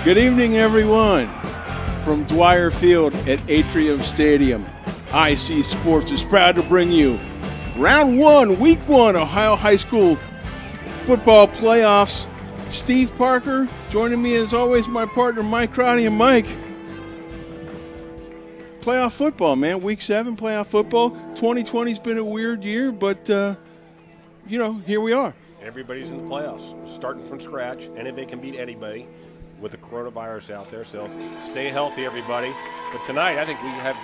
Good evening, everyone. From Dwyer Field at Atrium Stadium, IC Sports is proud to bring you Round 1, Week 1, Ohio High School Football Playoffs. Steve Parker joining me as always, my partner Mike Crotty. And Mike, playoff football, man. Week 7, playoff football. 2020's been a weird year, but, here we are. Everybody's in the playoffs, starting from scratch. Anybody can beat anybody with the coronavirus out there, so stay healthy, everybody. But tonight, I think we have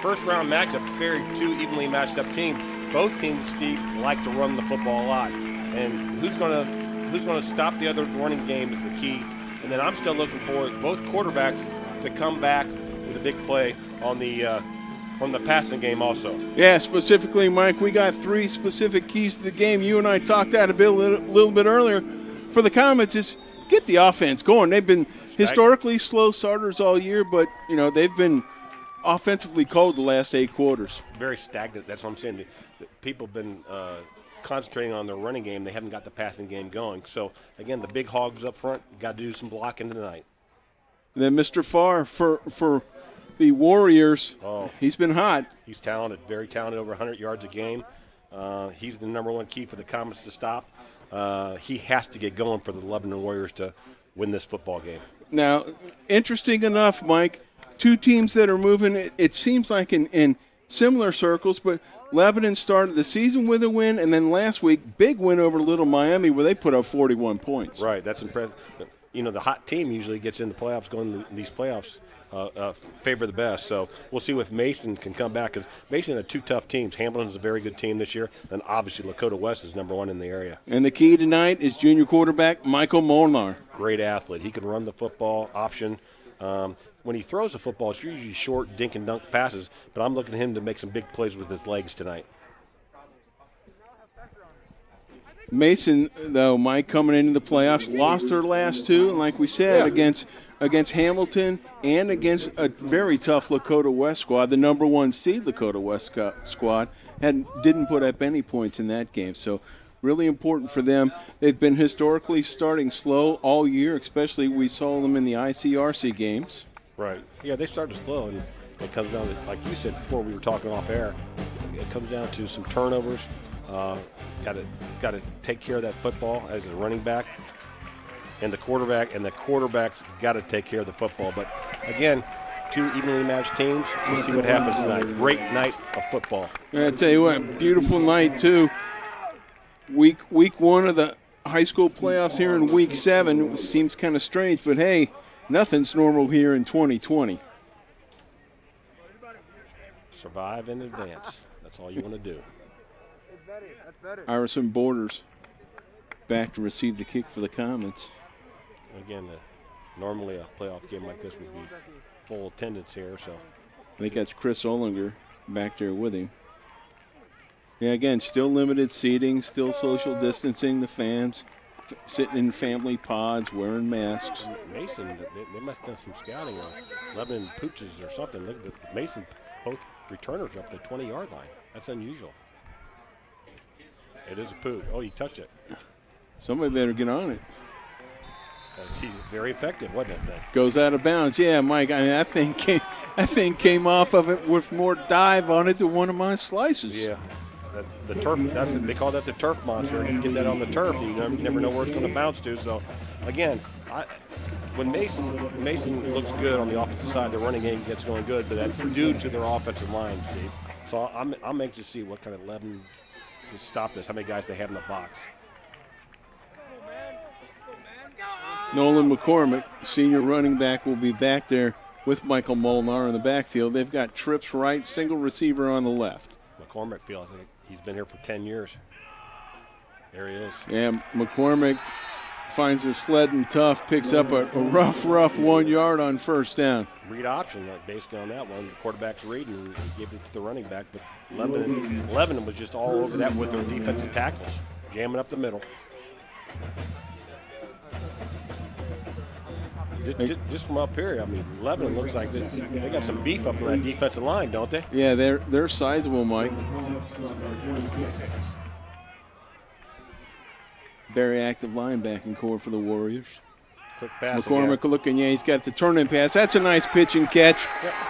first-round matchup, very two evenly matched up teams. Both teams, Steve, like to run the football a lot, and who's going to stop the other's running game is the key. And then I'm still looking for both quarterbacks to come back with a big play on the from the passing game also. Yeah, specifically, Mike, we got 3 specific keys to the game. You and I talked that a little bit earlier. For the Comets, is get the offense going. They've been historically slow starters all year, but, they've been offensively cold the last 8 quarters. Very stagnant. That's what I'm saying. The people have been concentrating on their running game. They haven't got the passing game going. So, again, the big hogs up front, got to do some blocking tonight. Then Mr. Farr for the Warriors, he's been hot. He's talented, very talented, over 100 yards a game. He's the number 1 key for the Comets to stop. He has to get going for the Lebanon Warriors to win this football game. Now, interesting enough, Mike, 2 teams that are moving, it seems like in similar circles, but Lebanon started the season with a win, and then last week, big win over Little Miami where they put up 41 points. Right, that's impressive. The hot team usually gets in the playoffs, going to these playoffs. Favor the best. So we'll see if Mason can come back, because Mason had 2 tough teams. Hamilton's a very good team this year. Then obviously Lakota West is number 1 in the area. And the key tonight is junior quarterback Michael Molnar. Great athlete. He can run the football option. When he throws the football, it's usually short dink and dunk passes, but I'm looking at him to make some big plays with his legs tonight. Mason, though, Mike, coming into the playoffs, lost their last 2, and like we said, against Hamilton and against a very tough Lakota West squad, the number 1 seed Lakota West squad, didn't put up any points in that game. So really important for them. They've been historically starting slow all year, especially we saw them in the ICRC games. Right. Yeah, they started slow, and it comes down to, like you said before we were talking off air, it comes down to some turnovers. Got to take care of that football as a running back. And the quarterback's got to take care of the football. But, again, 2 evenly matched teams. We'll see what happens tonight. Great night of football. I tell you what, beautiful night, too. Week 1 of the high school playoffs here in Week 7. It seems kind of strange, but, hey, nothing's normal here in 2020. Survive in advance. That's all you want to do. Iverson Borders back to receive the kick for the Comets. Again, normally a playoff game like this would be full attendance here. So I think that's Chris Ollinger back there with him. Yeah, again, still limited seating, still social distancing. The fans sitting in family pods, wearing masks. Mason, they must have done some scouting on Lebanon pooches or something. Look at Mason, both returners up the 20-yard line. That's unusual. It is a pooch. Oh, he touched it. Somebody better get on it. He's very effective, wasn't it? Goes out of bounds. Yeah, Mike, I think came off of it with more dive on it than one of my slices. Yeah. That's the turf. They call that the turf monster. You get that on the turf, you never know where it's going to bounce to. So, again, when Mason looks good on the offensive side, the running game gets going good, but that's due to their offensive line, see. So I'm anxious to see what kind of Lebanon to stop this, how many guys they have in the box. Nolan McCormick, senior running back, will be back there with Michael Molnar in the backfield. They've got trips right, single receiver on the left. McCormick feels like he's been here for 10 years. There he is. Yeah, McCormick finds his sled and tough, picks up a rough 1 yard on first down. Read option, basically on that one. The quarterback's reading and gave it to the running back, but Lebanon was just all over that with their defensive tackles, jamming up the middle. Just from up here, I mean, Lebanon looks like they got some beef up on that defensive line, don't they? Yeah, they're sizable, Mike. Very active linebacking core for the Warriors. Quick pass McCormick again. looking, yeah, he's got the turn-in pass. That's a nice pitch and catch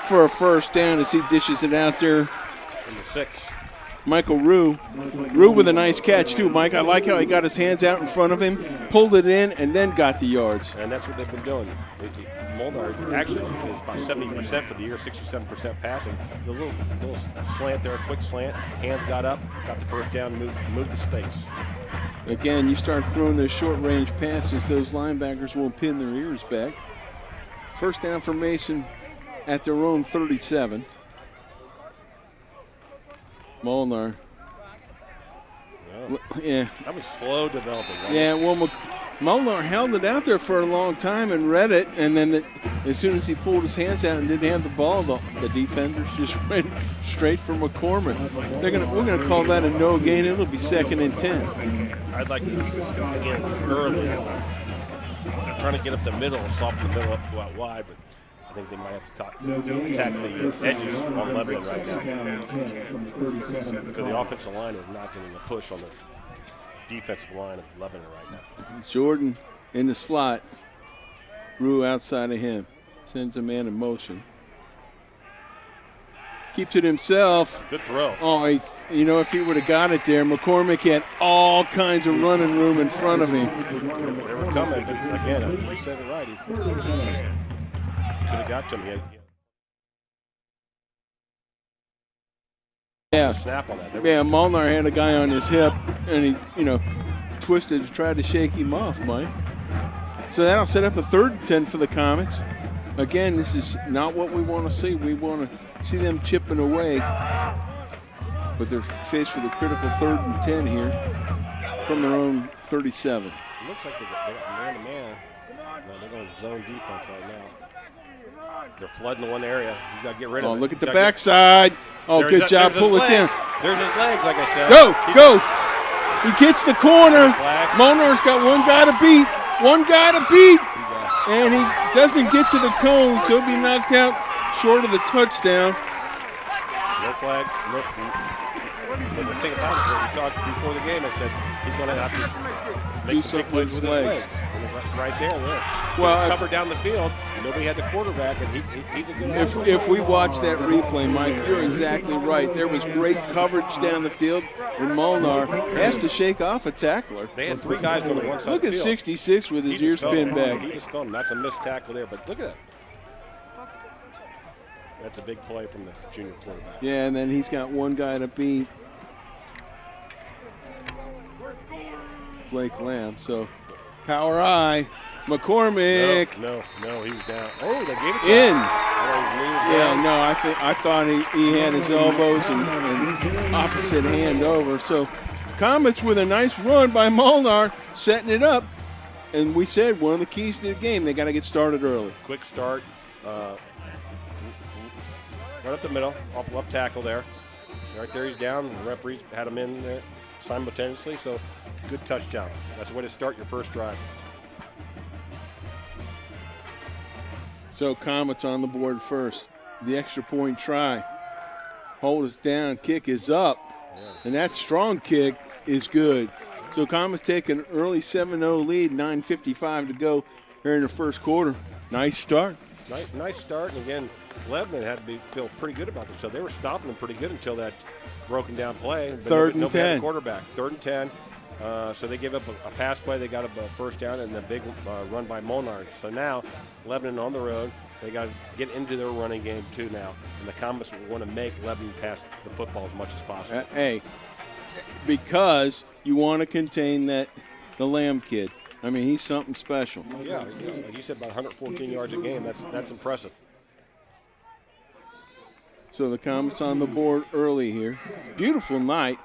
for a first down as he dishes it out there. Number 6. Michael Rue. Rue with a nice catch, too, Mike. I like how he got his hands out in front of him, pulled it in, and then got the yards. And that's what they've been doing. Molnar actually is about 70% for the year, 67% passing. The little slant there, a quick slant. Hands got up, got the first down, moved the space. Again, you start throwing those short-range passes, those linebackers won't pin their ears back. First down for Mason at their own 37. Molnar. Well, yeah. That was slow developing. Right? Yeah, well, Molnar held it out there for a long time and read it, and then as soon as he pulled his hands out and didn't have the ball, the defenders just went straight for McCormick. We're gonna call that a no gain. It'll be 2nd and 10. I'd like to, again, it's early. They're trying to get up the middle, soften the middle up, go out wide, but I think they might have to attack the edges on Lebanon right now. Because the offensive line is not getting a push on the defensive line of Lebanon right now. Jordan in the slot. Rue outside of him. Sends a man in motion. Keeps it himself. Good throw. Oh, if he would have got it there, McCormick had all kinds of running room in front of him. They were coming. Again, you said it right. He could have got to him. Yeah. Snap on that. Yeah, Molnar had a guy on his hip, and he, twisted to try to shake him off, Mike. So that'll set up a 3rd and 10 for the Comets. Again, this is not what we want to see. We want to see them chipping away. But they're faced with a critical 3rd and 10 here from their own 37. It looks like they got man-to-man. No, they're going zone defense right now. They're flooding the one area. You got to get rid of it. Oh, look at the backside. Oh, good job. Pull it in. There's his legs, like I said. Go. He gets the corner. Molnar's got one guy to beat. And he doesn't get to the cone, so he'll be knocked out short of the touchdown. No flags. But the thing about it, we talked before the game, I said he's going to have to make some big plays with his legs. Right there. Well, cover down the field. Nobody had the quarterback, and he's a good if we watch that replay, Mike, you're exactly right. There was great coverage down the field, and Molnar has to shake off a tackler. They had 3 guys going to one side Look of the at field. 66 with his ears pinned back. He just fell him. That's a missed tackle there, but look at that. That's a big play from the junior quarterback. Yeah, and then he's got one guy to beat. Blake Lamb. So, power eye. McCormick. No, he was down. Oh, they gave it to in. him. Yeah, no, I thought he had his elbows and opposite hand over. So, Comets with a nice run by Molnar, setting it up. And we said one of the keys to the game, they got to get started early. Quick start. Right up the middle, off left tackle there. Right there, he's down. The referees had him in there simultaneously, so good touchdown. That's the way to start your first drive. So Comets on the board first. The extra point try. Hold us down, kick is up. And that strong kick is good. So Comets take an early 7-0 lead, 9:55 to go here in the first quarter. Nice start. Nice start, and again, Lebanon had to feel pretty good about themselves. They were stopping them pretty good until that broken down play. But 3rd and nobody had 10. a quarterback. 3rd and 10. So they gave up a pass play. They got a first down and a big run by Molnar. So now Lebanon on the road. They got to get into their running game too now. And the Comets want to make Lebanon pass the football as much as possible. Hey, because you want to contain the Lamb kid. I mean, he's something special. Yeah, like you said, about 114 yards a game. That's impressive. So the Comets on the board early here. Beautiful night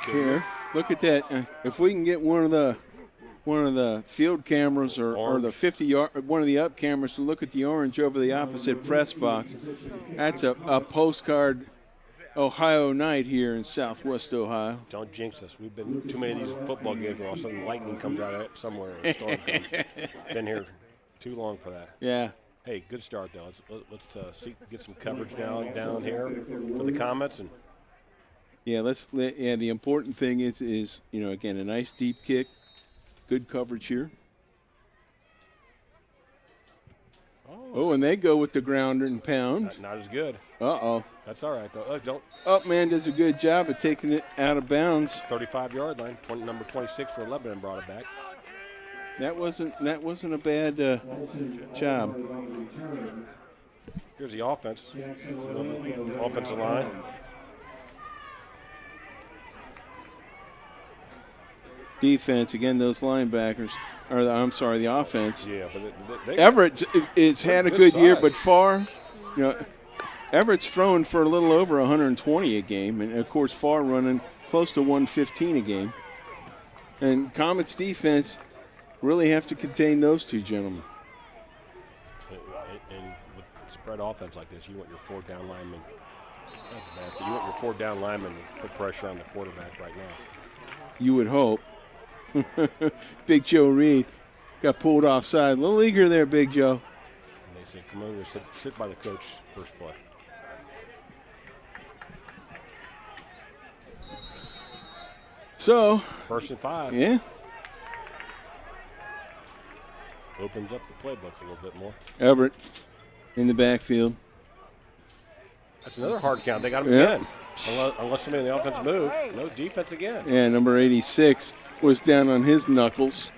here. Look at that. If we can get one of the field cameras or the 50-yard, one of the up cameras to look at the orange over the opposite press box, that's a postcard Ohio night here in Southwest Ohio. Don't jinx us. We've been too many of these football games where all of a sudden lightning comes out of it somewhere. Or a storm comes. Been here too long for that. Yeah. Hey, good start though. Let's get some coverage down here for the Comets and. Yeah, the important thing is again a nice deep kick, good coverage here. Oh, and they go with the grounder and pound. Not as good. Uh-oh. That's all right, though. Don't. Upman does a good job of taking it out of bounds. 35-yard line. Number 26 for Lebanon brought it back. That wasn't a bad job. Here's the offense. Offensive line. Defense, again, those linebackers. The offense. Yeah, but Everett has had a good year, size. but Farr, Everett's throwing for a little over 120 a game, and of course Farr running close to 115 a game. And Comets defense really have to contain those two gentlemen. And with spread offense like this, you want your 4 down linemen. That's bad. So you want your 4 down linemen to put pressure on the quarterback right now. You would hope. Big Joe Reed got pulled offside. A little eager there, Big Joe. And they said, come over, sit by the coach first play. So, 1st and 5. yeah. Opens up the playbook a little bit more. Everett in the backfield. That's another hard count. They got him again. Unless somebody in the offense move. No defense again. Yeah, number 86 was down on his knuckles.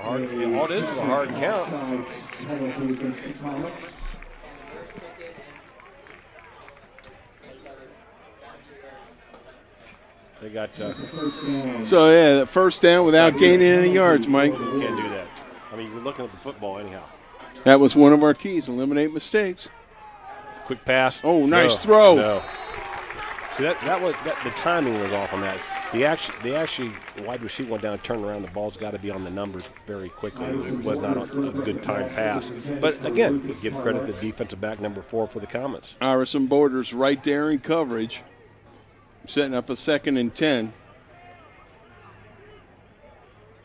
All it is a hard count. They got. So, yeah, the first down without gaining any yards, Mike. You can't do that. I mean, you're looking at the football anyhow. That was one of our keys, eliminate mistakes. Quick pass. Oh, nice throw. No. See, the timing was off on that. The wide receiver went down, turned around. The ball's got to be on the numbers very quickly. It was not a good time pass. But again, give credit to defensive back number 4 for the Comets. Iverson Borders right there in coverage, setting up a 2nd and 10.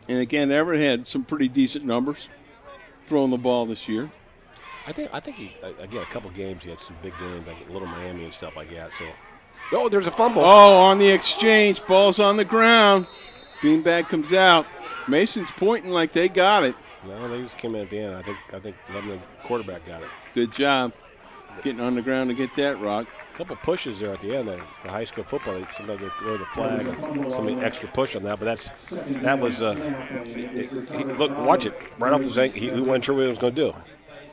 And again, Everett had some pretty decent numbers throwing the ball this year. I think he, again, a couple games he had some big games like Little Miami and stuff like that. So, there's a fumble. Oh, on the exchange, ball's on the ground. Beanbag comes out. Mason's pointing like they got it. No, they just came in at the end. I think Lebanon quarterback got it. Good job getting on the ground to get that rock. A couple pushes there at the end. The high school football, somebody would throw the flag and somebody extra push on that. But that was look, watch it right off his ankle. He wasn't sure what he was going to do.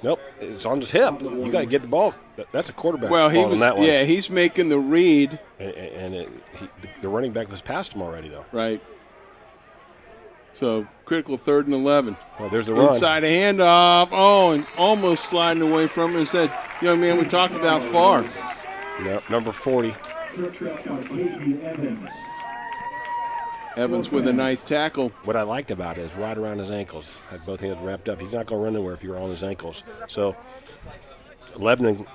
Nope, it's on his hip. You got to get the ball. That's a quarterback. Well, ball on that one. Yeah, he's making the read. And the running back was past him already, though. Right. So critical 3rd and 11. Well, there's the run. Inside a handoff. Oh, and almost sliding away from it. Is that young man we talked about Farr? Yep, number 40. Evans with a nice tackle. What I liked about it is right around his ankles. Had both hands wrapped up. He's not going to run anywhere if you're on his ankles. So Lebanon,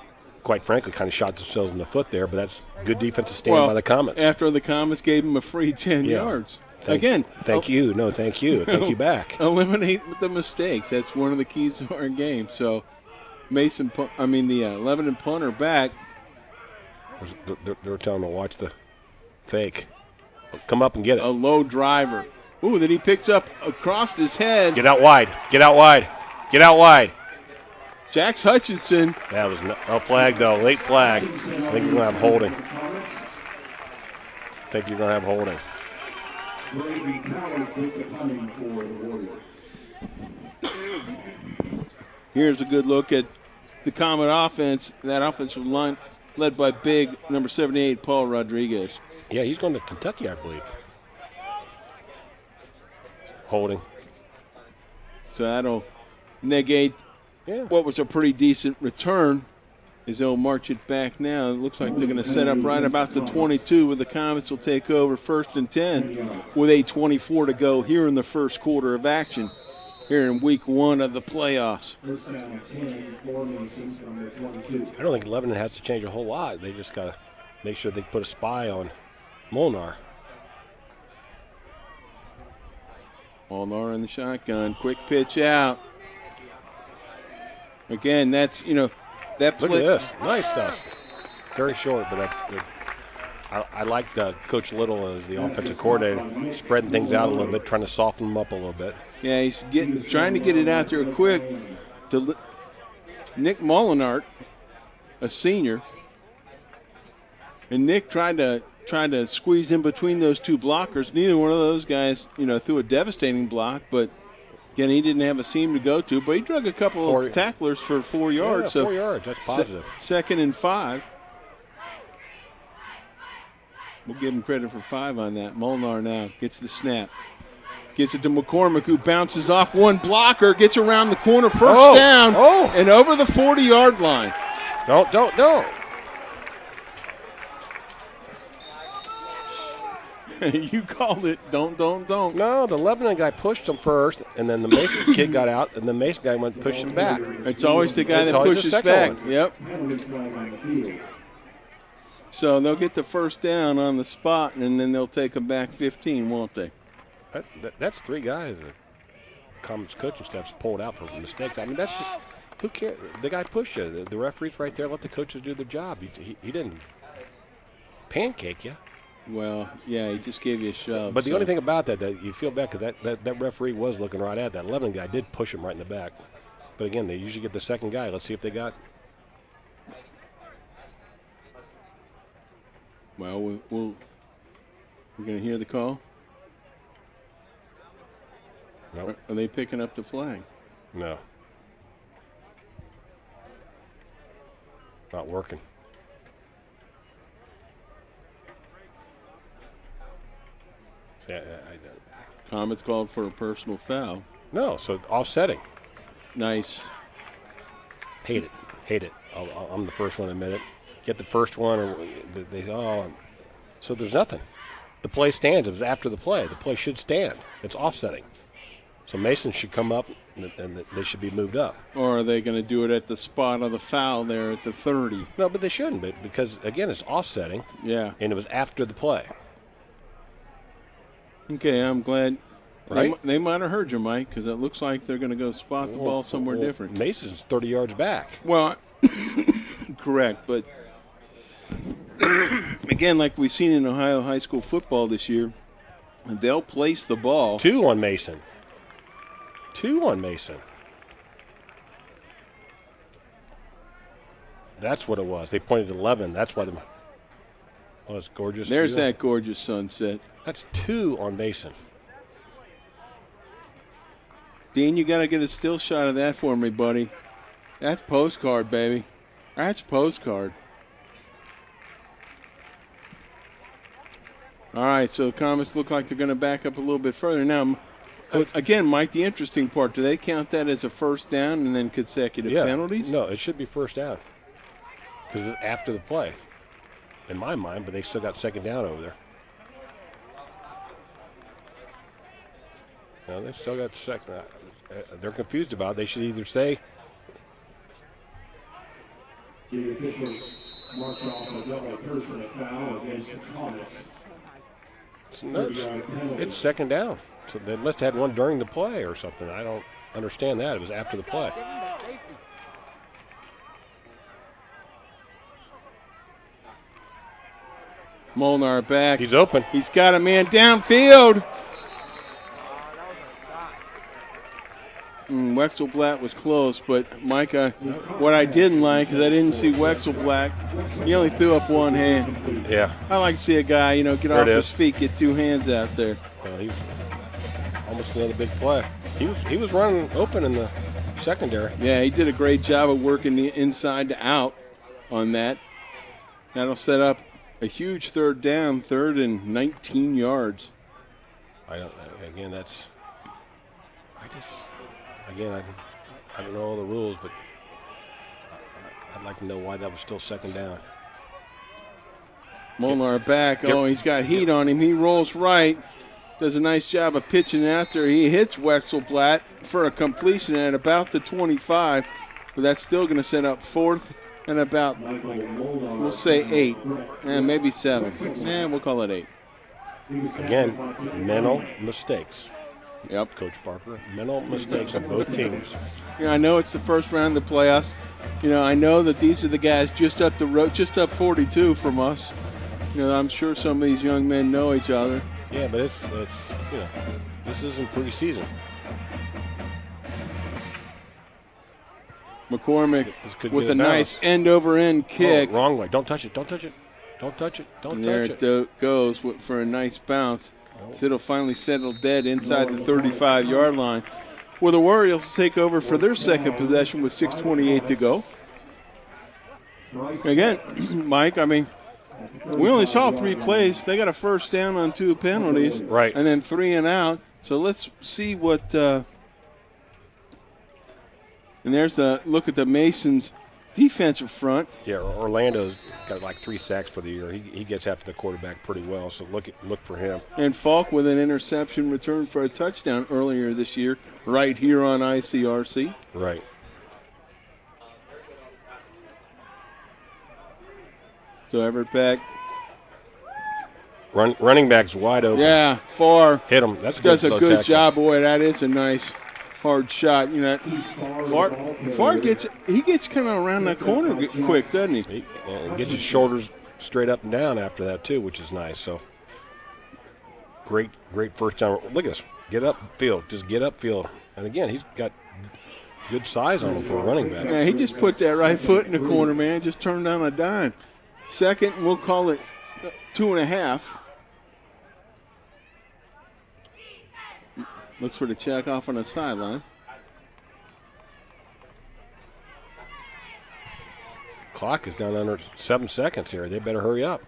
quite frankly, kind of shot themselves in the foot there, but that's good defensive stand by the Comets. After the Comets gave him a free 10 yards. Thank you. No, thank you. Thank you back. Eliminate the mistakes. That's one of the keys to our game. So the Lebanon punter back. They're telling him to watch the fake. Come up and get it. A low driver. Ooh, that he picks up across his head. Get out wide. Get out wide. Get out wide. Jax Hutchinson. That was no flag, though. Late flag. I think you're going to have holding. Here's a good look at the Comet offense. That offensive line led by big number 78, Paul Rodriguez. Yeah, he's going to Kentucky, I believe. Holding. So that'll negate what was a pretty decent return as they'll march it back now. It looks like they're going to set up right about the 22 where the Comets will take over 1st and 10 with 8:24 to go here in the first quarter of action here in week 1 of the playoffs. I don't think Lebanon has to change a whole lot. They just got to make sure they put a spy on Molnar. Molnar in the shotgun. Quick pitch out. Again, that's, that play. Look at this. Nice stuff. Very short, but I like Coach Little as the offensive coordinator, spreading things out a little bit, trying to soften them up a little bit. Yeah, he's trying to get it out there quick to Nick Molinart, a senior. And Nick tried to squeeze in between those two blockers. Neither one of those guys, threw a devastating block, but again, he didn't have a seam to go to. But he drug a couple of tacklers for 4 yards. Yeah, 4 yards. That's positive. Second and 5. We'll give him credit for 5 on that. Molnar now gets the snap. Gives it to McCormick, who bounces off one blocker, gets around the corner, first down, and over the 40-yard line. Don't. You called it. Don't. No, the Lebanon guy pushed him first, and then the Mason kid got out, and the Mason guy went pushing back. It's always the guy that pushes back. Yep. So they'll get the first down on the spot, and then they'll take them back 15, won't they? That's 3 guys that Comets coaching staff's pulled out for mistakes. I mean, that's just, who cares? The guy pushed you. The referee's right there. Let the coaches do their job. He didn't pancake you. Well, yeah, he just gave you a shove. But the only thing about that you feel bad, because that referee was looking right at that. Lebanon guy did push him right in the back. But again, they usually get the second guy. Let's see if they got. Well, we're going to hear the call. Nope. Are they picking up the flag? No. Not working. See, Comets called for a personal foul. No, so offsetting. Nice. Hate it. I'm the first one to admit it. Get the first one, or so there's nothing. The play stands. It was after the play. The play should stand. It's offsetting. So Mason should come up, and they should be moved up. Or are they going to do it at the spot of the foul there at the 30? No, but they shouldn't, because, again, it's offsetting. Yeah. And it was after the play. Okay, I'm glad. Right? They might have heard you, Mike, because it looks like they're going to go spot the ball somewhere different. Mason's 30 yards back. Well, correct, but again, like we've seen in Ohio high school football this year, they'll place the ball. 2 on Mason. That's what it was. They pointed to 11. That's why it's gorgeous. There's that gorgeous sunset. That's 2 on Mason. Dean, you got to get a still shot of that for me, buddy. That's postcard, baby. That's postcard. All right, so the Comets look like they're going to back up a little bit further. Now, again, Mike, the interesting part, do they count that as a first down and then consecutive penalties? No, it should be first down because it's after the play, in my mind, but they still got second down over there. No, they still got second. They're confused about it. They should either say. The officials marked off a double personal foul against the Comets. It's second down. So they must have had one during the play or something. I don't understand that. It was after the play. Molnar back. He's open. He's got a man downfield. Wexelblatt was close, but Micah, what I didn't like is I didn't see Wexelblatt. He only threw up one hand. Yeah. I like to see a guy, get off his feet, get 2 hands out there. Well, he was almost another big play. He was running open in the secondary. Yeah, he did a great job of working the inside to out on that. That'll set up a huge third down, 3rd and 19 yards. I don't know all the rules, but I'd like to know why that was still second down. Molnar back. He's got heat on him. He rolls right. Does a nice job of pitching out there. He hits Wexelblatt for a completion at about the 25, but that's still going to set up 4th and about, we'll say 8, and maybe 7. We'll call it 8. Again, mental mistakes. Yep. Coach Parker, mental mistakes on both teams. I know it's the first round of the playoffs. I know that these are the guys just up the road, just up 42 from us. I'm sure some of these young men know each other. Yeah, but it's this isn't preseason. McCormick This could with get a nice bounced. end-over-end kick. Oh, wrong way. Don't touch it. Don't touch it. Don't touch it. Don't And touch there it. it goes for a nice bounce. So it'll finally settle dead inside the 35-yard line, where the Warriors take over for their second possession with 6:28 to go. Again, Mike, I mean, we only saw 3 plays. They got a first down on 2 penalties. Right. And then 3 and out. So let's see what and there's the look at the Masons defensive front. Yeah, Orlando's got like 3 sacks for the year. He gets after the quarterback pretty well, so look for him. And Falk with an interception return for a touchdown earlier this year right here on ICRC. Right. So Everett back. Running back's wide open. Yeah, far. Hit him. That's Does a low good tackle. job. Boy, that is a nice hard shot. You know, Far gets kind of around that corner quick, doesn't he? He gets his shoulders straight up and down after that too, which is nice. So great first down. Look at this. Get up field. Just get up field. And again, he's got good size on him for a running back. Yeah, he just put that right foot in the corner, man. Just turned on a dime. Second, we'll call it 2.5. Looks for the check off on the sideline. Clock is down under 7 seconds here. They better hurry up.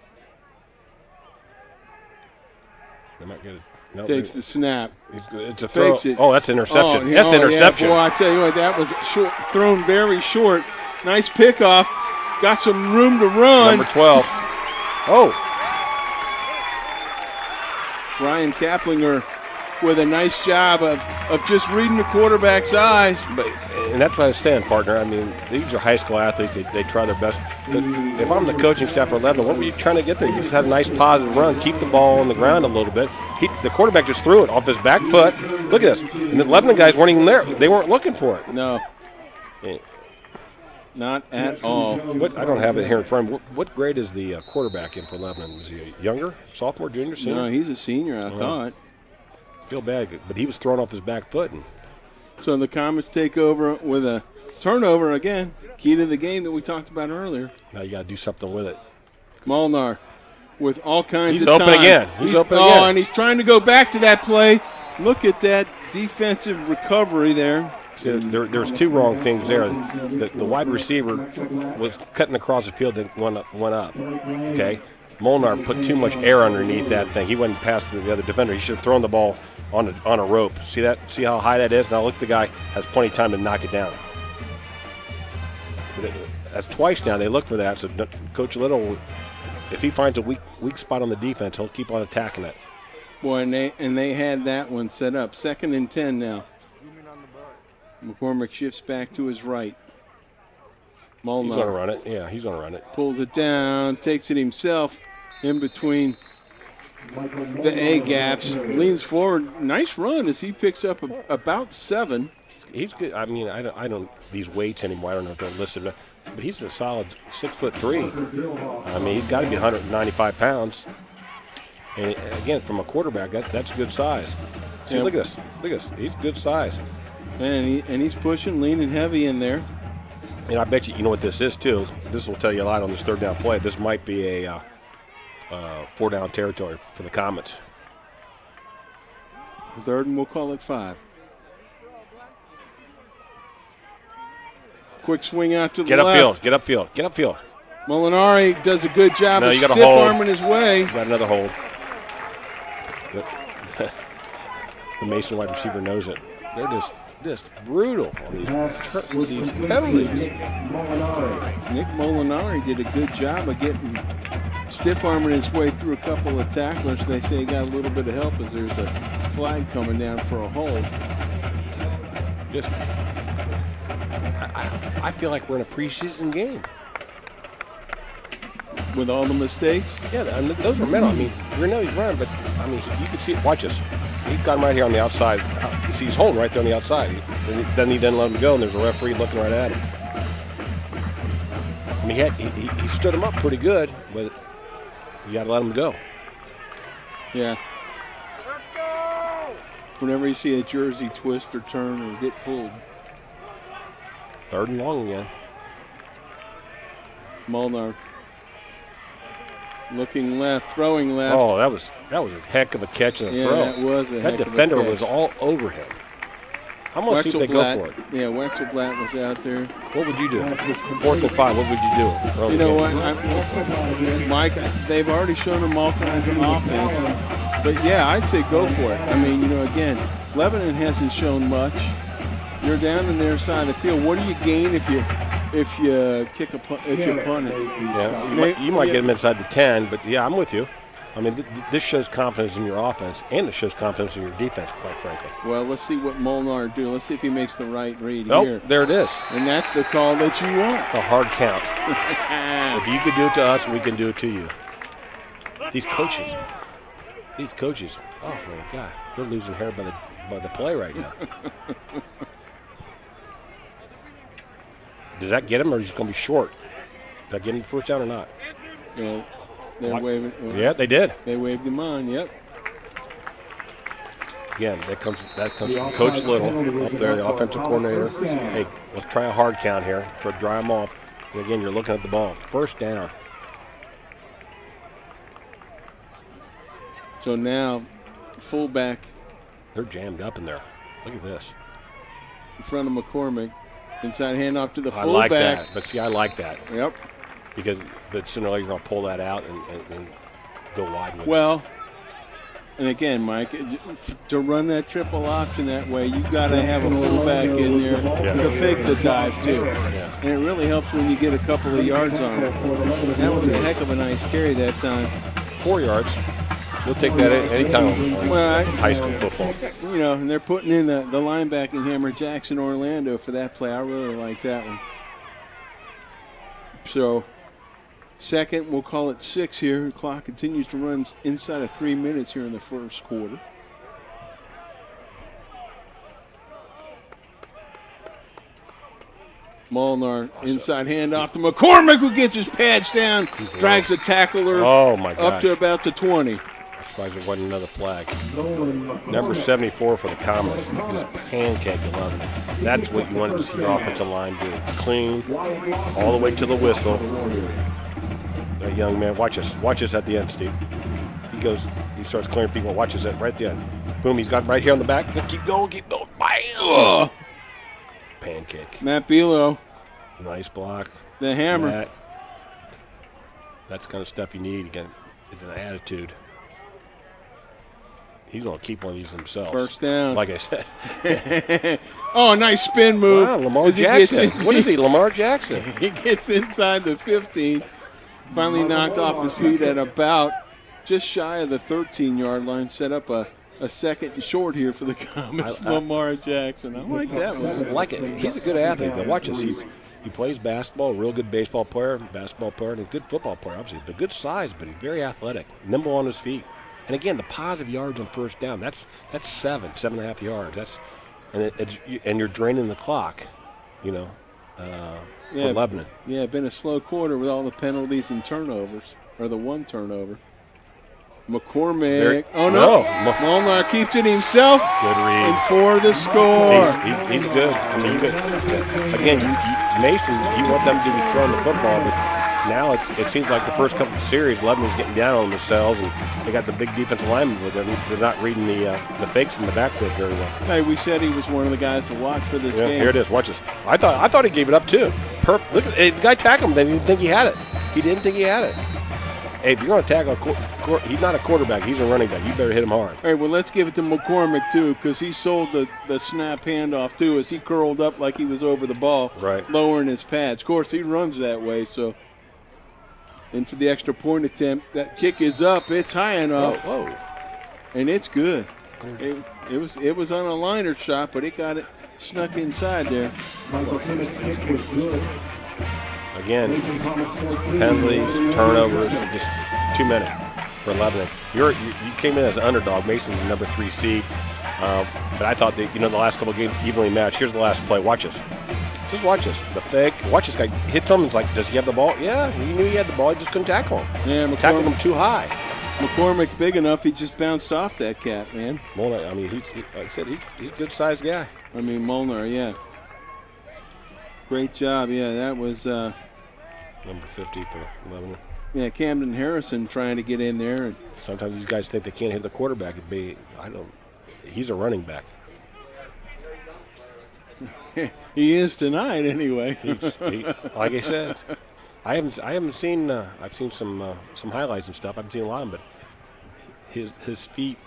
They might get it. No, Takes the snap. It's a throw. Fakes it. Oh, that's interception. That's yeah, interception. boy, I tell you what, that was short, thrown very short. Nice pickoff. Got some room to run. Number 12. Oh, Ryan Kaplinger with a nice job of just reading the quarterback's eyes. and that's what I was saying, partner. I mean, these are high school athletes. They try their best. But if I'm the coaching staff for Lebanon, what were you trying to get there? You just had a nice positive run, keep the ball on the ground a little bit. The quarterback just threw it off his back foot. Look at this. And the Lebanon guys weren't even there. They weren't looking for it. No. Yeah. Not at all. I don't have it here in front of me. What grade is the quarterback in for Lebanon? Is he a younger, sophomore, junior, senior? No, he's a senior, I thought. Feel bad, but he was thrown off his back foot. And So the Comets take over with a turnover again. Key to the game that we talked about earlier. now you got to do something with it. Molnar with all kinds He's of open time. again. He's open again. And he's trying to go back to that play. Look at that defensive recovery there. See, there's 2 wrong things there. The wide receiver was cutting across the field that went up. Okay, Molnar put too much air underneath that thing. He went past the other defender. He should have thrown the ball on a rope. See that? See how high that is? Now look, the guy has plenty of time to knock it down. That's twice now. They look for that. So Coach Little, if he finds a weak spot on the defense, he'll keep on attacking it. Boy, and they had that one set up. 2nd and 10 now. McCormick shifts back to his right. Molnar He's going to run it. Yeah, he's going to run it. pulls it down, takes it himself in between the A gaps, leans forward. Nice run as he picks up about 7. He's good. I mean, I don't these weights anymore. I don't know if they're listed, but he's a solid 6'3". I mean, he's got to be 195 pounds. And again, from a quarterback, that's good size. See, Yeah. look at this. Look at this. He's good size. And he's pushing, leaning heavy in there. And I bet you know what this is too. This will tell you a lot on this 3rd down play. This might be a 4-down territory for the Comets. 3rd and we'll call it 5. Quick swing out to the Get left. upfield. Get upfield. Get upfield. Molinari does a good job No, of you gotta stiff hold. arming his way. Got another hold. The Mason wide receiver knows it. They're just brutal on these penalties. Nick Molinari did a good job of getting stiff arming his way through a couple of tacklers. They say he got a little bit of help as there's a flag coming down for a hold. Just, I feel like we're in a preseason game. With all the mistakes. Yeah, I mean, those are mental. I mean, we know he's running, but I mean, you can see it. Watch this. He's got him right here on the outside. You see, he's holding right there on the outside. Then he doesn't let him go, and there's a referee looking right at him. I mean, he stood him up pretty good, but you got to let him go. Yeah. Whenever you see a jersey twist or turn or get pulled. 3rd and long again. Molnar looking left, throwing left. Oh, that was a heck of a catch and a yeah, throw. that was a heck That of a defender catch. was all over him. I'm going to see if they go for it. Yeah, Wexelblatt was out there. What would you do? 4th and 5, what would you do? You know what, Mike, they've already shown them all kinds of offense. But, yeah, I'd say go for it. I mean, you know, again, Lebanon hasn't shown much. You're down on their side of the field. What do you gain if you kick a if you punt it? Yeah, you might get them inside the 10, but, yeah, I'm with you. I mean, this shows confidence in your offense, and it shows confidence in your defense, quite frankly. Well, let's see what Molnar do. Let's see if he makes the right read Oh, here. there it is. And that's the call that you want. The hard count. If you could do it to us, we can do it to you. These coaches, oh my God, they're losing hair by the play right now. Does that get him, or is he going to be short? Does that get him the first down or not? Yeah, they're waving. Yeah, they did. They waved him on. Yep. Again, that comes from Coach Little up there, the offensive coordinator. Hey, let's try a hard count here. Try to dry them off. And again, you're looking at the ball. First down. So now, fullback They're jammed up in there. Look at this. in front of McCormick. Inside handoff to the fullback. I like that. But see, I like that. Yep. But sooner or later you're going to pull that out and go wide with it. Well, and again, Mike, to run that triple option that way, you got to have a fullback in there to fake the dive too. Yeah. And it really helps when you get a couple of yards on it. That was a heck of a nice carry that time. 4 yards. We'll take that anytime on Well, high school football. You know, and they're putting in the linebacking hammer, Jackson Orlando, for that play. I really like that one. So, second, we'll call it 6 here. The clock continues to run inside of 3 minutes here in the first quarter. Molnar inside handoff to McCormick, who gets his pads down, drags a tackler up to about the 20. Surprised there wasn't another flag. Number 74 for the Comets, just pancake 11. That's what you wanted to see your offensive line do. Clean, all the way to the whistle. That young man, watch this at the end, Steve. He starts clearing people, watch this right at the end. Boom, he's got right here on the back. Keep going, bam! Pancake. Matt Bilo. Nice block. The hammer. That's the kind of stuff you need. Again, is an attitude. He's going to keep one of these himself. First down. Like I said. Oh, nice spin move. Wow, Lamar Jackson. What is he, Lamar Jackson? He gets inside the 15. Finally knocked off his feet at about just shy of the 13-yard line. Set up a second and short here for the Comets. Lamar Jackson. I like that one. I like it. He's a good athlete. Now watch this. He plays basketball, a real good basketball player, and a good football player, obviously. But good size, but he's very athletic, nimble on his feet. And again, the positive yards on first down, that's 7.5 yards. And you're draining the clock, for Lebanon. Yeah, been a slow quarter with all the penalties and turnovers, or the one turnover. McCormick. Molnar keeps it himself. Good read. And for the score. He's good. I mean, again, Mason, you want them to be throwing the football, but now it seems like the first couple of series, Lebanon's getting down on themselves, and they got the big defensive linemen with them. They're not reading the fakes in the backfield very well. Hey, we said he was one of the guys to watch for this game. Here it is. Watch this. I thought he gave it up too. Look at the guy tackled him. They didn't think he had it. He didn't think he had it. Hey, if you're going to tackle he's not a quarterback. He's a running back. You better hit him hard. All right, well, let's give it to McCormick, too, because he sold the snap handoff, too, as he curled up like he was over the ball, right, lowering his pads. Of course, he runs that way, so. And for the extra point attempt, that kick is up. It's high enough. Whoa. And it's good. It was on a liner shot, but it got it snuck inside there. Again, penalties, turnovers, just too many for Lebanon. You came in as an underdog. Mason's the number 3 seed. But I thought that, the last couple of games evenly matched. Here's the last play. Watch this. Just watch this. The fake. Watch this guy hits him. It's like, does he have the ball? Yeah, he knew he had the ball. He just couldn't tackle him. Yeah, tackled him too high. McCormick big enough. He just bounced off that cat, man. Molnar, I mean, like I said, he's a good-sized guy. I mean, Molnar, yeah. Great job. Yeah, that was Number 50 for Lebanon. Camden Harrison trying to get in there. And Sometimes these guys think they can't hit the quarterback. He's a running back. he is tonight anyway. Like I said, I haven't seen. I've seen some highlights and stuff. I haven't seen a lot of them, but his feet.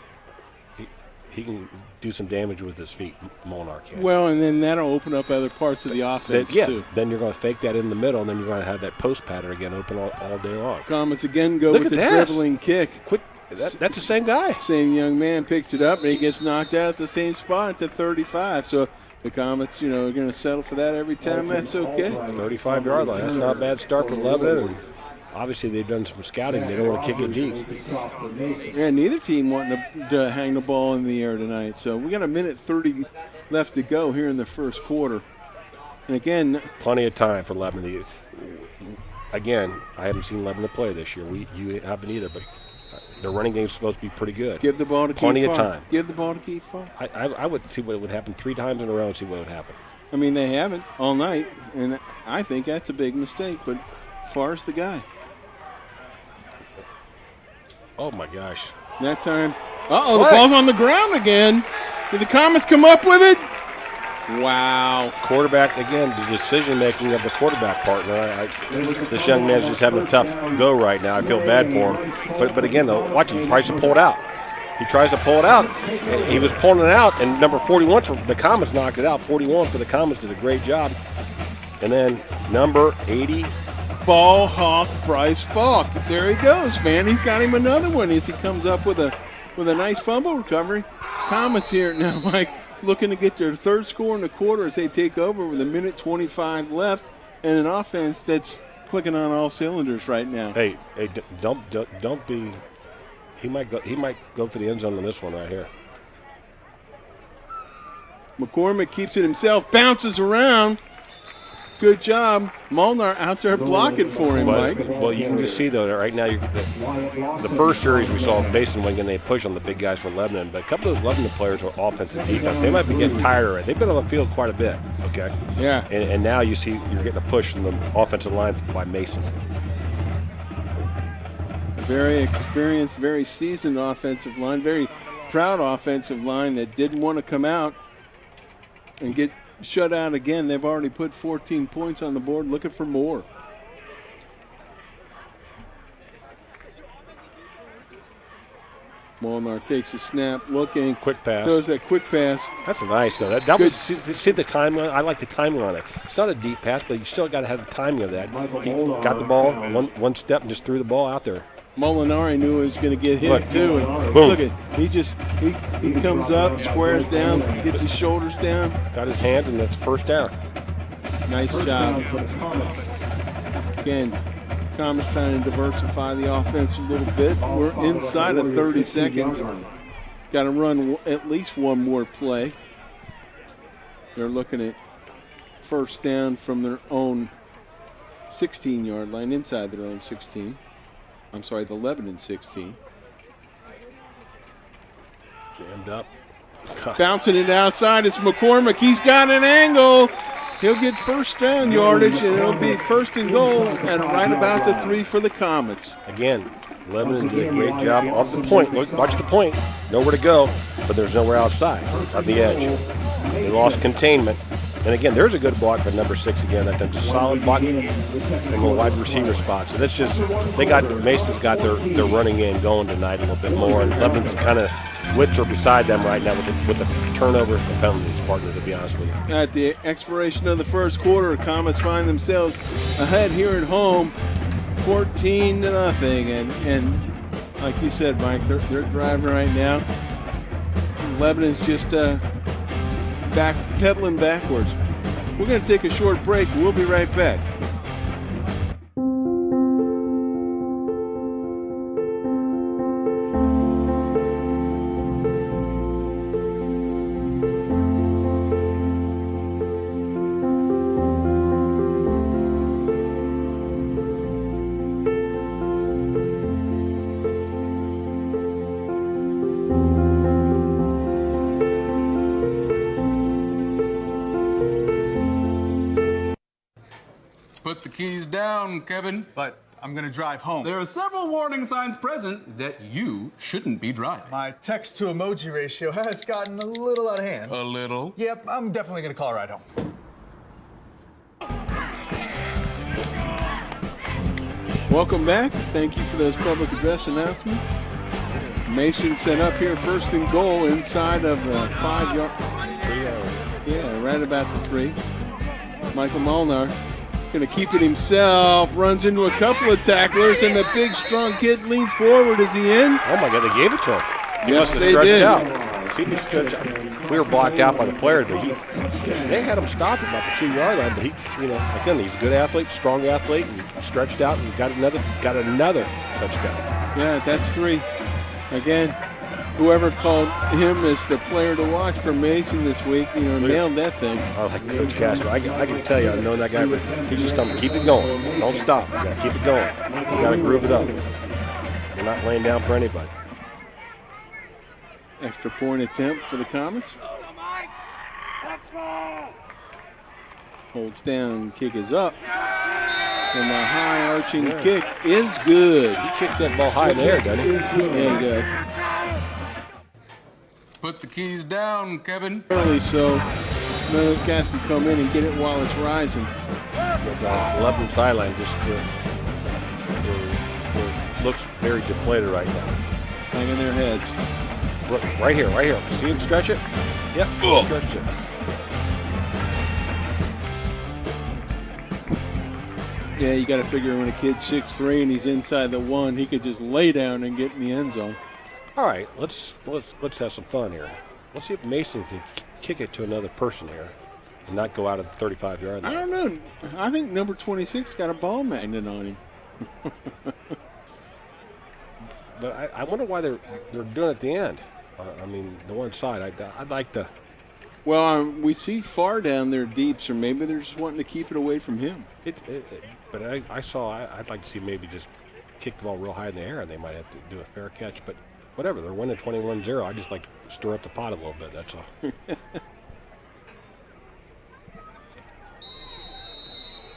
He can do some damage with his feet. Molnar can. Well, and then that'll open up other parts of the offense too. Then you're going to fake that in the middle, and then you're going to have that post pattern again open all day long. Comets again go Look with at the this. dribbling kick. Quick, that's the same guy. Same young man picks it up, and he gets knocked out at the same spot at the 35. So the Comets, are going to settle for that every time. That's okay. 35-yard line. That's not a bad start for Lebanon. And obviously, they've done some scouting. They don't want to kick it deep. Yeah, neither team wanting to hang the ball in the air tonight. So we got a minute 30 left to go here in the first quarter. And again, plenty of time for Lebanon. Again, I haven't seen Lebanon play this year. You haven't either, but their running game is supposed to be pretty good. Give the ball to Keith Plenty of Farr. time. Give the ball to Keith Farr. I would see what would happen 3 times in a row and see what would happen. I mean, they haven't all night, and I think that's a big mistake, but Farr's the guy. Oh, my gosh. That time, the ball's on the ground again. Did the Comets come up with it? Wow. Quarterback, again, the decision-making of the quarterback partner. This young man's just having a tough go right now. I feel bad for him. But again, though, watch him. He tries to pull it out. He was pulling it out, and number 41 for the Comets knocked it out. 41 for the Comets did a great job. And then number 80. Ball hawk Bryce Falk. There he goes, man. He's got him another one as he comes up with a nice fumble recovery. Comets here now, Mike, looking to get their third score in the quarter as they take over with 1:25 left and an offense that's clicking on all cylinders right now. Hey, don't be. He might go for the end zone on this one right here. McCormick keeps it himself, bounces around. Good job. Molnar out there blocking for him, Mike. Well, you can just see, though, right now, the first series we saw Mason Wing, and they push on the big guys from Lebanon. But a couple of those Lebanon players are offensive defense. They might be getting tired already. They've been on the field quite a bit, okay? Yeah. And now you're getting a push from the offensive line by Mason. Very experienced, very seasoned offensive line, very proud offensive line that didn't want to come out and get shut out again. They've already put 14 points on the board, looking for more. Molnar takes a snap, looking. Quick pass. Throws that quick pass. That's nice, though. That was, see the timing. I like the timing on it. It's not a deep pass, but you still got to have the timing of that. He got the ball one step and just threw the ball out there. Molinari knew he was going to get hit Look, too. And boom. Look at he comes up, squares down, gets his shoulders down. Got his hands, and that's first down. Nice job. Again, Comets trying to diversify the offense a little bit. We're inside of 30 seconds. Got to run at least one more play. They're looking at first down from their own 16-yard line, inside their own 16. I'm sorry, the Lebanon 16. Jammed up. Bouncing it outside, it's McCormick. He's got an angle. He'll get first down yardage, and it'll be first and goal at right about the 3 for the Comets. Again, Lebanon did a great job off the point. Look, watch the point. Nowhere to go, but there's nowhere outside on the edge. They lost containment. And again, there's a good block for number 6 again. That's just a solid block from a wide receiver spot. So that's just, Mason's got their running game going tonight a little bit more. And Lebanon's kind of width are beside them right now with the turnovers and penalties, partner, to be honest with you. At the expiration of the first quarter, Comets find themselves ahead here at home, 14-0. And like you said, Mike, they're driving right now. Lebanon's just pedaling backwards. We're going to take a short break. We'll be right back. keys down, Kevin. But I'm gonna drive home. There are several warning signs present that you shouldn't be driving. My text to emoji ratio has gotten a little out of hand. A little? Yep, I'm definitely gonna call a ride home. Welcome back. Thank you for those public address announcements. Mason set up here first and goal inside of the 5 yard. Yeah, right about the 3. Michael Molnar going to keep it himself. Runs into a couple of tacklers, and the big, strong kid leans forward. Is he in? Oh my God, they gave it to him. Yes, He they stretched did. Out. See if he stretched out. We were blocked out by the players, but they had him stopped at about the 2-yard line. But again, he's a good athlete, strong athlete, and stretched out and got another touchdown. Yeah, that's 3. Again, whoever called him as the player to watch for Mason this week, nailed that thing. I like Coach Castro. I can tell you, I've known that guy. He just told me, keep it going. Don't stop. You got to keep it going. You got to groove it up. You're not laying down for anybody. Extra point attempt for the Comets. Holds down, kick is up. And the high arching kick is good. He kicks that ball high in the air, doesn't he? Yeah, he does. Put the keys down, Kevin. Early, so none of those guys can come in and get it while it's rising. The Lebanon sideline just looks very deflated right now. Hanging their heads. Look, right here. See him stretch it? Yep, stretched it. Yeah, you got to figure when a kid's 6'3" and he's inside the 1, he could just lay down and get in the end zone. All right, let's have some fun here. Let's see if Mason can kick it to another person here and not go out of the 35-yard line. I don't know. I think number 26 got a ball magnet on him. But I wonder why they're doing it at the end. I mean, the one side. I'd like to. Well, we see far down there deep, so maybe they're just wanting to keep it away from him. But I'd like to see maybe just kick the ball real high in the air, and they might have to do a fair catch. But whatever, they're winning 21-0. I just like to stir up the pot a little bit. That's all.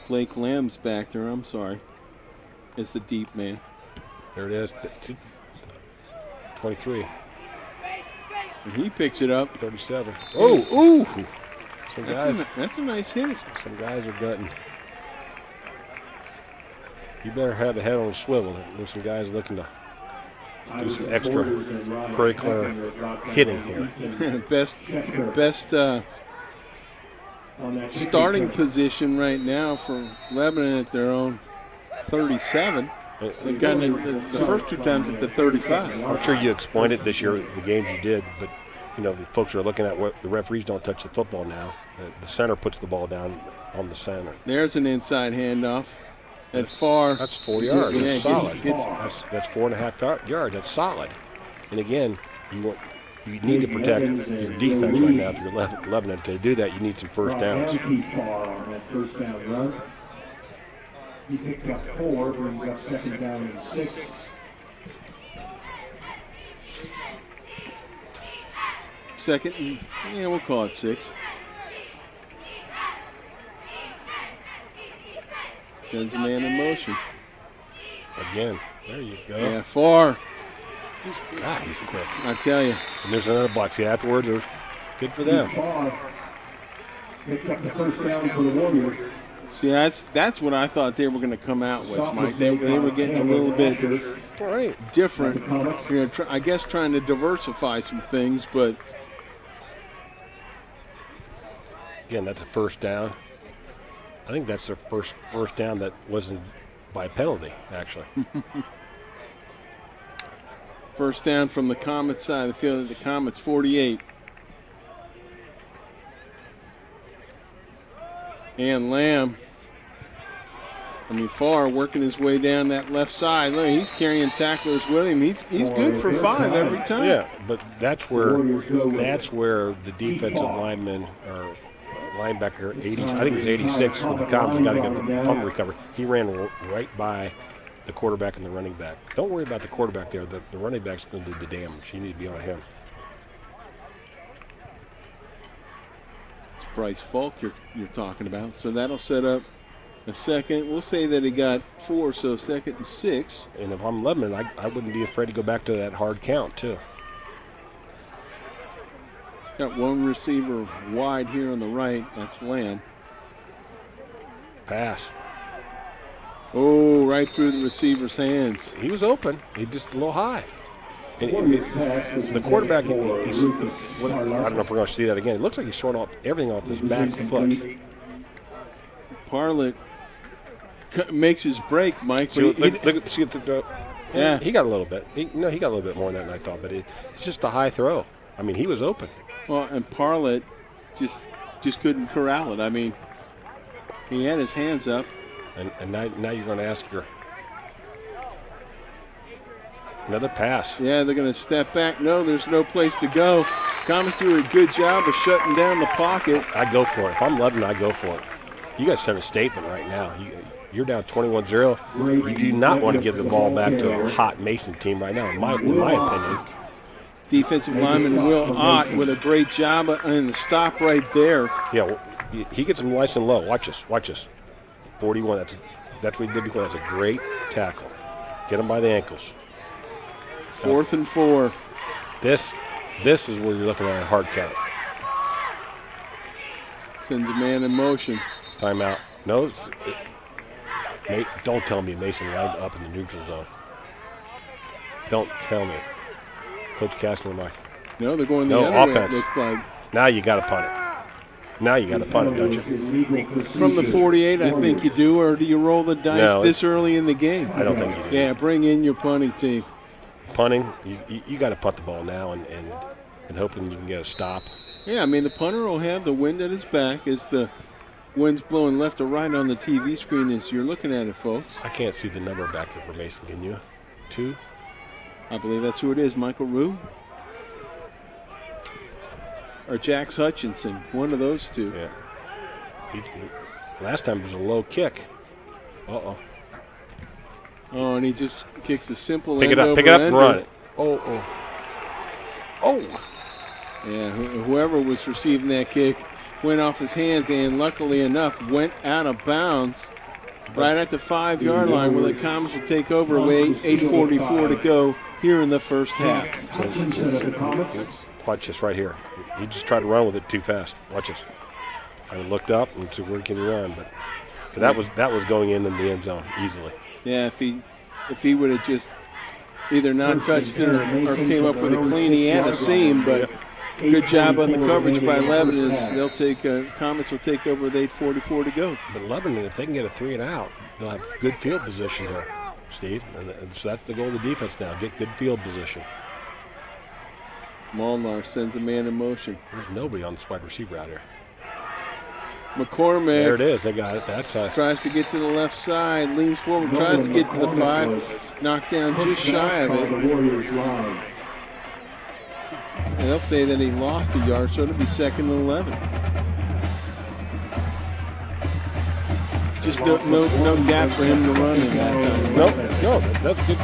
Blake Lamb's back there. I'm sorry. It's the deep man. There it is. 23. And he picks it up. 37. Oh, ooh. Some guys. That's a nice hit. Some guys are gutting. You better have the head on a swivel. There's some guys looking to do some extra curricular hitting here. best starting position right now for Lebanon at their own 37. They've gotten it the first 2 times at the 35. I'm sure you exploited this year, the games you did, but the folks are looking at what the referees don't touch the football now. The center puts the ball down on the center. There's an inside handoff. At far. That's 4 yards. Yeah, that's solid. That's 4.5 yards. That's solid. And again, you need to protect your defense right now if you're Lebanon. To do that, you need some first downs. On that first down run. He picked up 4, brings up 2nd down and 6. Second, yeah, we'll call it 6. Sends a man in motion. Again, there you go. Yeah, far. He's quick. I tell you. And there's another block. See, afterwards, it was good for them. Picked up the first down for the Warriors. See, that's what I thought they were going to come out with, Mike. They were getting a little bit different. I guess trying to diversify some things, but again, that's a first down. I think that's their first down that wasn't by penalty, actually. First down from the Comets side of the field, the Comets 48. And Lamb, Farr working his way down that left side. Look, he's carrying tacklers with him. He's good for 5 every time. Yeah, but that's where the defensive lineman or linebacker, I think it was 86 with the Comets, got to get the fumble recovery. He ran right by the quarterback and the running back. Don't worry about the quarterback there. The running back's going to do the damage. You need to be on him. It's Bryce Falk you're talking about. So that'll set up A second. We'll say that he got 4, so 2nd and 6. And if I'm Lebanon, I wouldn't be afraid to go back to that hard count, too. Got one receiver wide here on the right. That's Lamb. Pass. Oh, right through the receiver's hands. He was open. He just a little high. And the quarterback, I don't know if we're going to see that again. It looks like he's showing off everything off his back foot. Parlett makes his break, Mike. See, see yeah, he got a little bit. He got a little bit more than that, I thought, but it's just a high throw. I mean, he was open. Well, and Parlett just couldn't corral it. I mean, he had his hands up. And now you're going to ask your another pass. Yeah, they're going to step back. No, there's no place to go. Comets do a good job of shutting down the pocket. I go for it. If I'm Lebanon, I go for it. You got to send a statement right now. You're down 21-0. You do not want to give the ball back to a hot Mason team right now, in my opinion. Defensive lineman Will Ott with a great job and the stop right there. Yeah, well, he gets him nice and low. Watch this. 41. That's what he did before. That's a great tackle. Get him by the ankles. 4th and 4. This is where you're looking at a hard count. Sends a man in motion. Timeout. No. Don't tell me Mason lined up in the neutral zone. Don't tell me. Coach Castner, Mike. No, they're going the other offense. way, it looks like. Now you got to punt it. Now you got to punt it, don't you? From the 48, I think you do, or do you roll the dice this early in the game? I don't think you do. Yeah, bring in your punting team. Punting, you got to punt the ball now and hoping you can get a stop. Yeah, I mean, the punter will have the wind at his back as the wind's blowing left or right on the TV screen as you're looking at it, folks. I can't see the number back there for Mason, can you? 2? I believe that's who it is, Michael Rue. Or Jax Hutchinson, one of those two. Yeah. Last time it was a low kick. Uh-oh. Oh, and he just kicks a simple pick it up and run it. Oh. Yeah, whoever was receiving that kick went off his hands and luckily enough went out of bounds right at the 5-yard line where the Comets will take over with 8:44 to go here in the first half. Watch this right here. He just tried to run with it too fast. Watch this. I looked up and said, where can he run? But that was going in the end zone easily. Yeah, if he would have just either not touched it or came up with a clean, he had a seam, but good job on the coverage by Lebanon. They'll take Comets will take over with 8:44 to go. But Lebanon, if they can get a 3 and out, they'll have good field position here, Steve. And so that's the goal of the defense now: get good field position. Molnar sends a man in motion. There's nobody on this wide receiver out here. McCormick. There it is. They got it. That's tries to get to the left side, leans forward, tries to get to the 5, knocked down just shy of it. And they'll say that he lost a yard, so it'll be 2nd and 11. Just no gap for him to run in that time. No, that's good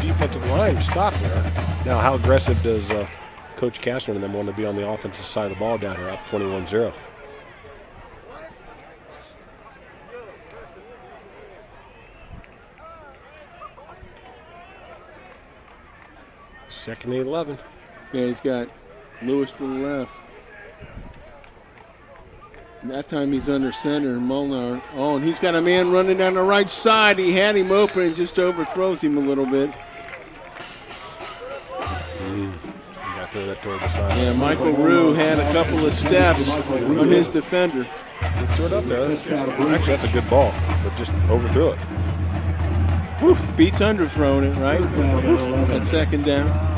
defensive line stop there. Now, how aggressive does Coach Kastner and them want to be on the offensive side of the ball down here, up 21-0? Second and 11. Yeah, he's got Lewis to the left. And that time he's under center, Molnar. Oh, and he's got a man running down the right side. He had him open and just overthrows him a little bit. Got to throw that toward the side. Yeah, Michael Rue had a couple of steps on his defender. He threw it up there. Actually, that's a good ball, but just overthrew it. Whew, beats underthrowing it, right? At 2nd down.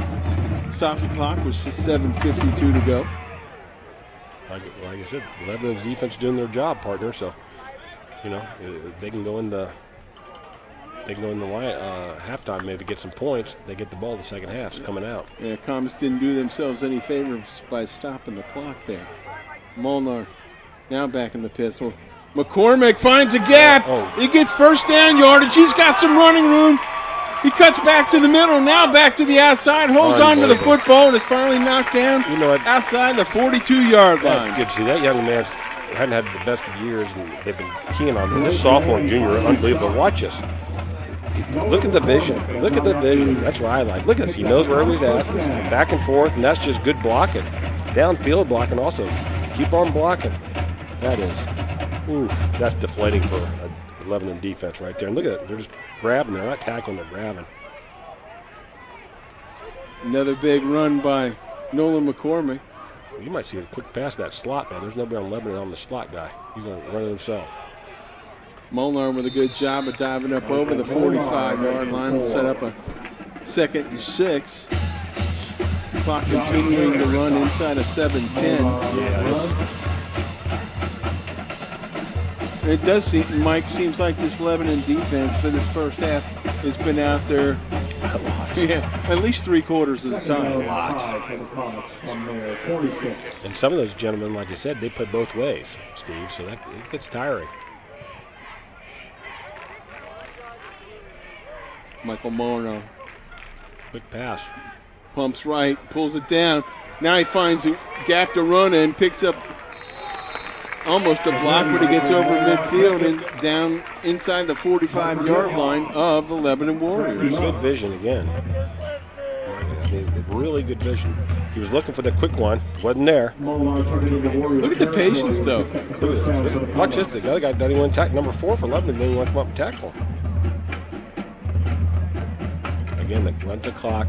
Stops the clock with 7:52 to go. Like I said, Lebanon's defense doing their job, partner. So, they can go in the line halftime, maybe get some points. They get the ball the second half. It's coming out. Yeah, Comets didn't do themselves any favors by stopping the clock there. Molnar now back in the pistol. McCormick finds a gap. Oh. He gets first down yardage. He's got some running room. He cuts back to the middle, now back to the outside, holds on to the football, and is finally knocked down outside the 42-yard line. That's good to see. That young man's hadn't had the best of years, and they've been keen on them. This sophomore and junior are unbelievable. Watch this. Look at the vision. Look at the vision. That's what I like. Look at this. He knows where he's at. Back and forth, and that's just good blocking. Downfield blocking also. Keep on blocking. That is. Ooh, that's deflating for a Lebanon defense right there. And look at it. They're just grabbing. They're not tackling. They're grabbing. Another big run by Nolan McCormick. You might see a quick pass to that slot, man. There's nobody on Lebanon on the slot guy. He's going to run it himself. Molnar with a good job of diving up over the 45-yard line and set up a 2nd and 6. Clock continuing to run inside of 7:10. Yeah, it does seem, Mike, seems like this Lebanon defense for this first half has been out there at least 3/4 of the time. Lots. And some of those gentlemen, like I said, they play both ways, Steve, so that it gets tiring. Michael Molnar Quick pass. pumps right, pulls it down. Now he finds a gap to run in, picks up almost a block, but he gets over midfield and down inside the 45-yard line of the Lebanon Warriors. Good vision again. Really good vision. He was looking for the quick one. Wasn't there. Look at the patience, though. Look at this. Watch this. The other guy doesn't even want to tackle. Number 4 for Lebanon didn't want to come up and tackle him. Again, they run the clock.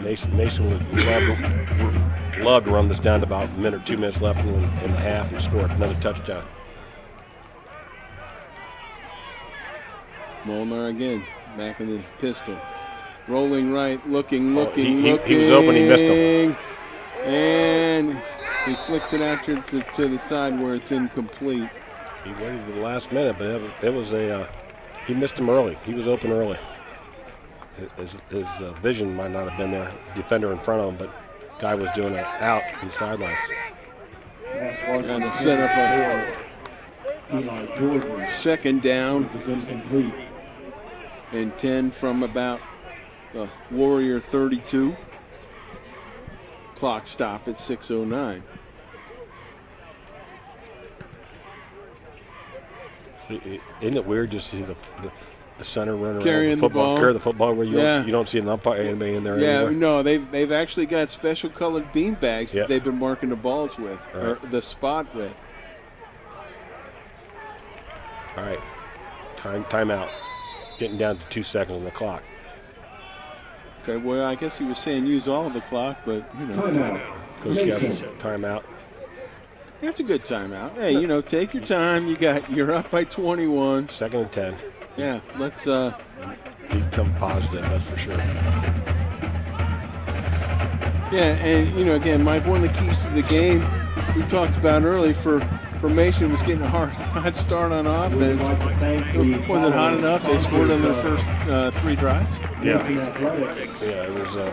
Mason would love to run this down to about a minute or 2 minutes left in the half and score another touchdown. Molnar again, back in the pistol. Rolling right, looking. He was open, he missed him. And he flicks it out to the side where it's incomplete. He waited to the last minute, but it was he missed him early. He was open early. His vision might not have been there, defender in front of him, but guy was doing it out in the sidelines. Trying to set up a 2nd down and 10 from about the Warrior 32. Clock stop at 6:09. Isn't it weird just to see the center runner carrying the ball, carry the football where you don't see an umpire anybody in there anymore? No, they've actually got special colored bean bags that they've been marking the balls with, or the spot with. All right, timeout. Getting down to 2 seconds on the clock. Okay, well, I guess he was saying use all of the clock, but Coach Kevin, timeout. That's a good timeout. Hey, take your time. You're up by 21. 2nd and 10. Yeah, let's become positive, that's for sure. Yeah, and again, Mike, one of the keys to the game we talked about early for Mason was getting a hot start on offense. Was it hot enough? They scored on their first 3 drives. Yeah, it was. A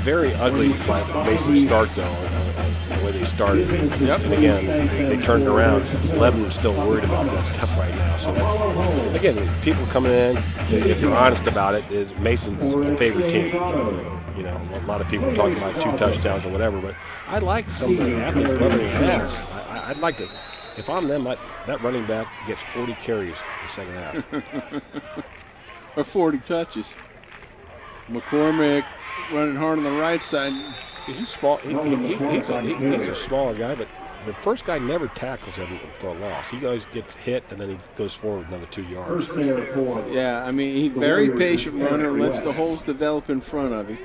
very ugly Mason start though. The way they started. And again, they turned it around. Lebanon's still worried about that stuff right now. So again, people coming in, if you're honest about it, is Mason's favorite team. A lot of people are talking about 2 touchdowns or whatever, but I like some of the athletes Lebanon has. I'd like to, if I'm them, that running back gets 40 carries the second half. Or 40 touches. McCormick running hard on the right side. See, he's small. He's a smaller guy, but the first guy never tackles him for a loss. He always gets hit, and then he goes forward another 2 yards. Yeah, I mean, he's very patient runner, lets the holes develop in front of him.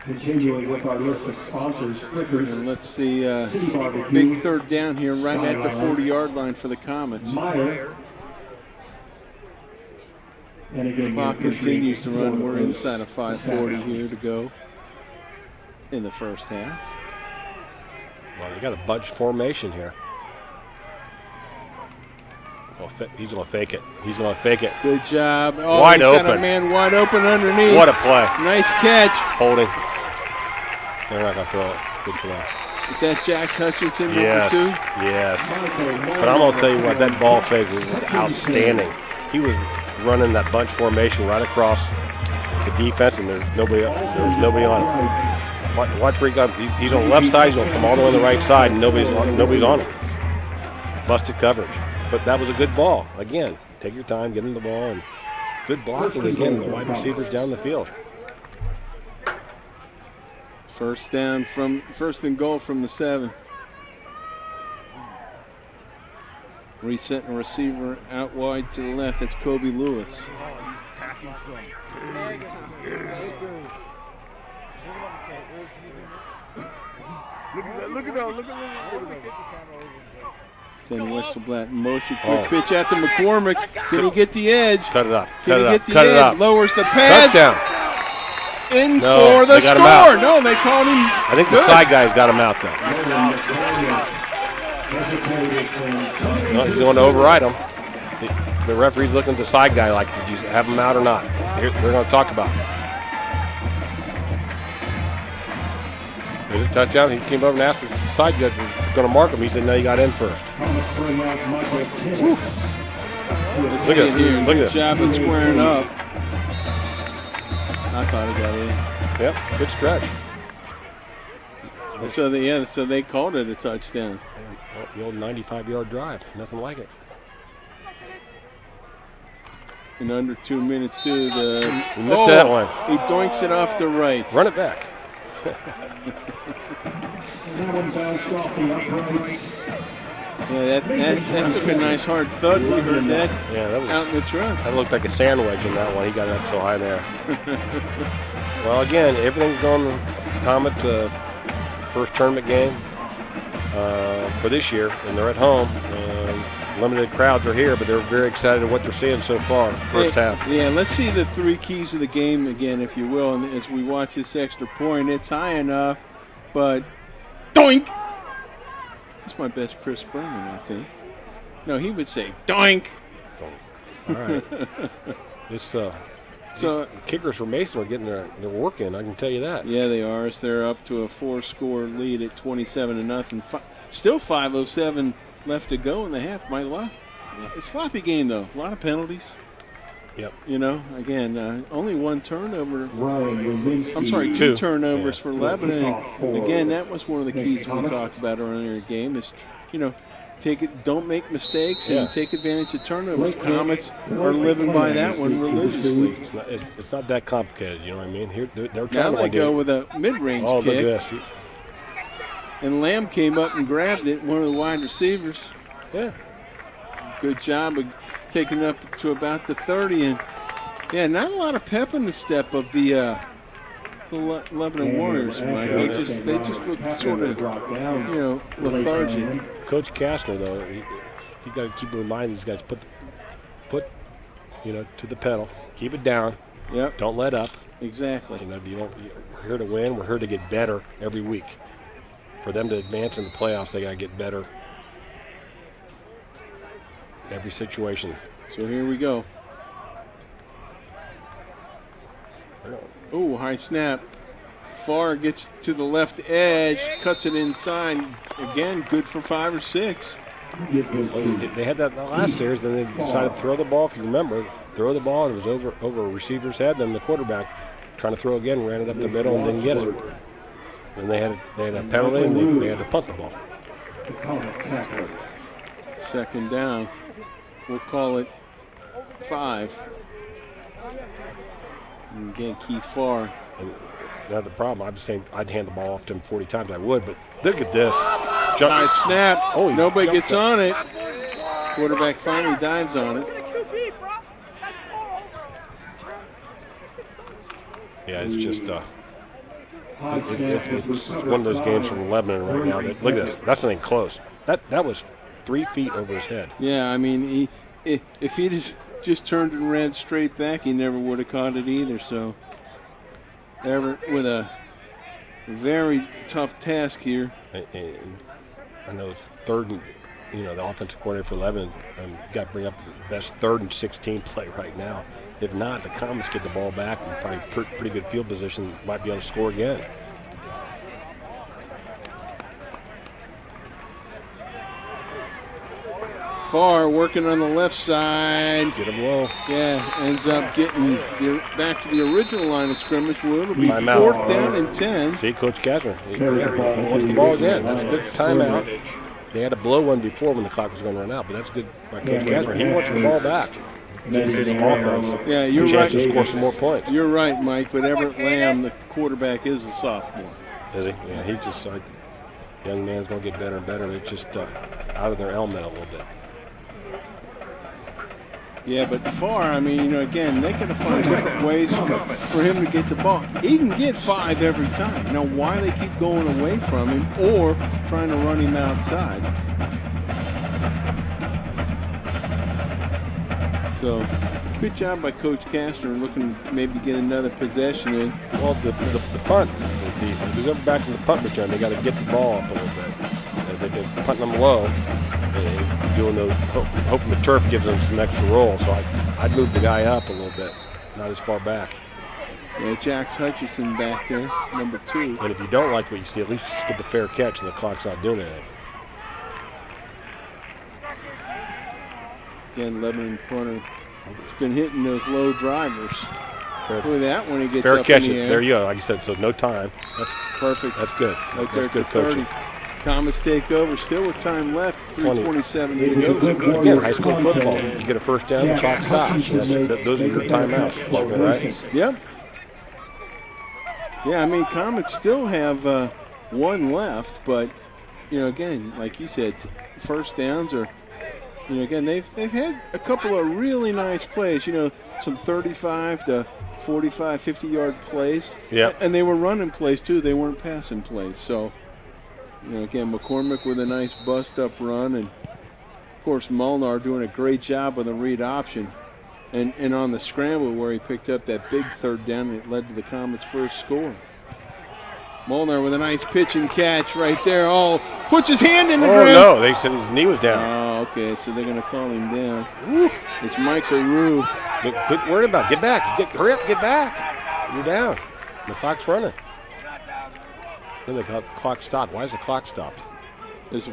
Continuing with our list of sponsors, and let's see, big 3rd down here right at the 40-yard line for the Comets. Clock continues to run. We're inside of 5:40 here to go in the first half. Well, they got a bunch formation here. He's going to fake it. Good job. Oh, wide he's open. Got a man wide open underneath. What a play. Nice catch. Holding. They're not going to throw it. Good play. Is that Jax Hutchinson, yes. number 2? Yes. But I'm going to tell you what, that ball fake was outstanding. He was running that bunch formation right across the defense, and there's nobody on him. Watch where he comes. He's on the left side. He's going to come all the way on the right side, and nobody's on him. Busted coverage. But that was a good ball. Again, take your time, get him the ball, and good blocking again. The wide receivers down the field. First and goal from the 7. Resetting receiver out wide to the left. That's Kobe Lewis. Oh, he's packing some. Look at that. 10 Wexelblatt motion, quick pitch out to McCormick. Can he get the edge? Cut it up. Can he get the Cut it edge? up. Lowers the pad. Touchdown. In No, for the they got him score. out. No, they called him. I think the side guy's got him out, though. No, he's going to override him. The referee's looking at the side guy like, did you have him out or not? They're going to talk about it. There's a touchdown. He came over and asked if the side judge was going to mark him. He said, no, you got in first. Look at this. Look at this. Job of squaring up. I thought he got in. Yep, good stretch. So they called it a touchdown. Well, the old 95-yard drive. Nothing like it. In under 2 minutes, too. He missed that one. He doinks it off the right. Run it back. Yeah, that took a nice hard thud. We heard that, out in the truck. That looked like a sandwich in that one. He got it up so high there. Well, again, everything's going to Comets, first tournament game for this year, and they're at home. Limited crowds are here, but they're very excited at what they're seeing so far, first half. Yeah, let's see the 3 keys of the game again, if you will. And as we watch this extra point, it's high enough, but doink! That's my best Chris Berman, I think. No, he would say doink! All right. The kickers for Mason are getting their work in, I can tell you that. Yeah, they are. As they're up to a 4-score lead at 27-0. Still 5:07 left to go in the half. It's a sloppy game, though. A lot of penalties. Yep. You know, again, only 1 turnover. I'm sorry, 2 turnovers for Lebanon. Again, that was one of the keys we talked about earlier in the game. Is, don't make mistakes and take advantage of turnovers. Comets are living by that one religiously. It's not that complicated, you know what I mean? Here they're Now trying they to go with a mid-range look kick. at this. And Lamb came up and grabbed it, one of the wide receivers. Yeah. Good job of taking it up to about the 30. And, yeah, not a lot of pep in the step of the Lebanon Warriors, Mike. They just look sort of, lethargic. Coach Kastner, though, you got to keep reminding these guys, put to the pedal. Keep it down. Yep. Don't let up. Exactly. We're here to win. We're here to get better every week. For them to advance in the playoffs, they got to get better every situation. So here we go. Oh, high snap. Farr gets to the left edge, cuts it inside. Again, good for 5 or 6. They had that in the last series, then they decided to throw the ball. If you remember, throw the ball, and it was over a receiver's head. Then the quarterback trying to throw again, ran it up the middle and didn't get it. Then they had a penalty, and they had to punt the ball. Second down. We'll call it 5. And again, Keith Farr. Now the problem, I'm just saying I'd hand the ball off to him 40 times. I would, but look at this. Nice snap. Oh, nobody gets on it. Quarterback finally dives on it. Yeah, it's just it's one of those games from Lebanon right now. Look at this. That's nothing close. That was 3 feet over his head. Yeah, I mean, if he just turned and ran straight back, he never would have caught it either. So, with a very tough task here. And I know third and, the offensive coordinator for Lebanon, got to bring up the best 3rd and 16 play right now. If not, the Comets get the ball back and probably pretty good field position, might be able to score again. Farr working on the left side. Get him low. Yeah, ends up getting back to the original line of scrimmage. Well, it'll be Timeout. 4th down and 10. See, Coach Catherine, he wants the ball again. That's a good timeout. They had to blow one before when the clock was going to run out, but that's good by Coach Catherine. He wants the ball back. Gives his offense Yeah, a you're chance right. to score some more points. You're right, Mike, but Everett Lamb, the quarterback, is a sophomore. Is he? Yeah, he just, young man's going to get better and better. It's just out of their element a little bit. Yeah, but Farr, I mean, you know, again, they could have found different ways for him to get the ball. He can get 5 every time. Now, why they keep going away from him or trying to run him outside? So, good job by Coach Castor looking to maybe get another possession in. Well, the punt, if he's ever back in the punt return, they got to get the ball up a little bit. They've been punting them low, and doing those, hoping the turf gives them some extra roll. So I'd move the guy up a little bit, not as far back. Yeah, Jax Hutchison back there, number 2. And if you don't like what you see, at least just get the fair catch and the clock's not doing anything. Again, Lebanon punter. He's been hitting those low drivers. Fair, Look at that when he gets fair up catch. in the air. There you go. Like you said, so no time. That's Perfect. That's good. Right there That's at good the 30. coaching. Comets take over, still with time left, 3:27 to go. Again, high school football. You get a first down, the clock stops. Those are your timeouts, right? Yep. Yeah, I mean, Comets still have 1 left, but, you know, again, like you said, first downs are, you know, again, they've had a couple of really nice plays, you know, some 35 to 45, 50-yard plays. Yeah. And they were running plays, too. They weren't passing plays. So, you know, again, McCormick with a nice bust-up run. And, of course, Molnar doing a great job on the read option. And on the scramble where he picked up that big 3rd down that led to the Comets' first score. Molnar with a nice pitch and catch right there. Oh, puts his hand in the ground. No, they said his knee was down. Oh, okay, so they're going to call him down. It's Michael Rue. Quit worrying about it. Get back. Hurry up, get back. You're down. The clock's running. Then the clock stopped. Why is the clock stopped? There's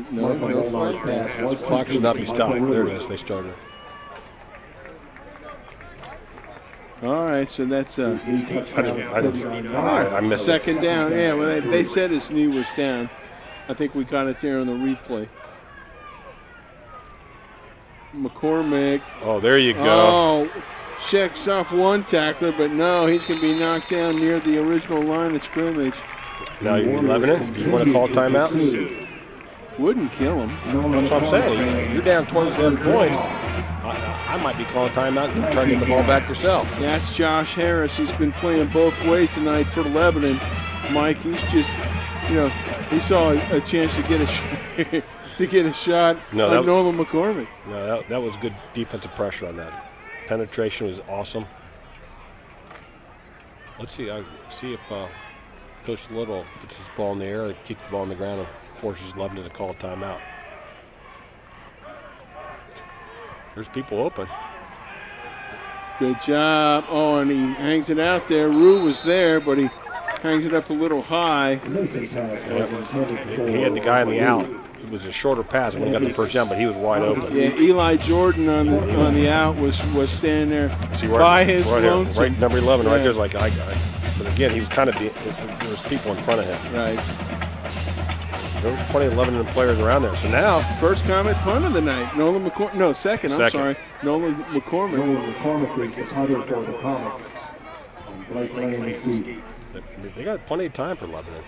no flag. The clock should not be stopped. There it is. They started. All right, so that's I missed it. 2nd down. Yeah, well, they said his knee was down. I think we got it there on the replay. McCormick. Oh, there you go. Oh, checks off 1 tackler, but no, he's going to be knocked down near the original line of scrimmage. Now you're in Lebanon. Do you want to call timeout? Wouldn't kill him. That's what I'm saying. You're down 27 points. I might be calling timeout and trying to get the ball back yourself. Yeah, that's Josh Harris. He's been playing both ways tonight for Lebanon. Mike, he's just, you know, he saw a chance to get a shot on Nolan McCormick. No, that was good defensive pressure on that. Penetration was awesome. Let's see. See if Coach Little puts his ball in the air, keeps the ball on the ground, and forces Lebanon to call a timeout. There's people open. Good job. Oh, and he hangs it out there. Rue was there, but he hangs it up a little high. He had the guy on the out. It was a shorter pass when he got the first down, but he was wide open. Yeah, Eli Jordan on the out was standing there by his lonesome. Right, number 11, right there's like but again, he was kind of there was people in front of him. Right. There was plenty of Lebanon players around there. So now, first Comet punt of the night. Nolan McCormick. No, second. I'm sorry. Nolan McCormick. Nolan McCormick is the punter for the Comets. Blake Lane is deep. They got plenty of time for Lebanon.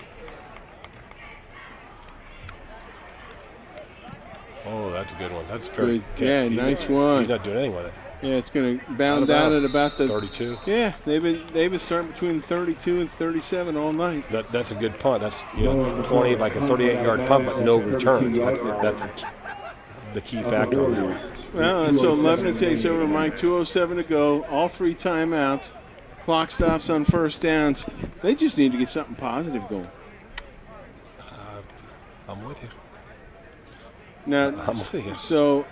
Oh, that's a good one. That's very good. Yeah, nice one. He's not doing anything with it. Yeah, it's going to bound out at about the 32. Yeah, they've been starting between 32 and 37 all night. That's a good punt. That's 20, like a 38-yard punt, but no return. That's the key factor on that one. Well, so Lebanon takes over, Mike. 2:07 to go. All 3 timeouts. Clock stops on first downs. They just need to get something positive going. I'm with you. Now, I'm with you. So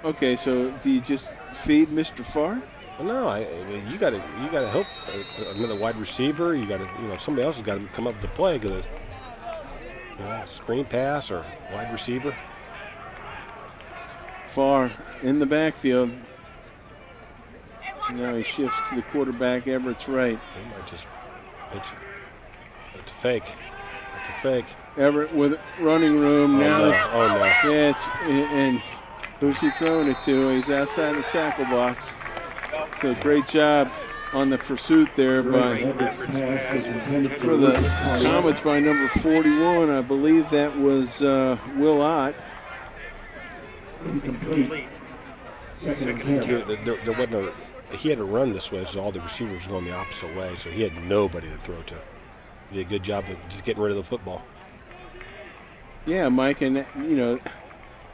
do you just feed Mr. Farr? No, I mean, you got to help another wide receiver. You got to, somebody else has got to come up with the play, because screen pass or wide receiver. Far in the backfield. Now he shifts to the quarterback, Everett's right. He might just pitch it. It's a fake. It's a fake. Everett with running room. Now no. it's- Oh, no. Yeah, and who's he throwing it to? He's outside the tackle box. So great job on the pursuit there by for the Comets by number 41. I believe that was Will Ott. Incomplete. Second and 10. There wasn't a. He had to run this way, so all the receivers were going the opposite way, so he had nobody to throw to. He did a good job of just getting rid of the football. Yeah, Mike, and you know,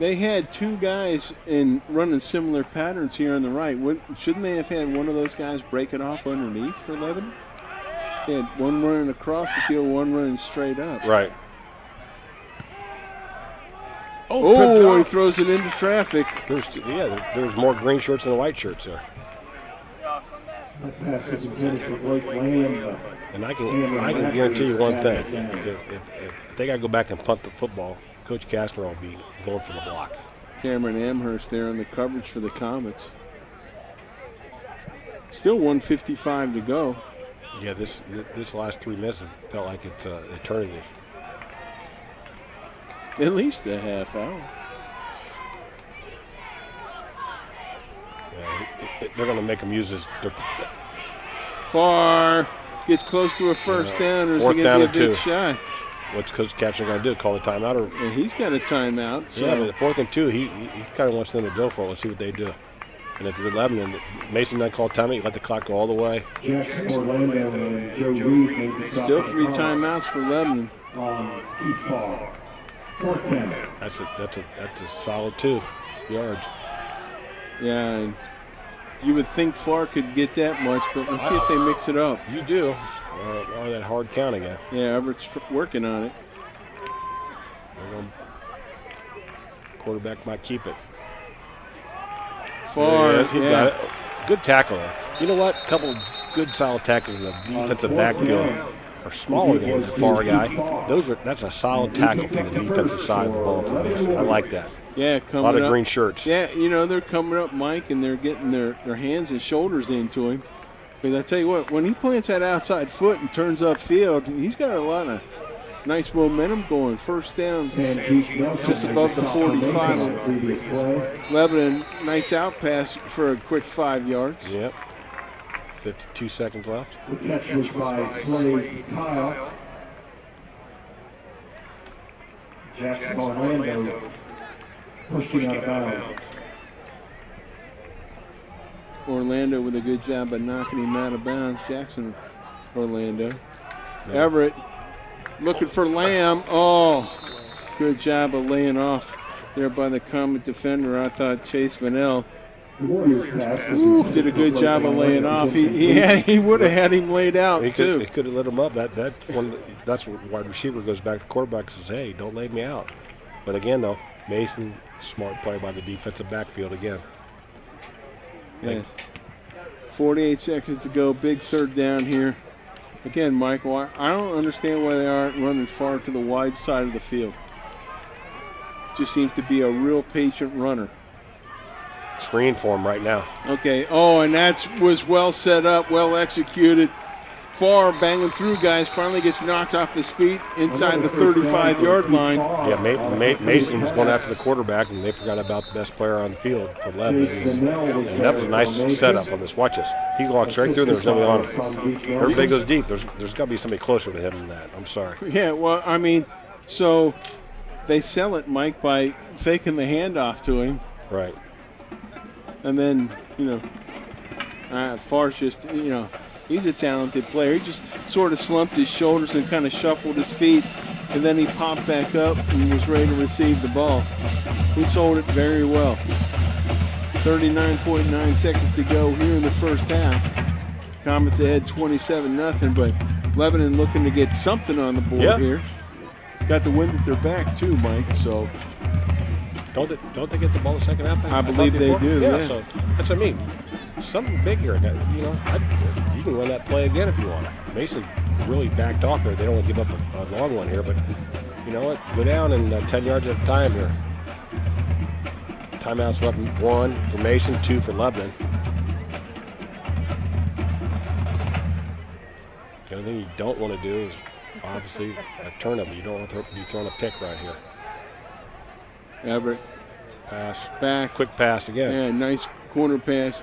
they had two guys in running similar patterns here on the right. Shouldn't they have had one of those guys break it off underneath for Lebanon? They had one running across the field, one running straight up. Right. Oh, he throws it into traffic. There's more green shirts than white shirts there. That pass is intended for Blake Lamb. And I can guarantee you one thing: if they got to go back and punt the football, Coach Kastner will be going for the block. Cameron Amherst there on the coverage for the Comets. Still 1:55 to go. Yeah, this last 3 minutes felt like it's eternity. At least a half hour. Yeah, they're going to make them use this. Far gets close to a first down, or is he Fourth going down to and be a bit 2. shy? What's Coach Kastner going to do? Call the timeout? Or And he's got a timeout. So. yeah, but 4th and 2, he kind of wants them to go for it. Let's see what they do. And if you're Lebanon, Mason doesn't call timeout, you let the clock go all the way. Jackson Orlando and Joe Reed made the stop. Still 3 timeouts for Lebanon. Keep Far. Fourth down. That's a solid 2 yards. Yeah, and you would think Far could get that much, but let's see if they mix it up. You do. Or that hard count again. Yeah, Everett's working on it. Quarterback might keep it. Far, Yes, he got it. Good tackle there. You know what? A couple good solid tackles in the defensive backfield are smaller than the Far guy. That's a solid tackle from the defensive side of the ball for Mason. I like that. Yeah, A lot of green shirts. Yeah, you know, they're coming up, Mike, and they're getting their hands and shoulders into him. But I tell you what, when he plants that outside foot and turns upfield, he's got a lot of nice momentum going. First down, just above the 45. Lebanon, nice out pass for a quick 5 yards. Yep. 52 seconds left. The catch was by Slade Kyle. Jackson Orlando pushing out of bounds. Orlando with a good job of knocking him out of bounds. Jackson Orlando. Everett looking for Lamb. Oh, good job of laying off there by the Comet defender. I thought Chase Vanell did a good job of laying off. He would have had him laid out too. He could have let him up. That's what wide receiver goes back to the quarterback and says, hey, don't lay me out. But again, though, Mason, smart play by the defensive backfield again. Yes. 48 seconds to go. Big third down here. Again, Michael, I don't understand why they aren't running far to the wide side of the field. Just seems to be a real patient runner. Screen for him right now. Okay. Oh, and that was well set up, well executed. Far banging through guys, finally gets knocked off his feet inside the 35-yard line. Yeah, Mason was going after the quarterback, and they forgot about the best player on the field for Lebanon. And that was a nice setup on this. Watch this. He walks right through, and there's nobody on him. Everybody goes deep. There's got to be somebody closer to him than that. I'm sorry. Yeah, well, I mean, so they sell it, Mike, by faking the handoff to him. Right. And then, Far's just, he's a talented player. He just sort of slumped his shoulders and kind of shuffled his feet, and then he popped back up and was ready to receive the ball. He sold it very well. 39.9 seconds to go here in the first half. Comets ahead 27-0, but Lebanon looking to get something on the board here. Got the wind at their back too, Mike, so. Don't they get the ball the second half? I believe they do, yeah. So that's what I mean. Something big here. You can run that play again if you want. Mason really backed off there. They don't want to give up a long one here, but you know what? Go down and 10 yards at a time here. Timeouts left. 1 for Mason, 2 for Lebanon. The only thing you don't want to do is obviously a turnover. You don't want to be throwing a pick right here. Everett. Pass. Back. Quick pass again. Yeah, nice corner pass.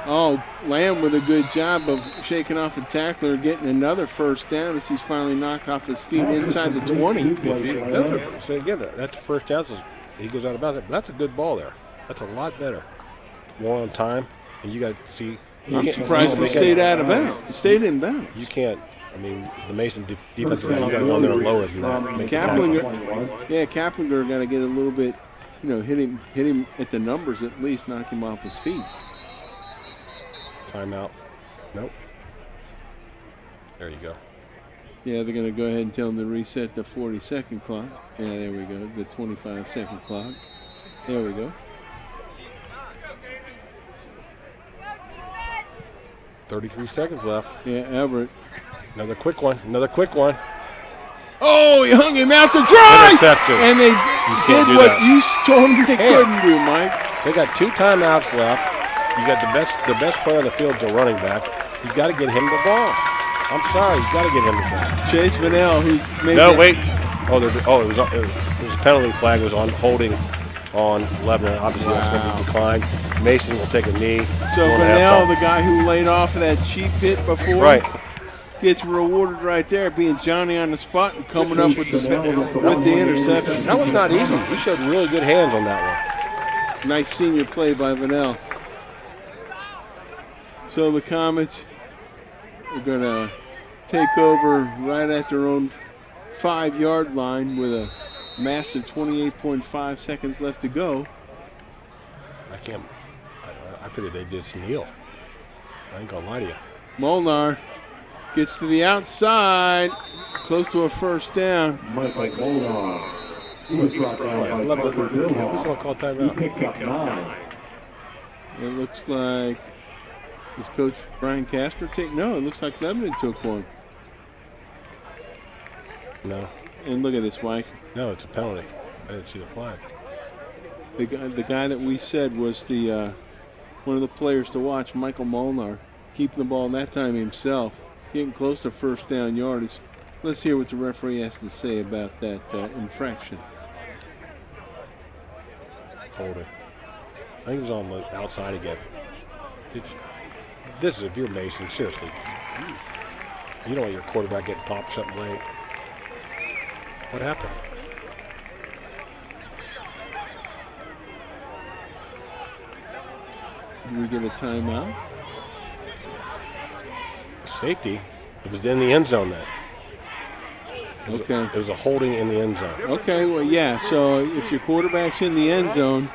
Oh, Lamb with a good job of shaking off a tackler, getting another first down as he's finally knocked off his feet inside the 20. So again, that's the first down. So he goes out about it. But that's a good ball there. That's a lot better. More on time, and you got to see. I'm surprised he stayed out of bounds. He stayed in bounds. You can't. I mean, the Mason defense, you got to go there lower than that. Kaplinger got to get a little bit, hit him at the numbers at least, knock him off his feet. Timeout. Nope. There you go. Yeah, they're going to go ahead and tell him to reset the 40-second clock. Yeah, there we go. The 25-second clock. There we go. 33 seconds left. Yeah, Everett. Another quick one. Another quick one. Oh, he hung him out to dry! Interception. And they did do what that. you told them they couldn't do, Mike. They got 2 timeouts left. You got the best player on the field is a running back. You got to get him the ball. I'm sorry, you got to get him the ball. Chase Vanell, who made wait. It was a penalty flag. It was on holding on Lebanon. Obviously, that's going to be declined. Mason will take a knee. So Vanell, the guy who laid off of that cheap hit before, right, gets rewarded right there, being Johnny on the spot and coming up with the interception. That was not easy. He showed really good hands on that one. Nice senior play by Vanell. So the Comets are going to take over right at their own 5-yard line with a massive 28.5 seconds left to go. I figured they did some kneel. I ain't gonna lie to you. Molnar gets to the outside, close to a first down. Mike Molnar. He was brought down by Parker Who's Billhoff. gonna call He timeout? picked up 9. It looks like, is Coach Brian Castor take? No, it looks like Lebanon took one. No. And look at this, Mike. No, it's a penalty. I didn't see the flag. The guy that we said was the one of the players to watch, Michael Molnar, keeping the ball that time himself, getting close to first down yardage. Let's hear what the referee has to say about that infraction. Hold it. I think it was on the outside again. This is if you're Mason, seriously. You don't want your quarterback getting popped something late. What happened? Did we get a timeout? Safety. It was in the end zone then. Okay. It was a holding in the end zone. Okay, well, yeah, so if your quarterback's in the end zone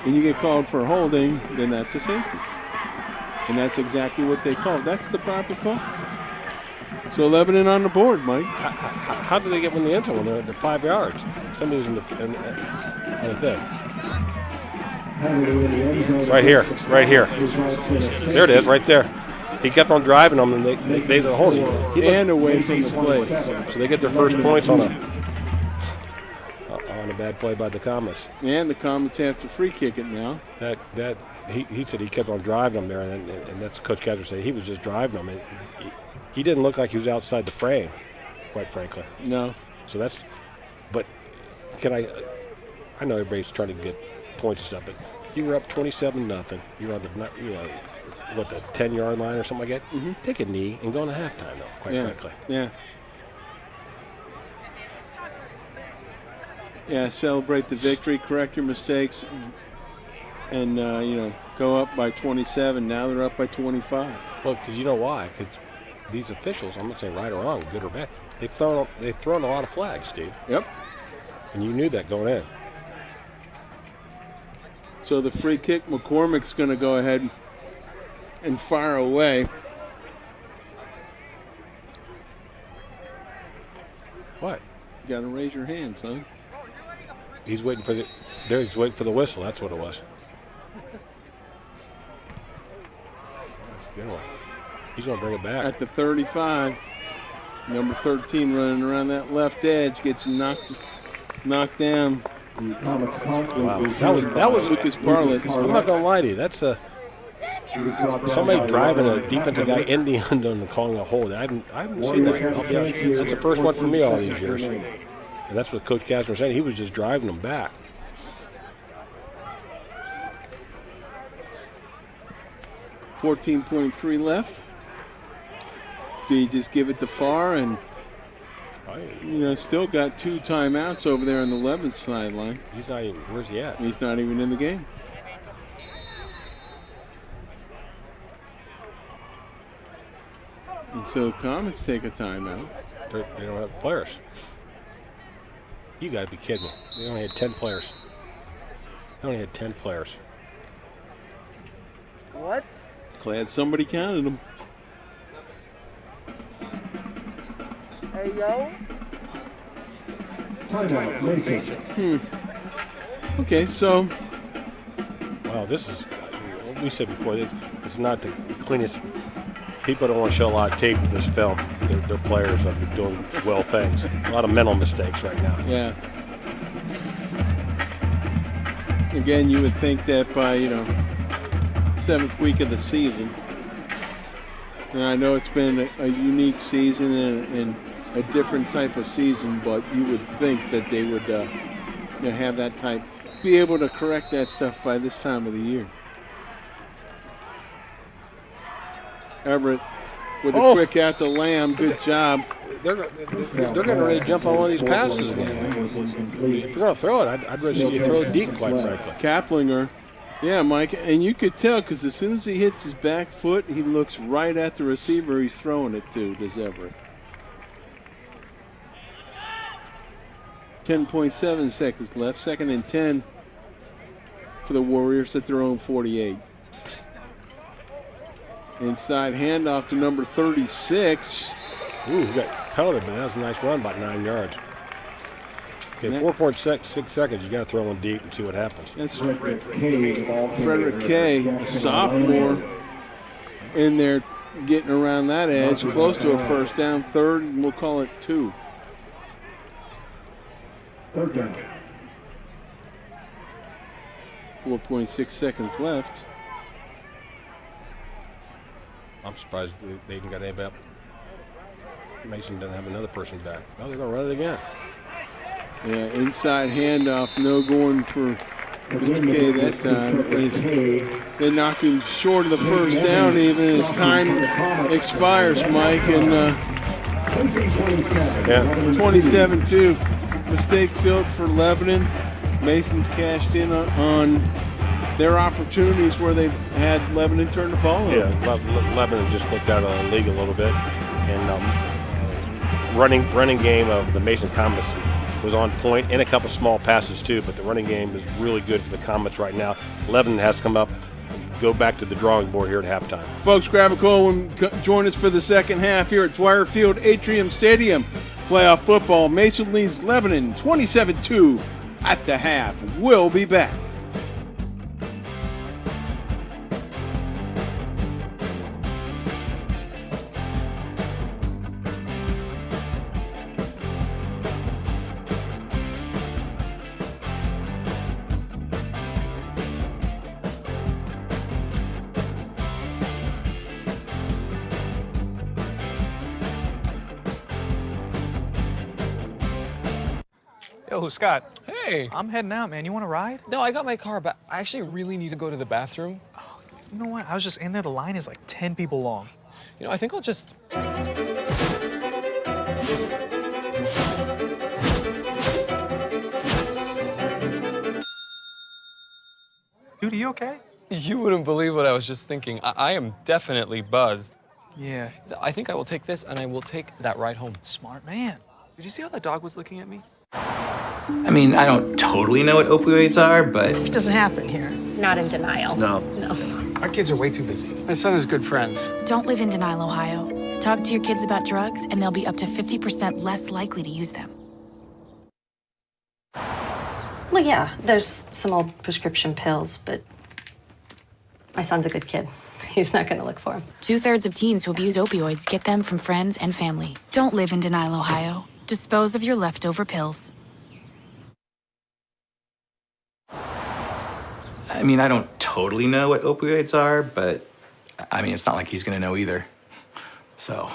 and you get called for holding, then that's a safety. And that's exactly what they called. That's the proper call. So Lebanon on the board, Mike. How did they get in the end zone? They're 5 yards. Somebody was in the thing. Right here, right here. There it is, right there. He kept on driving them, and they the holding. And away from the play. So they get their first points on a bad play by the Comets. And the Comets have to free kick it now. He said he kept on driving them there, and that's Coach Catcher said he was just driving them. And he didn't look like he was outside the frame, quite frankly. No. So that's, but I know everybody's trying to get points and stuff, but you were up 27-0. You're on the 10-yard line or something like that. Mm-hmm. Take a knee and go into halftime, though, quite frankly. Yeah. Yeah, celebrate the victory, correct your mistakes, and go up by 27. Now they're up by 25. Well, because you know why? Because these officials, I'm not saying right or wrong, good or bad, they've thrown a lot of flags, Steve. Yep. And you knew that going in. So the free kick, McCormick's going to go ahead and fire away. What? You got to raise your hand, son. He's waiting for he's waiting for the whistle. That's what it was. That's a good one. He's going to bring it back. At the 35, number 13 running around that left edge gets knocked down The Comets punt Wow, was that was Lucas Parlett. I'm not gonna lie to you. That's somebody driving a defensive guy in the end zone and calling a hold. I haven't seen that. I'll be honest. That's the first one for me all these years. And that's what Coach Kastner said. He was just driving them back. $14.3 left. Do you just give it to Farr and still got 2 timeouts over there on the Lebanon sideline. He's not even. Where's he at? He's not even in the game. And so Comets take a timeout. They don't have players. You got to be kidding me. They only had 10 players. They only had 10 players. What? Glad somebody counted them. Hey, yo. Timeout, Mason. Okay, so Wow, this is what we said before. It's not the cleanest. People don't want to show a lot of tape with this film. Their players are doing well things. A lot of mental mistakes right now. yeah. Again, you would think that by 7th week of the season. And I know it's been a unique season and a different type of season, but you would think that they would have that type, be able to correct that stuff by this time of the year. Everett with a quick out to Lamb. Good job. They're getting ready to jump on one of these passes again. If you're going to throw it, I'd rather see you throw it deep, quite frankly. Kaplinger. Yeah, Mike, and you could tell because as soon as he hits his back foot, he looks right at the receiver he's throwing it to, does Everett. 10.7 seconds left. 2nd and 10 for the Warriors at their own 48. Inside handoff to number 36. Ooh, he got pelleted, but that was a nice run, about 9 yards. Okay, 4.6 seconds. You got to throw one deep and see what happens. That's Frederick Kay, a sophomore, in there getting around that edge, close to a first down. 3rd, and we'll call it 2. 3rd down. 4.6 seconds left. I'm surprised they even got anybody up. Mason doesn't have another person back. Oh, they're going to run it again. Yeah, inside handoff, no going for Mr. K that time. They knock him short of the first down even as time expires, Mike. And 27-2. Mistake filled for Lebanon. Mason's cashed in on their opportunities where they've had Lebanon turn the ball over. Yeah, Lebanon just looked out of the league a little bit. And running game of the Mason Comets was on point, and a couple small passes too, but the running game is really good for the Comets right now. Lebanon has to come up, go back to the drawing board here at halftime. Folks, grab a cold and join us for the second half here at Dwyer Field Atrium Stadium. Playoff football, Mason leads Lebanon 27-2 at the half. We'll be back. Yo, Scott. Hey. I'm heading out, man. You want to ride? No, I got my car, but I actually really need to go to the bathroom. Oh, you know what? I was just in there. The line is like 10 people long. You know, I think I'll just... Dude, are you okay? You wouldn't believe what I was just thinking. I am definitely buzzed. Yeah. I think I will take this, and I will take that ride home. Smart man. Did you see how that dog was looking at me? I mean, I don't totally know what opioids are, but... It doesn't happen here. Not in denial. No. Our kids are way too busy. My son has good friends. Don't live in denial, Ohio. Talk to your kids about drugs, and they'll be up to 50% less likely to use them. Well, yeah, there's some old prescription pills, but my son's a good kid. He's not going to look for them. 2/3 of teens who abuse opioids get them from friends and family. Don't live in denial, Ohio. Dispose of your leftover pills. I mean, I don't totally know what opioids are, but I mean, it's not like he's gonna know either. So.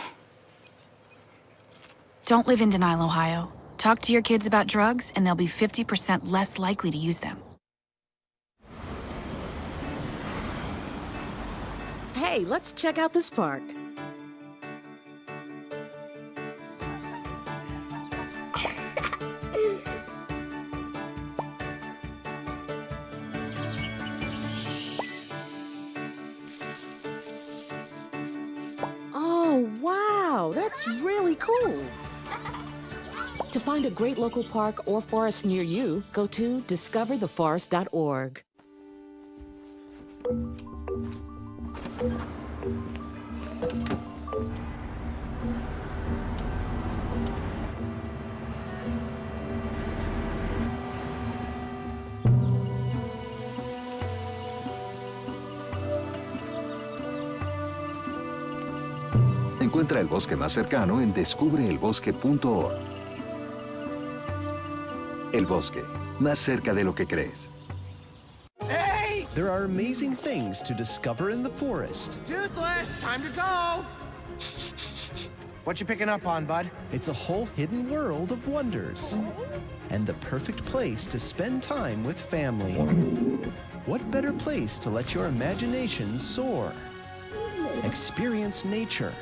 Don't live in denial, Ohio. Talk to your kids about drugs, and they'll be 50% less likely to use them. Hey, let's check out this park. Oh, wow, that's really cool. To find a great local park or forest near you, go to discovertheforest.org. Encuentra el bosque más cercano en descubreelbosque.org. El bosque, más cerca de lo que crees. Hey! There are amazing things to discover in the forest. Toothless, time to go! What you picking up on, bud? It's a whole hidden world of wonders. And the perfect place to spend time with family. What better place to let your imagination soar? Experience nature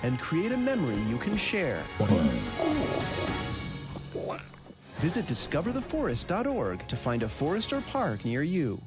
and create a memory you can share. Visit discovertheforest.org to find a forest or park near you.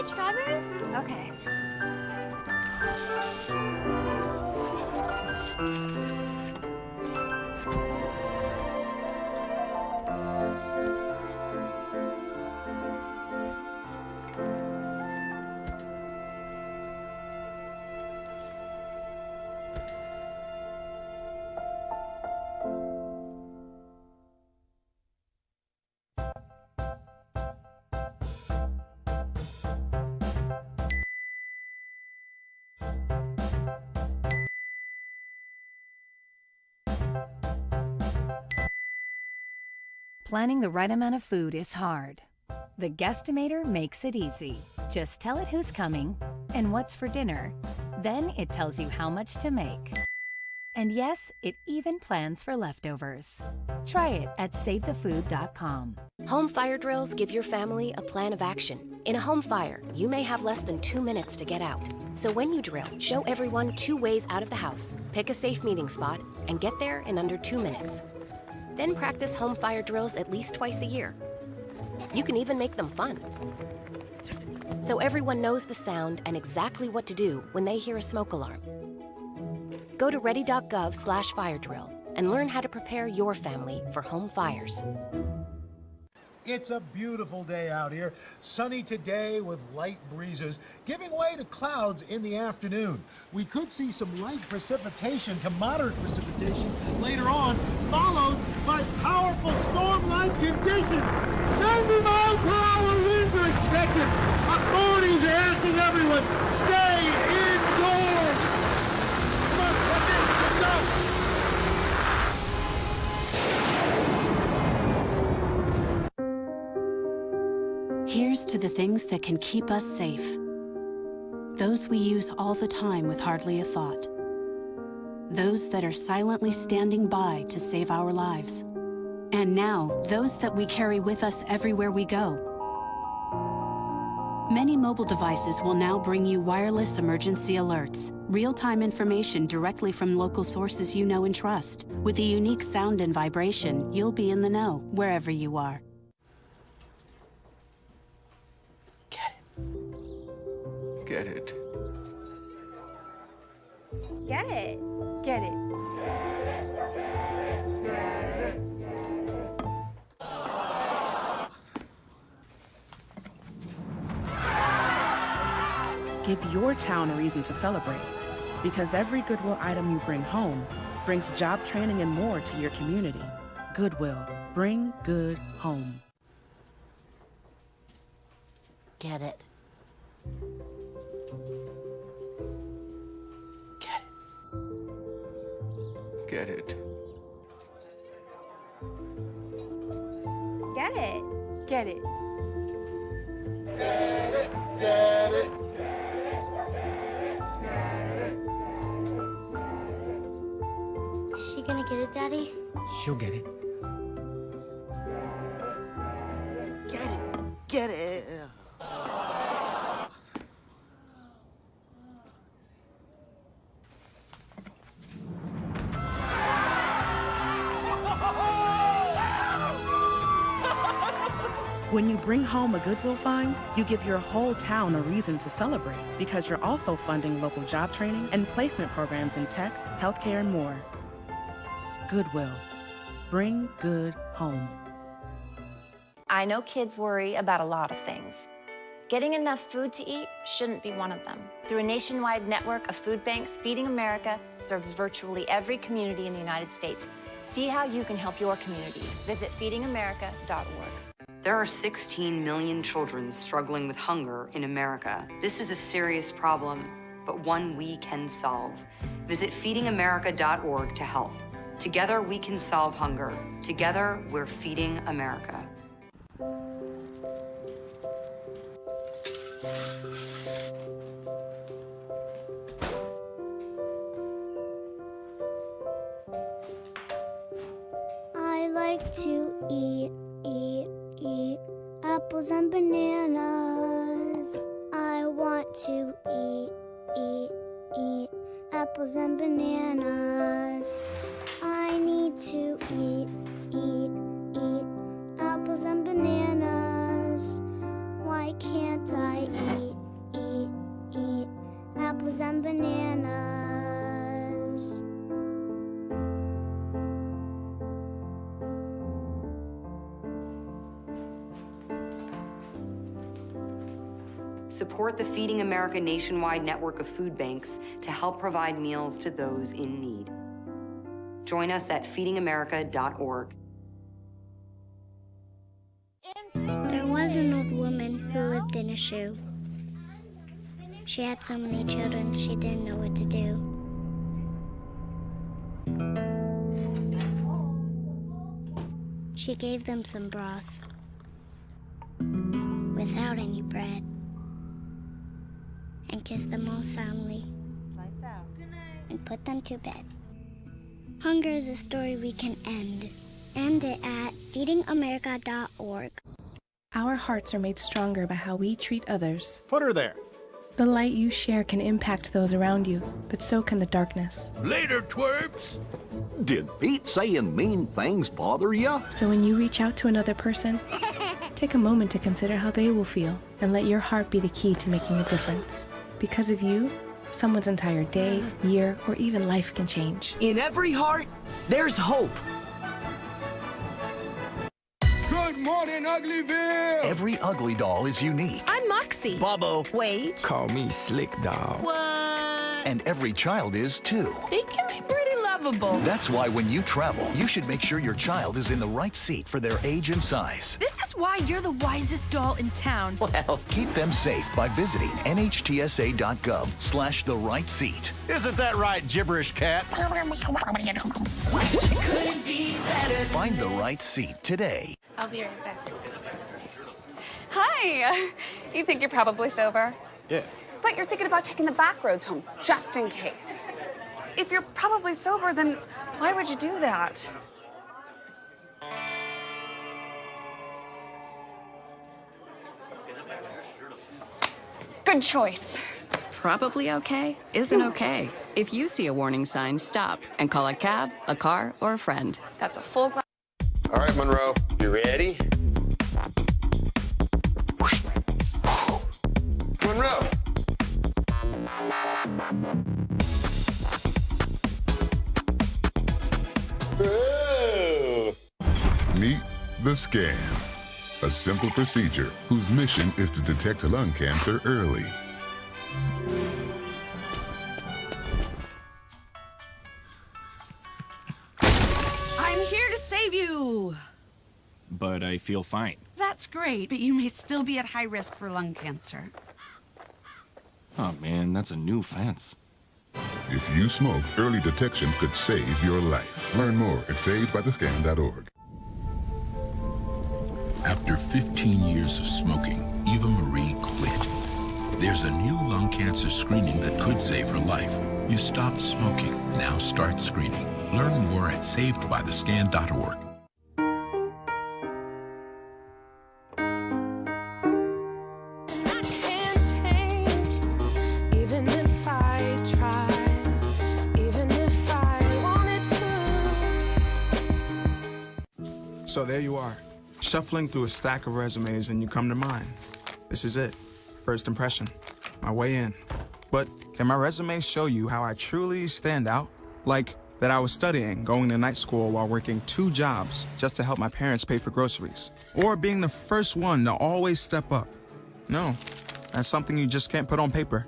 Strawberries? Okay. Planning the right amount of food is hard. The Guestimator makes it easy. Just tell it who's coming and what's for dinner. Then it tells you how much to make. And yes, it even plans for leftovers. Try it at SaveTheFood.com. Home fire drills give your family a plan of action. In a home fire, you may have less than 2 minutes to get out. So when you drill, show everyone 2 ways out of the house, pick a safe meeting spot, and get there in under 2 minutes. Then practice home fire drills at least twice a year. You can even make them fun. So everyone knows the sound and exactly what to do when they hear a smoke alarm. Go to ready.gov/firedrill and learn how to prepare your family for home fires. It's a beautiful day out here. Sunny today with light breezes, giving way to clouds in the afternoon. We could see some light precipitation to moderate precipitation later on, followed by powerful storm-like conditions. 90 miles per hour winds are expected. Authorities are asking everyone, stay indoors. Come on, that's it. Let's go. Here's to the things that can keep us safe. Those we use all the time with hardly a thought. Those that are silently standing by to save our lives. And now, those that we carry with us everywhere we go. Many mobile devices will now bring you wireless emergency alerts, real-time information directly from local sources you know and trust. With the unique sound and vibration, you'll be in the know wherever you are. Get it. Get it. Get it. Give your town a reason to celebrate, because every Goodwill item you bring home brings job training and more to your community. Goodwill, bring good home. Get it. Get it. Get it. Get it. Get it. Get it. Is she gonna get it, Daddy? She'll get it. Get it. Get it. When you bring home a Goodwill find, you give your whole town a reason to celebrate, because you're also funding local job training and placement programs in tech, healthcare, and more. Goodwill. Bring good home. I know kids worry about a lot of things. Getting enough food to eat shouldn't be one of them. Through a nationwide network of food banks, Feeding America serves virtually every community in the United States. See how you can help your community. Visit feedingamerica.org. There are 16 million children struggling with hunger in America. This is a serious problem, but one we can solve. Visit feedingamerica.org to help. Together we can solve hunger. Together we're feeding America. I like to eat apples and bananas. I want to eat apples and bananas. I need to eat apples and bananas. Why can't I eat apples and bananas? Support the Feeding America nationwide network of food banks to help provide meals to those in need. Join us at feedingamerica.org. There was an old woman who lived in a shoe. She had so many children, she didn't know what to do. She gave them some broth without any bread and kissed them all soundly and put them to bed. Hunger is a story we can end. End it at feedingamerica.org. Our hearts are made stronger by how we treat others. Put her there. The light you share can impact those around you, but so can the darkness. Later, twerps! Did Pete saying mean things bother you? So when you reach out to another person, take a moment to consider how they will feel and let your heart be the key to making a difference. Because of you, someone's entire day, year, or even life can change. In every heart, there's hope. Good morning, Uglyville! Every ugly doll is unique. I'm Moxie. Bobo. Wait. Call me Slick Doll. What? And every child is too. They can be pretty lovable. That's why when you travel, you should make sure your child is in the right seat for their age and size. This is why you're the wisest doll in town. Well, keep them safe by visiting nhtsa.gov/the right seat. Isn't that right, gibberish cat? Just couldn't be better. Find the right seat today. I'll be right back. Hi. You think you're probably sober? Yeah. But you're thinking about taking the back roads home, just in case. If you're probably sober, then why would you do that? Comets. Good choice. Probably okay isn't okay. If you see a warning sign, stop and call a cab, a car, or a friend. That's a full glass. All right, Monroe, you ready? Monroe! Meet the scan, a simple procedure whose mission is to detect lung cancer early. I'm here to save you! But I feel fine. That's great, but you may still be at high risk for lung cancer. Oh man, that's a new fence. If you smoke, early detection could save your life. Learn more at savedbythescan.org. After 15 years of smoking, Eva Marie quit. There's a new lung cancer screening that could save her life. You stopped smoking. Now start screening. Learn more at savedbythescan.org. So there you are, shuffling through a stack of resumes and you come to mine. This is it, first impression, my way in. But can my resume show you how I truly stand out? Like that I was studying, going to night school while working 2 jobs just to help my parents pay for groceries. Or being the first one to always step up. No, that's something you just can't put on paper.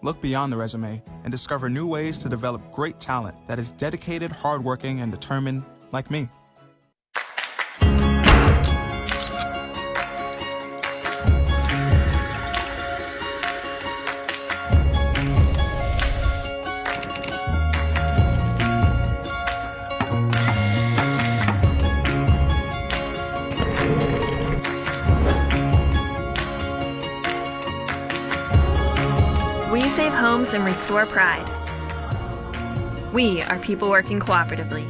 Look beyond the resume and discover new ways to develop great talent that is dedicated, hardworking, and determined like me. We save homes and restore pride. We are people working cooperatively.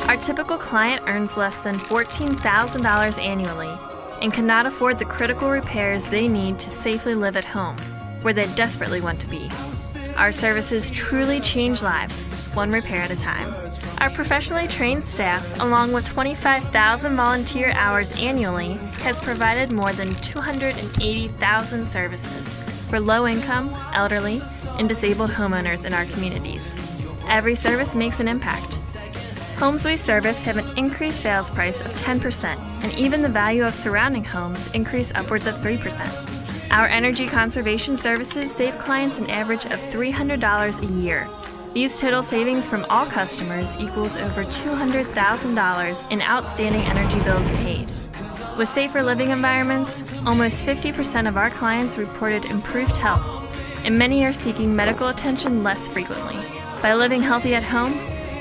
Our typical client earns less than $14,000 annually and cannot afford the critical repairs they need to safely live at home, where they desperately want to be. Our services truly change lives, one repair at a time. Our professionally trained staff, along with 25,000 volunteer hours annually, has provided more than 280,000 services for low-income, elderly, and disabled homeowners in our communities. Every service makes an impact. Homes we service have an increased sales price of 10%, and even the value of surrounding homes increase upwards of 3%. Our energy conservation services save clients an average of $300 a year. These total savings from all customers equals over $200,000 in outstanding energy bills paid. With safer living environments, almost 50% of our clients reported improved health, and many are seeking medical attention less frequently. By living healthy at home,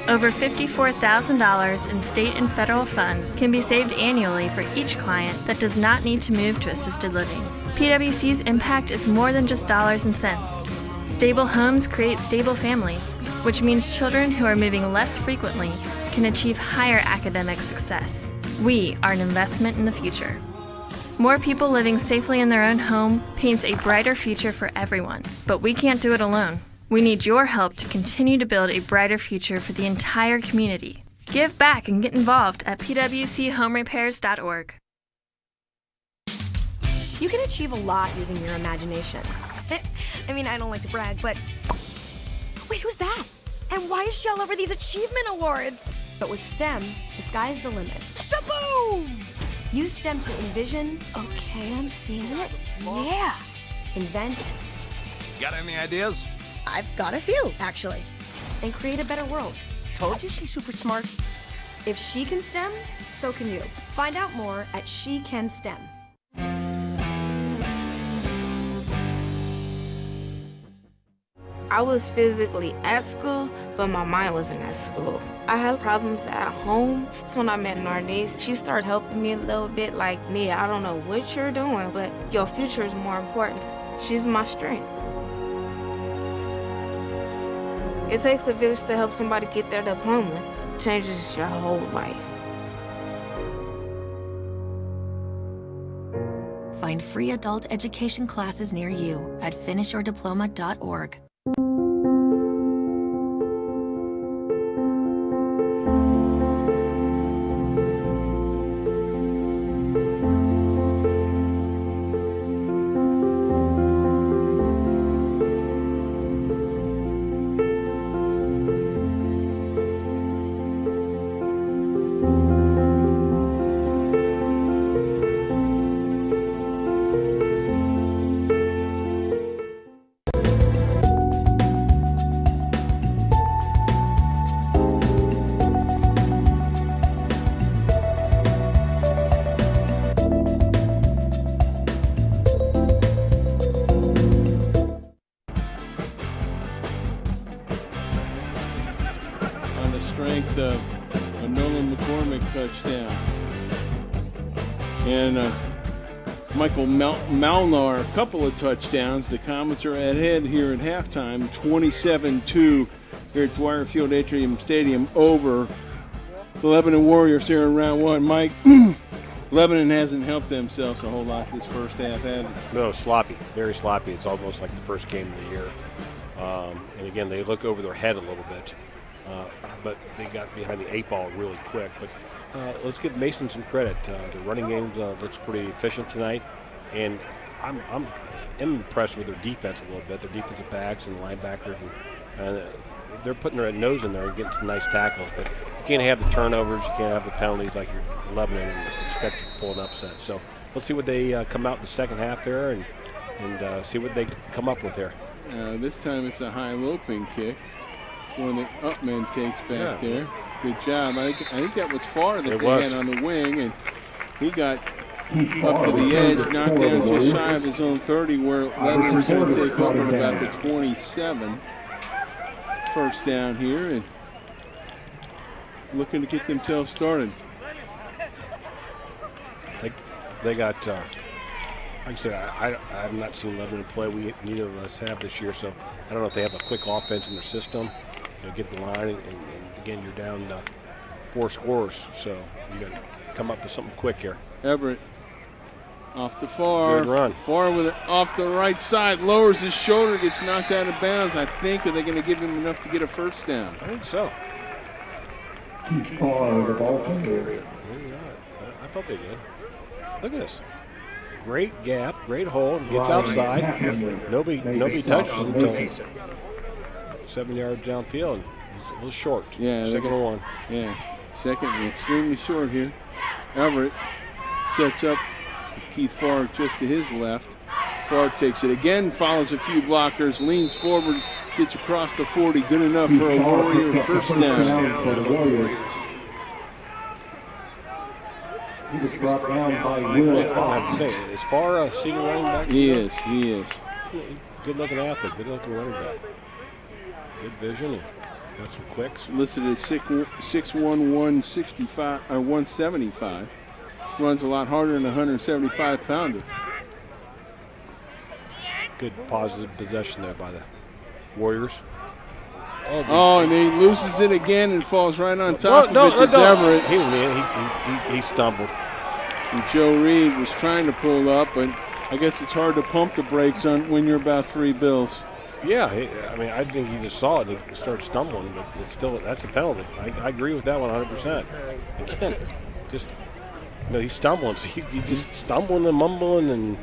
over $54,000 in state and federal funds can be saved annually for each client that does not need to move to assisted living. PwC's impact is more than just dollars and cents. Stable homes create stable families, which means children who are moving less frequently can achieve higher academic success. We are an investment in the future. More people living safely in their own home paints a brighter future for everyone, but we can't do it alone. We need your help to continue to build a brighter future for the entire community. Give back and get involved at pwchomrepairs.org. You can achieve a lot using your imagination. I mean, I don't like to brag, but... Wait, who's that? And why is she all over these achievement awards? But with STEM, the sky's the limit. Shaboom! Use STEM to envision... Okay, I'm seeing it. Yeah. Invent... Got any ideas? I've got a few, actually. And create a better world. Told you she's super smart. If she can STEM, so can you. Find out more at She Can STEM. I was physically at school, but my mind wasn't at school. I had problems at home. That's when I met Narnese. She started helping me a little bit, like, Nia, I don't know what you're doing, but your future is more important. She's my strength. It takes a village to help somebody get their diploma. It changes your whole life. Find free adult education classes near you at finishyourdiploma.org. Touchdown. And Michael Malnar, a couple of touchdowns. The Comets are ahead here at halftime, 27-2 here at Dwyer Field Atrium Stadium over the Lebanon Warriors here in round one. Mike, Lebanon hasn't helped themselves a whole lot this first half, have they? No, sloppy, very sloppy. It's almost like the first game of the year. And again, they look over their head a little bit, but they got behind the 8 ball really quick. But let's give Mason some credit. The running game looks pretty efficient tonight, and I'm impressed with their defense a little bit. Their defensive backs and linebackers, and they're putting their nose in there and getting some nice tackles. But you can't have the turnovers, you can't have the penalties like you're Lebanon and expect to pull an upset. So let's see what they come out in the second half there and see what they come up with here. This time it's a high loping kick. One of the up men takes back there. Good job. I think that was Farr that they had on the wing, and he got up to the edge, knocked down just shy of his own 30, where Lebanon's going to take over about the 27. First down here, and looking to get themselves started. They got, like I said, I have not seen Lebanon play. Neither of us have this year, so I don't know if they have a quick offense in their system. Get the line, and again, you're down 4 scores, so you got to come up with something quick here. Everett off the far. Good run. Far with it off the right side, lowers his shoulder, gets knocked out of bounds. I think, are they going to give him enough to get a first down? I think so. I thought they did. Look at this. Great gap, great hole, gets outside. Nobody touches him until 7 yards downfield. He's a little short. Yeah, second and 1. Yeah, second and extremely short here. Everett sets up with Keith Farr just to his left. Farr takes it again, follows a few blockers, leans forward, gets across the 40. Good enough for a Warrior first down. He was brought down by Will. Is Farr a senior running back? He is. Good looking athlete, good looking running back. Good vision, and got some quicks. Listed at 6'1", 165 or 175. Runs a lot harder than a 175-pounder. Good positive possession there by the Warriors. Oh, and he loses it again and falls right on top of it to Everett. He stumbled. And Joe Reed was trying to pull up, but I guess it's hard to pump the brakes on when you're about 3 bills. Yeah, I think he just saw it and he started stumbling, but it's still, that's a penalty. I agree with that one 100%. Again, just, he's stumbling, so he just stumbling and mumbling and.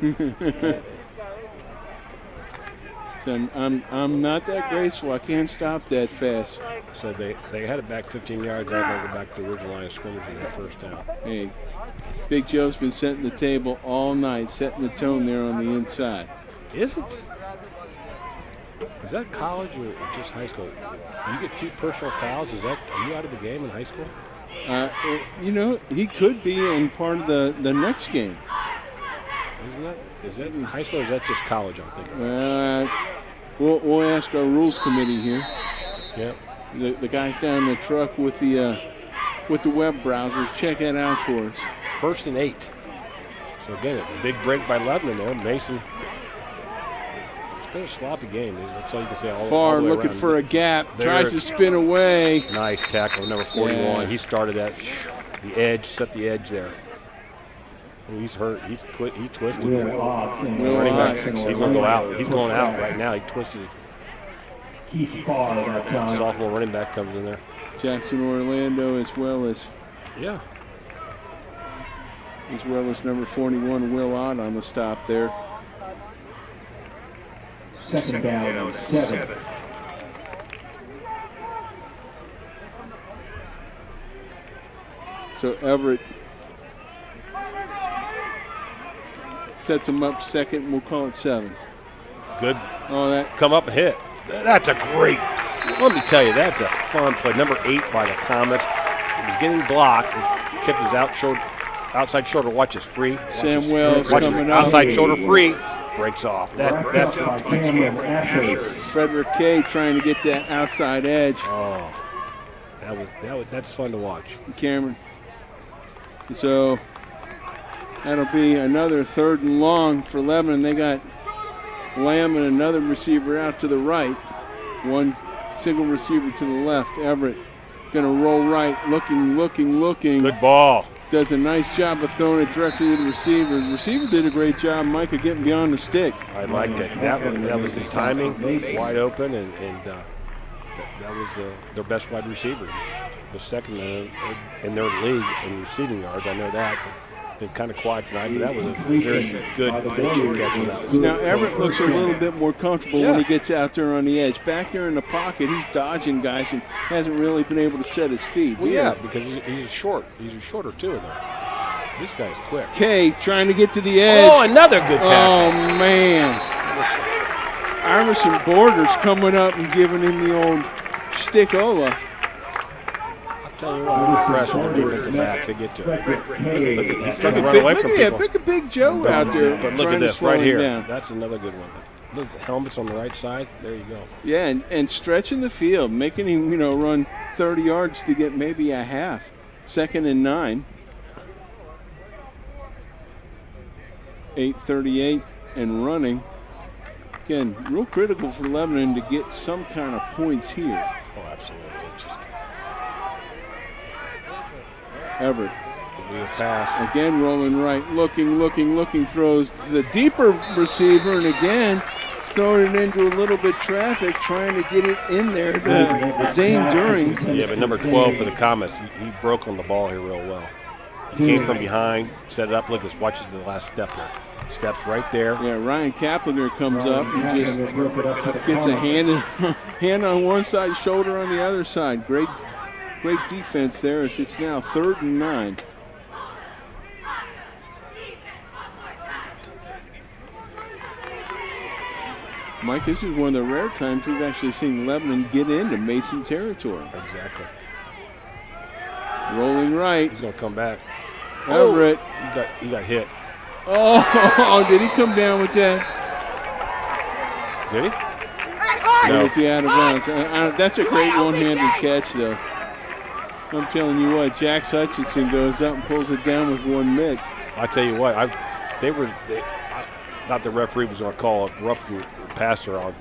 So I'm not that graceful. I can't stop that fast. So they had it back 15 yards. They had to go back to the original line of scrimmage and get first down. Hey, Big Joe's been setting the table all night, setting the tone there on the inside. Is it? Is that college or just high school? You get 2 personal fouls. Are you out of the game in high school? He could be in part of the next game. Is that in high school or is that just college, I'm thinking? We'll ask our rules committee here. Yep. The guys down in the truck with the web browsers, check that out for us. 1st and 8. So again, a big break by Lebanon there. Mason. It's been a sloppy game. That's all you can say. Farr looking for a gap, tries to spin away. Nice tackle, number 41. Yeah. He started at the edge, set the edge there. He's hurt. He twisted. Will Ott in the Running back. Jackson He's going to go out. Orlando. He's going out right now. He twisted. Keith Farr that time. Sophomore running back comes in there. Jackson Orlando as well as number 41 Will Ott on the stop there. Second down, 7. So Everett sets him up second, and we'll call it 7. Good. Oh, that come up and hit. That's a great. Let me tell you, that's a fun play. Number 8 by the Comets. He was getting blocked. He kept his outside shoulder. Watch his free. Sam Wells coming up. Outside shoulder free. Breaks off. That's Frederick Kay trying to get that outside edge. Oh, that's fun to watch. Cameron. So that'll be another 3rd and long for Lebanon. They got Lamb and another receiver out to the right. One single receiver to the left. Everett gonna roll right, looking. Good ball. Does a nice job of throwing it directly to the receiver. The receiver did a great job, Micah, getting beyond the stick. I liked it. That was the timing, wide open, and that was their best wide receiver. The second in their league in receiving yards. I know that. Been kind of quiet tonight, but that was a very good catch on that one. Now Everett looks a little bit more comfortable when he gets out there on the edge. Back there in the pocket, he's dodging guys and hasn't really been able to set his feet. Well, yeah, because he's short. He's shorter too. This guy's quick. Kay trying to get to the edge. Oh, another good tackle. Oh man, Iverson Borders coming up and giving him the old stick-ola. Tell you what, I'm impressed with the defensive backs. They get to it. He's trying to run away from people. Look at Big Joe out there. But look at this right here. That's another good one. Look, the helmet's on the right side. There you go. Yeah, and stretching the field, making him run 30 yards to get maybe a half. 2nd and 9. 8:38 and running. Again, real critical for Lebanon to get some kind of points here. Oh, absolutely. Everett. Pass. Again rolling right, looking, throws to the deeper receiver, and again throwing it into a little bit of traffic, trying to get it in there to Zane During. Yeah, but number 12 for the Comets, he broke on the ball here real well. He came from behind, set it up, watches the last step here. Steps right there. Yeah, Ryan Kaplinger comes up and just gets a hand on one side, shoulder on the other side. Great defense there as it's now 3rd and 9. Mike, this is one of the rare times we've actually seen Lebanon get into Mason territory. Exactly. Rolling right. He's going to come back. Everett. He got hit. Oh, did he come down with that? Did he? No. Is he out of bounds? That's a great one-handed catch, though. I'm telling you what, Jax Hutchinson goes up and pulls it down with one mitt. I tell you what, not the referee was going to call a roughing passer on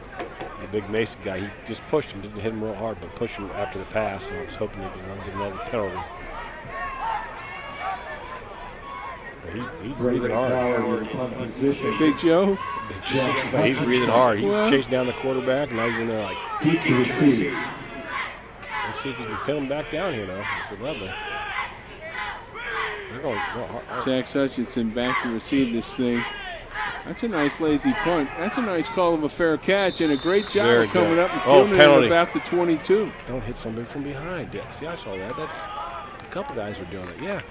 the big Mason guy. He just pushed him, didn't hit him real hard, but pushed him after the pass. And I was hoping he didn't get another penalty. He's breathing hard. Big Joe? He's breathing hard. He's chasing down the quarterback, and now he's in there like. Let's see if we can pin him back down here now. For Lebanon. Jax Hutchinson back to receive this thing. That's a nice lazy punt. That's a nice call of a fair catch, and a great job of coming up and fielding it about the 22. Don't hit somebody from behind. See, I saw that. That's a couple guys were doing it. Yeah.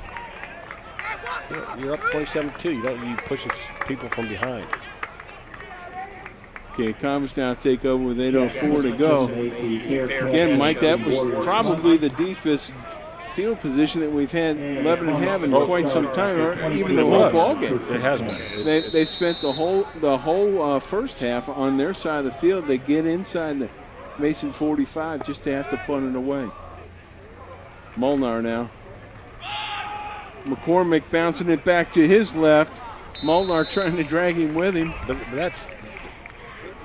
You're up 27-2. You push people from behind. Okay, Comets now take over with 8:04 to go. Again, Mike, that was probably the deepest field position that we've had Lebanon have in quite some time, or even the whole ball game. It has been. They spent the whole first half on their side of the field. They get inside the Mason 45 just to have to punt it away. Molnar now. McCormick bouncing it back to his left. Molnar trying to drag him with him. But that's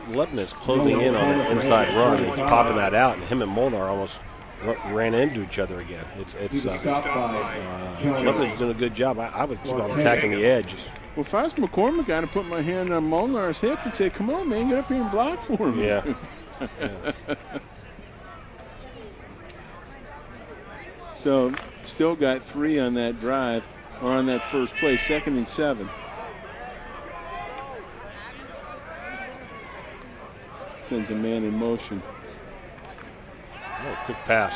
Lebanon's closing in on that inside run. He's popping that out, and him and Molnar almost ran into each other again. Lebanon's doing a good job. I would keep on attacking the edge. Well, if I was McCormick, I'd have put my hand on Molnar's hip and say, come on, man, get up here and block for him. Yeah. So still got 3 on that drive, or on that first play, 2nd and 7. Sends a man in motion. Oh, quick pass.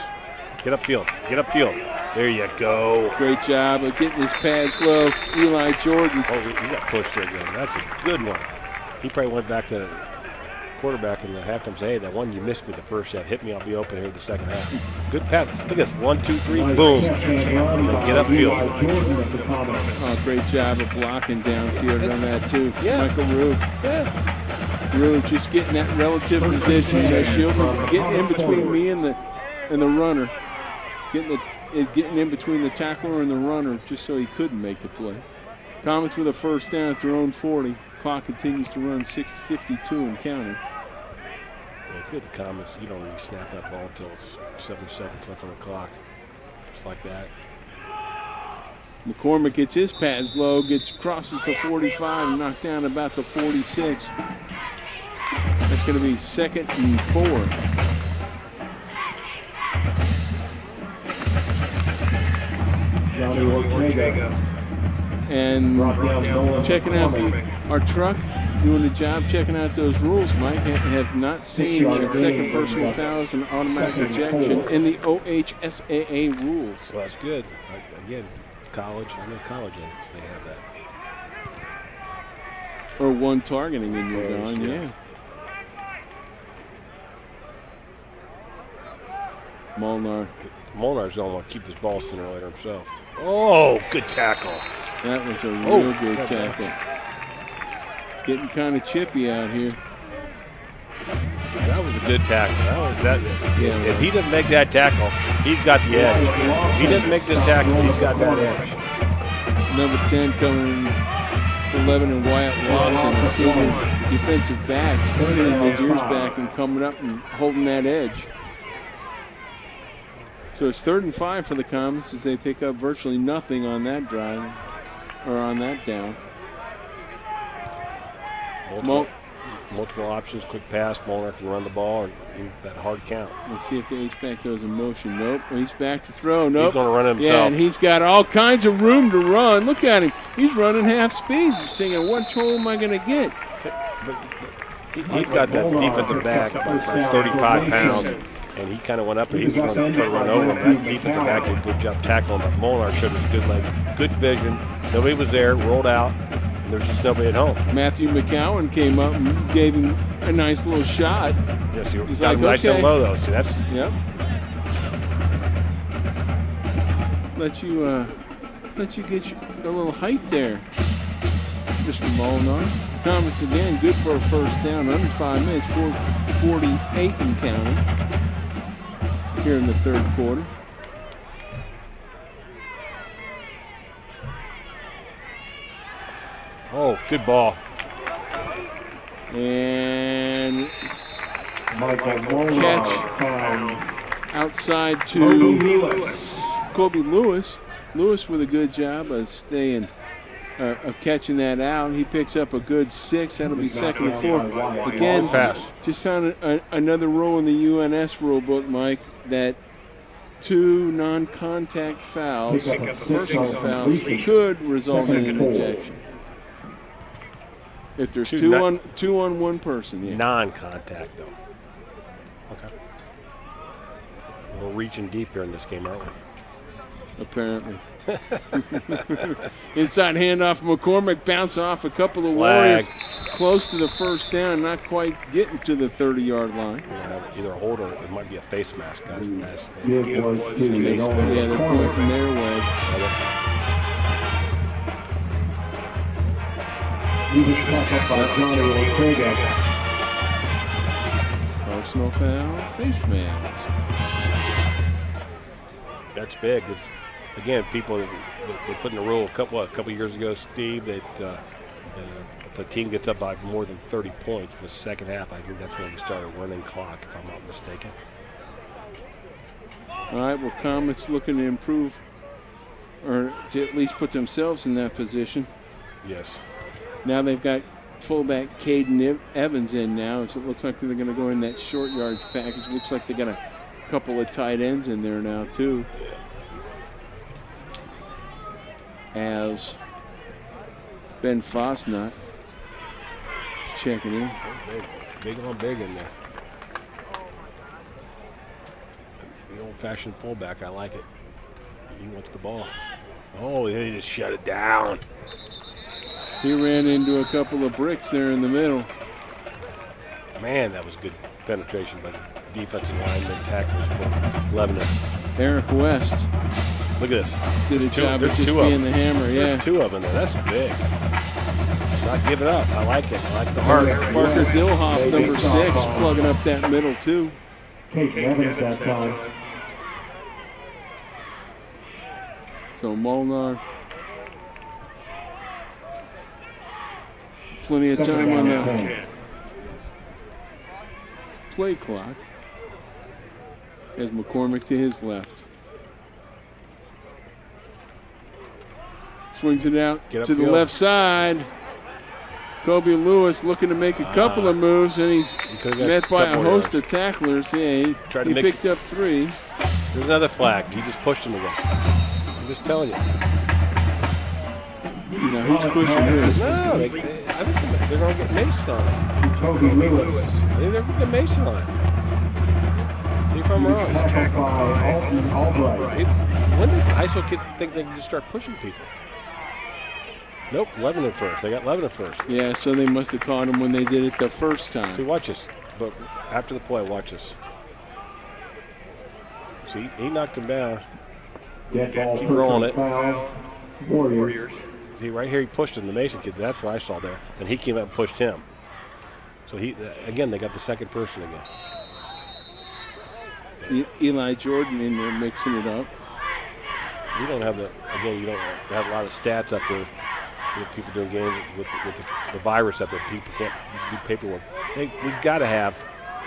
Get upfield. Get upfield. There you go. Great job of getting his pads low. Eli Jordan. Oh, he got pushed there again. That's a good one. He probably went back to the quarterback in the halftime and said, hey, that one you missed me the first half. Hit me, I'll be open here the second half. Good pass. Look at this. 1, 2, 3, boom. Get upfield. Oh, great job of blocking downfield on that, too. Yeah. Michael Rue. Yeah. Rue just getting that relative position. Shielding, getting in between me and the runner. Getting in between the tackler and the runner just so he couldn't make the play. Comets with a first down at their own 40. Clock continues to run 6:52 and counting. Yeah, if you're the Comets, you don't really snap that ball until it's 7 seconds left on the clock. Just like that. McCormick gets his pads low, crosses the 45 and knocked down about the 46. That's going to be 2nd and 4. And checking out our truck, doing the job, checking out those rules, Mike. Have not seen a second person fouls and automatic ejection in the OHSAA rules. Well, that's good. Again, college, I know college they have that. Or one targeting and you're gone, yeah. Molnar's going to want to keep this ball center later himself. Oh, good tackle. That was a real good tackle. Getting kind of chippy out here. That was a good tackle. If he doesn't make that tackle, he's got the edge. If he doesn't make this tackle, he's got that edge. Number 10 coming for Lebanon, Wyatt Lawson, the senior defensive back, putting his ears back and coming up and holding that edge. So it's 3rd and 5 for the Comets as they pick up virtually nothing on that drive, or on that down. Multiple options, quick pass. Molnar can run the ball and that hard count. Let's see if the H-back goes in motion. Nope. He's back to throw. Nope. He's going to run himself. Yeah, and he's got all kinds of room to run. Look at him. He's running half speed. He's singing, what toll am I going to get? He's got that defensive back, about 35 pounds. And he kind of went up and he was trying to run over him. That defensive back did a good job tackling him. But Molnar showed his good leg, good vision. Nobody was there, rolled out, and there's just nobody at home. Matthew McCowan came up and gave him a nice little shot. Yes, he's got like, him nice and low though. So that's let you get a little height there, Mr. Molnar. Comets again, good for a first down. Under 5 minutes, 4:48 and counting. Here in the 3rd quarter. Oh, good ball. And catch outside to Kobe Lewis. Lewis with a good job of staying, of catching that out. He picks up a good 6. That'll be 2nd and 4. Again, just found another rule in the UNS rule book, Mike, that 2 non-contact fouls, personal fouls, could result in an ejection. If there's two on one person, yeah. Non-contact though. Okay. We're reaching deep here in this game, aren't we? Apparently. Inside handoff from McCormick, bounce off a couple of Warriors close to the first down, not quite getting to the 30-yard line. Either a hold or it might be a face mask, guys. Yeah, they're pointing their way. Personal foul, face mask. That's big. Again, people they put in the rule a couple years ago, Steve, that if a team gets up by more than 30 points in the second half, I think that's when we start a running clock, if I'm not mistaken. All right, well, Comets looking to improve or to at least put themselves in that position. Yes. Now they've got fullback Caden Evans in now, so it looks like they're going to go in that short yardage package. Looks like they got a couple of tight ends in there now, too. As Ben Fosnot is checking in. Big on big in there. The old-fashioned fullback, I like it. He wants the ball. Oh, he just shut it down. He ran into a couple of bricks there in the middle. Man, that was good penetration by the defensive lineman tackles for Lebanon. Eric West. Look at this. Did a job of just being the hammer, yeah. There's two of them there. That's big. Not giving up. I like it. I like the heart. Parker Dilhoff, number 6, plugging up that middle, too. So Molnar. Plenty of time on the play clock. As McCormick to his left. Swings it out to the left side. Kobe Lewis looking to make a couple of moves, and he's met by a host of tacklers. Yeah, he picked up 3. There's another flag. He just pushed him again. I'm just telling you. No, he's pushing his. No, I think they're going to get Mason on it. Kobe Lewis. I think they're going to get Mason on it. See if I'm wrong. When did high school kids think they can just start pushing people? Nope, Lebanon first. They got Lebanon first. Yeah, so they must have caught him when they did it the first time. See, watch this. But after the play, watch this. See, he knocked him down. Keep rolling it. Warriors. See, right here he pushed him, the Mason kid. That's what I saw there. And he came up and pushed him. So he, again, they got the second person again. Eli Jordan in there mixing it up. You don't have you don't have a lot of stats up there with people doing games with the virus up there. People can't do paperwork. We've got to have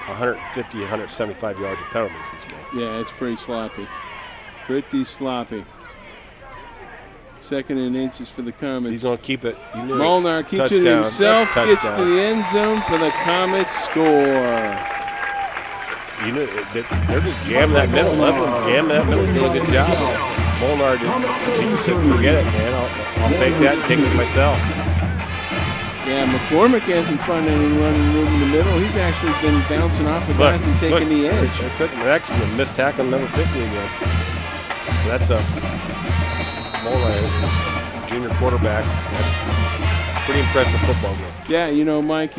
150, 175 yards of penalties this game. Yeah, it's pretty sloppy. Pretty sloppy. 2nd and inches for the Comets. He's going to keep it. Molnar keeps it himself, gets to the end zone for the Comets score. You know, they're just jamming that middle. Lebanon jamming that middle, doing a good job. Molnar just said, forget it, man. I'll take that and take it myself. Yeah, McCormick hasn't found any running room in the middle. He's actually been bouncing off of guys and taking the edge. They're actually a missed tackle number 50 again. So that's Molnar, junior quarterback. Pretty impressive football game. Yeah, you know, Mike,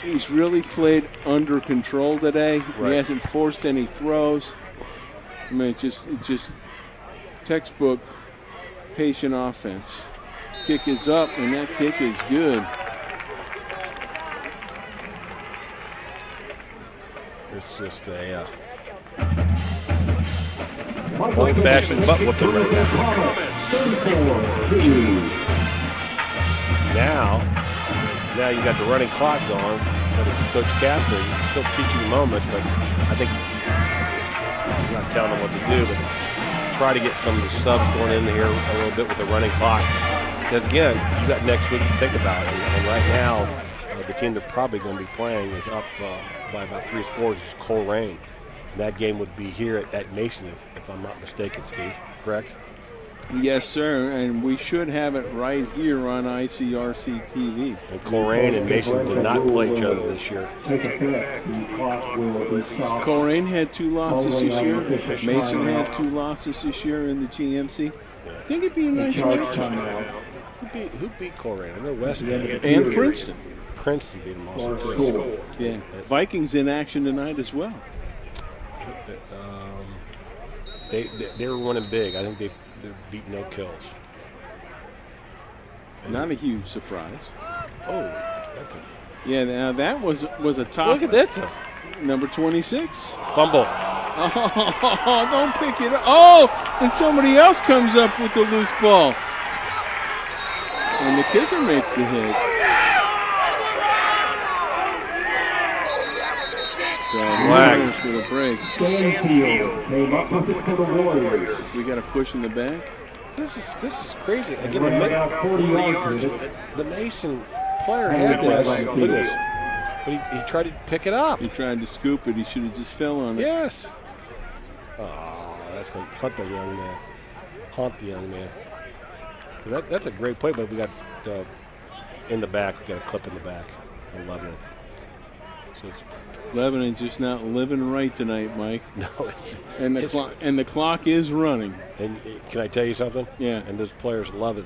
he's really played under control today. Right. He hasn't forced any throws. I mean, it's just textbook patient offense. Kick is up, and that kick is good. It's just a old-fashioned butt whooping right now. Now you got the running clock going. But if Coach Casper, he's still teaching the moments, but I think he's not telling them what to do, but try to get some of the subs going in here a little bit with the running clock. Because again, you got next week to think about it. And right now, the team they're probably going to be playing is up by about 3 scores. Is Coleraine. That game would be here at Mason, if I'm not mistaken, Steve. Correct? Yes, sir, and we should have it right here on ICRC-TV. And Coleraine and Mason did not play each other this year. Coleraine had 2 losses this year. Mason had 2 losses this year in the GMC. I think it'd be a nice matchup. Who beat Coleraine? I know West did. And Princeton. Princeton beat them also. Yeah. Vikings in action tonight as well. They were winning big. I think they're beat no kills. Not a huge surprise. Oh, that's yeah. Now that was a top. Look at that. Number 26. Fumble. Oh, don't pick it up. Oh, and somebody else comes up with the loose ball. And the kicker makes the hit. So runners with a break. Stanfield came up with it for the Warriors. We got a push in the back. This is crazy. Again, Ran about 40 yards with it. the Mason player had this. Look at this. But he tried to pick it up. He tried to scoop it. He should have just fell on it. Yes. Oh, that's going to hunt the young man. Haunt the young man. So that's a great play, but we got in the back. We got a clip in the back. I love it. So it's Lebanon just not living right tonight, Mike. No, the clock is running. And can I tell you something? Yeah. And those players love it.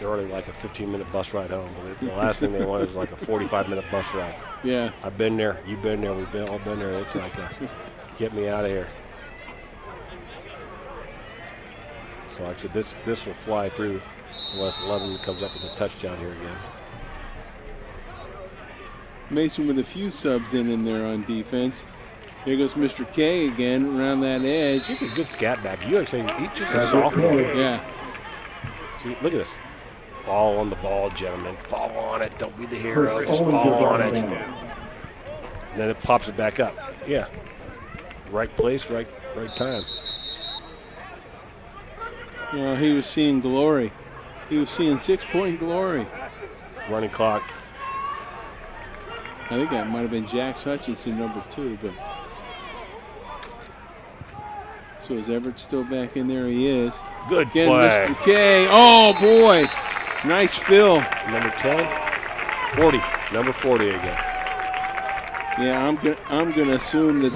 They're already like a 15-minute bus ride home. But the last thing they want is like a 45-minute bus ride. Yeah. I've been there. You've been there. We've all been there. It's like get me out of here. So like I said, this will fly through unless Lebanon comes up with a touchdown here again. Mason with a few subs in there on defense. Here goes Mr. K again around that edge. He's a good scat back. You actually, he's just a sophomore. Yeah. See, look at this. Fall on the ball, gentlemen. Fall on it. Don't be the hero. Just fall on it. And then it pops it back up. Yeah. Right place, right time. You know, he was seeing glory. He was seeing 6-point glory. Running clock. I think that might have been Jax Hutchinson, number 2, but so is Everett still back in there? He is. Good again, play. Mr. K. Oh boy, nice fill. Number 10, 40, number 40 again. Yeah, I'm gonna assume that's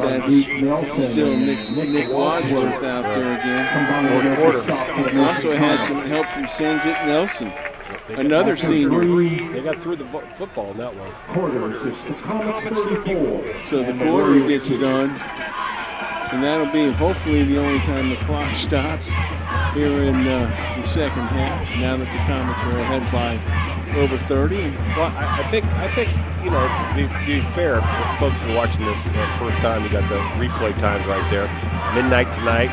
still Nick Wadsworth out there again. Fourth quarter. He also had some help from Sanjit Nelson. Another senior. They got through the football in that one. So the quarter gets done, and that'll be hopefully the only time the clock stops here in the second half. Now that the Comets are ahead by over 30. Well, I think you know, to be fair, if folks are watching this first time, you got the replay times right there. Midnight tonight,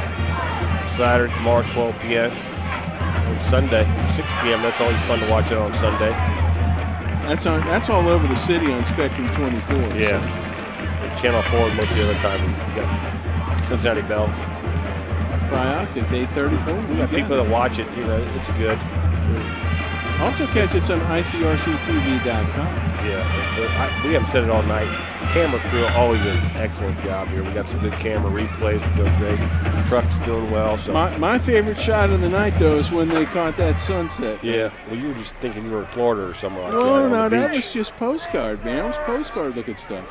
Saturday, tomorrow, 12 p.m. And Sunday, 6 p.m. That's always fun to watch it on Sunday. That's all over the city on Spectrum 24. Yeah. And Channel 4 most of the other time. You got Cincinnati Bell. Fryock is 8:34. We got people that watch it. You know, it's good. Also catch us on ICRC-TV.com. Yeah, we haven't said it all night. The camera crew always does an excellent job here. We got some good camera replays. We're doing great. The truck's doing well. So my favorite shot of the night, though, is when they caught that sunset. Yeah, well, you were just thinking you were in Florida or somewhere like that. No, that was just postcard, man. It was postcard looking stuff.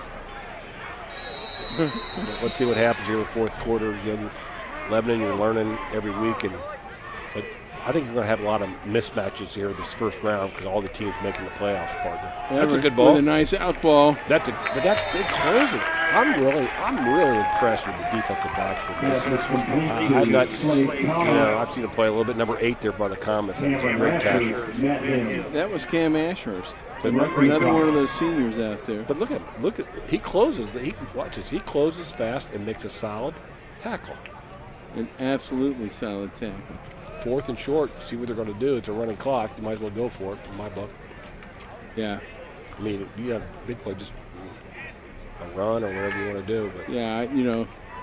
Let's see what happens here in the fourth quarter. Again, Lebanon, you're learning every week, but I think you're going to have a lot of mismatches here this first round because all the teams making the playoffs, partner. That's a good ball. With a nice out ball. But that's good closing. I'm really impressed with the defensive backs for this. I've not seen, I've seen him play a little bit. Number 8 there for the Comets. That was a great tackle. That was Cam Ashurst. But another one of those seniors out there. But look at he closes. Watch this. He closes fast and makes a solid tackle. An absolutely solid tackle. 4th and short, see what they're going to do. It's a running clock. You might as well go for it, in my book. Yeah. I mean, you have a big play, just a run or whatever you want to do. But yeah,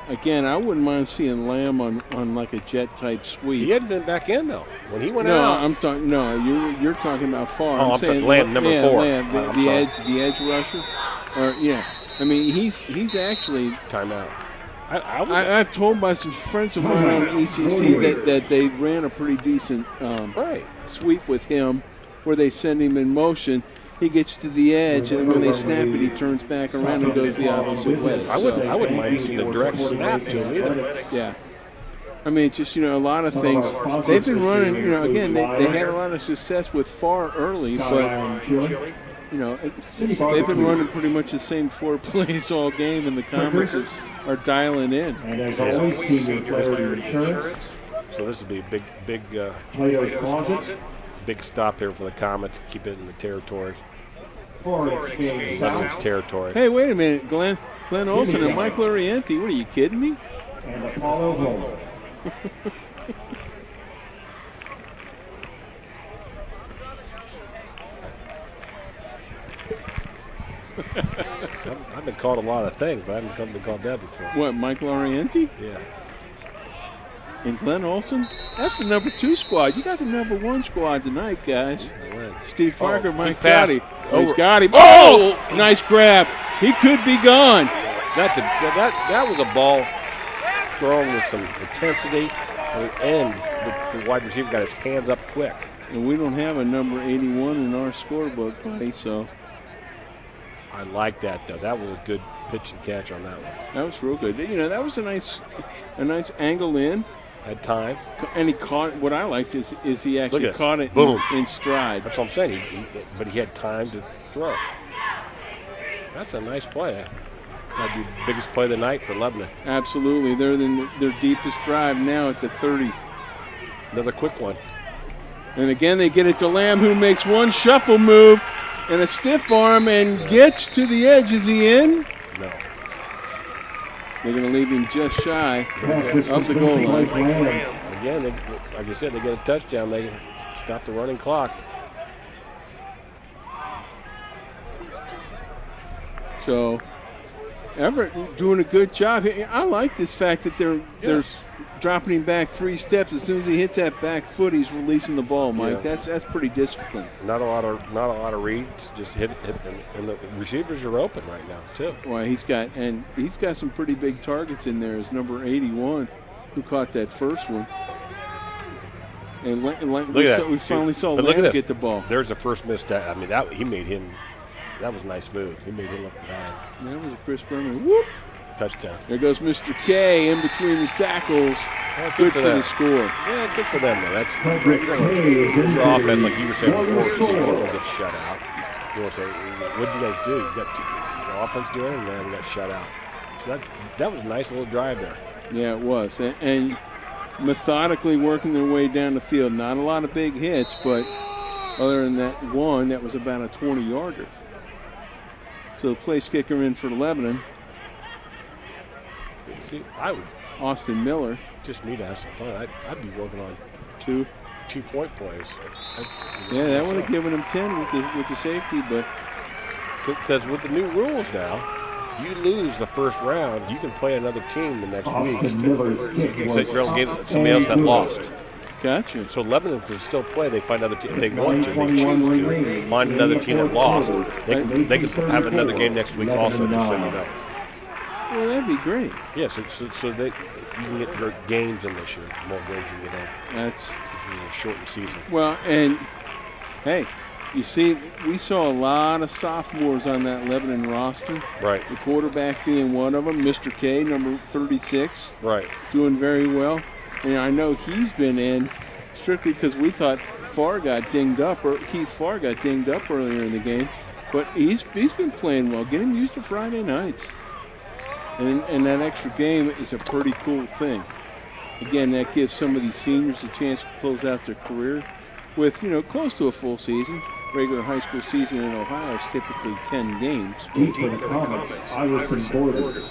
again, I wouldn't mind seeing Lamb on like a jet type sweep. He hadn't been back in though when he went out. I'm talking. No, you're talking about far. I'm saying Lamb, number 4. Lamb, the edge rusher. Or I mean, he's actually timeout. I've told by some friends of mine on ECC that they ran a pretty decent sweep with him where they send him in motion. He gets to the edge, and when they snap it, he turns back around and goes the opposite way. I wouldn't mind seeing a direct snap to him either. Yeah. I mean, just, a lot of things. They've been running, again, they had a lot of success with far early, but, they've been running pretty much the same 4 plays all game, and the Comets are dialing in. And as always, senior player insurance. So this will be a big Plato's Closet. Big stop here for the Comets. Keep it in the territory. Lebanon's territory. Hey, wait a minute, Glenn Olson and Mike Lorienti. What, are you kidding me? And Apollo Holmes. I've been called a lot of things, but I haven't been called that before. What, Michael Orienti? Yeah. And Glenn Olson? That's the number 2 squad. You got the number 1 squad tonight, guys. Steve Farker, Mike Cowdy. Oh, he's got him. Oh! Nice grab. He could be gone. That was a ball thrown with some intensity, and the wide receiver got his hands up quick. And we don't have a number 81 in our scorebook, buddy, so. I like that, though. That was a good pitch and catch on that one. That was real good. You know, that was a nice angle in. Had time. And he caught, what I liked is he actually caught it in stride. That's what I'm saying. But he had time to throw. That's a nice play. Might be the biggest play of the night for Lebanon. Absolutely. They're in their deepest drive now at the 30. Another quick one. And again, they get it to Lamb, who makes one shuffle move and a stiff arm and gets to the edge. Is he in? No. They're going to leave him just shy of the goal line. Again, like I said, they get a touchdown. They stop the running clock. So Everett doing a good job. I like this fact that they're dropping him back 3 steps. As soon as he hits that back foot, he's releasing the ball, Mike. Yeah. That's pretty disciplined. Not a lot of reads. Just hit, and the receivers are open right now too. Well, he's got some pretty big targets in there. As number 81, who caught that first one. And we finally saw Lamb get the ball. There's the first missed. I mean, he made him. That was a nice move. He made him look bad. That was a Chris Berman. Whoop! Touchdown. There goes Mr. K in between the tackles. Well, good for the score. Yeah, good for them, though. That's their offense, like you were saying before, just don't get shut out. You want to say, what did you guys do? You got your offense do anything, man? We got shut out. So that was a nice little drive there. Yeah, it was. And methodically working their way down the field. Not a lot of big hits, but other than that one, that was about a 20-yarder. So the place kicker in for Lebanon. See, Austin Miller. Just me to have some fun. I'd be working on 2-point plays. Yeah, that would have given him 10 with the safety, but because with the new rules now, you lose the first round, you can play another team the next week. Except you're going to give somebody else that lost. Gotcha. So Lebanon can still play. They find another team if they want to. They choose to find another team that lost. They can have another game next week also, just so you know. Well, that'd be great. Yes, so that you can get your games in this year. More games you can get in. That's a shortened season. Well, and hey, you see, we saw a lot of sophomores on that Lebanon roster. Right. The quarterback being one of them, Mr. K, number 36. Right. Doing very well. And I know he's been in strictly because we thought Keith Farr got dinged up earlier in the game. But he's been playing well. Get him used to Friday nights. And that extra game is a pretty cool thing. Again, that gives some of these seniors a chance to close out their career with, close to a full season. Regular high school season in Ohio is typically 10 games. For the Comets, Iverson Borders.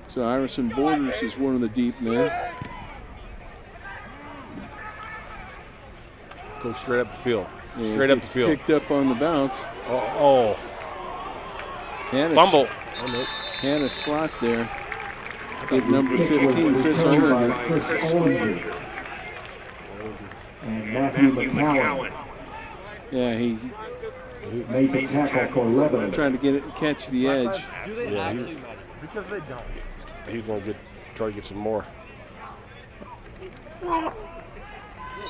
So Iverson Borders is one of the deep men. Go straight up the field. Yeah, straight up the field. Picked up on the bounce. Oh. Fumble. Had a slot there. Did number 15, Chris Ollinger. And Matthew McCowan. Yeah, he made the tackle for Lebanon. Trying to catch the edge. Yeah, he's going to try to get some more.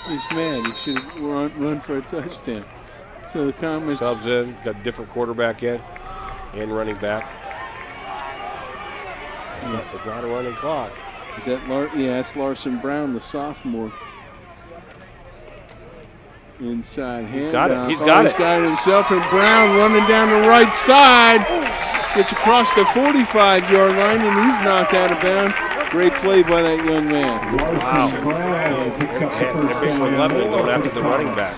He's mad. He should run for a touchdown. So the Comets subs in, got a different quarterback in, and running back. It's not a running clock. Is that that's Larson Brown, the sophomore. Inside hand. He's got it. He's got it himself, and Brown running down the right side. Gets across the 45-yard line, and he's knocked out of bounds. Great play by that young man. Wow. And Lebanon going after the running back.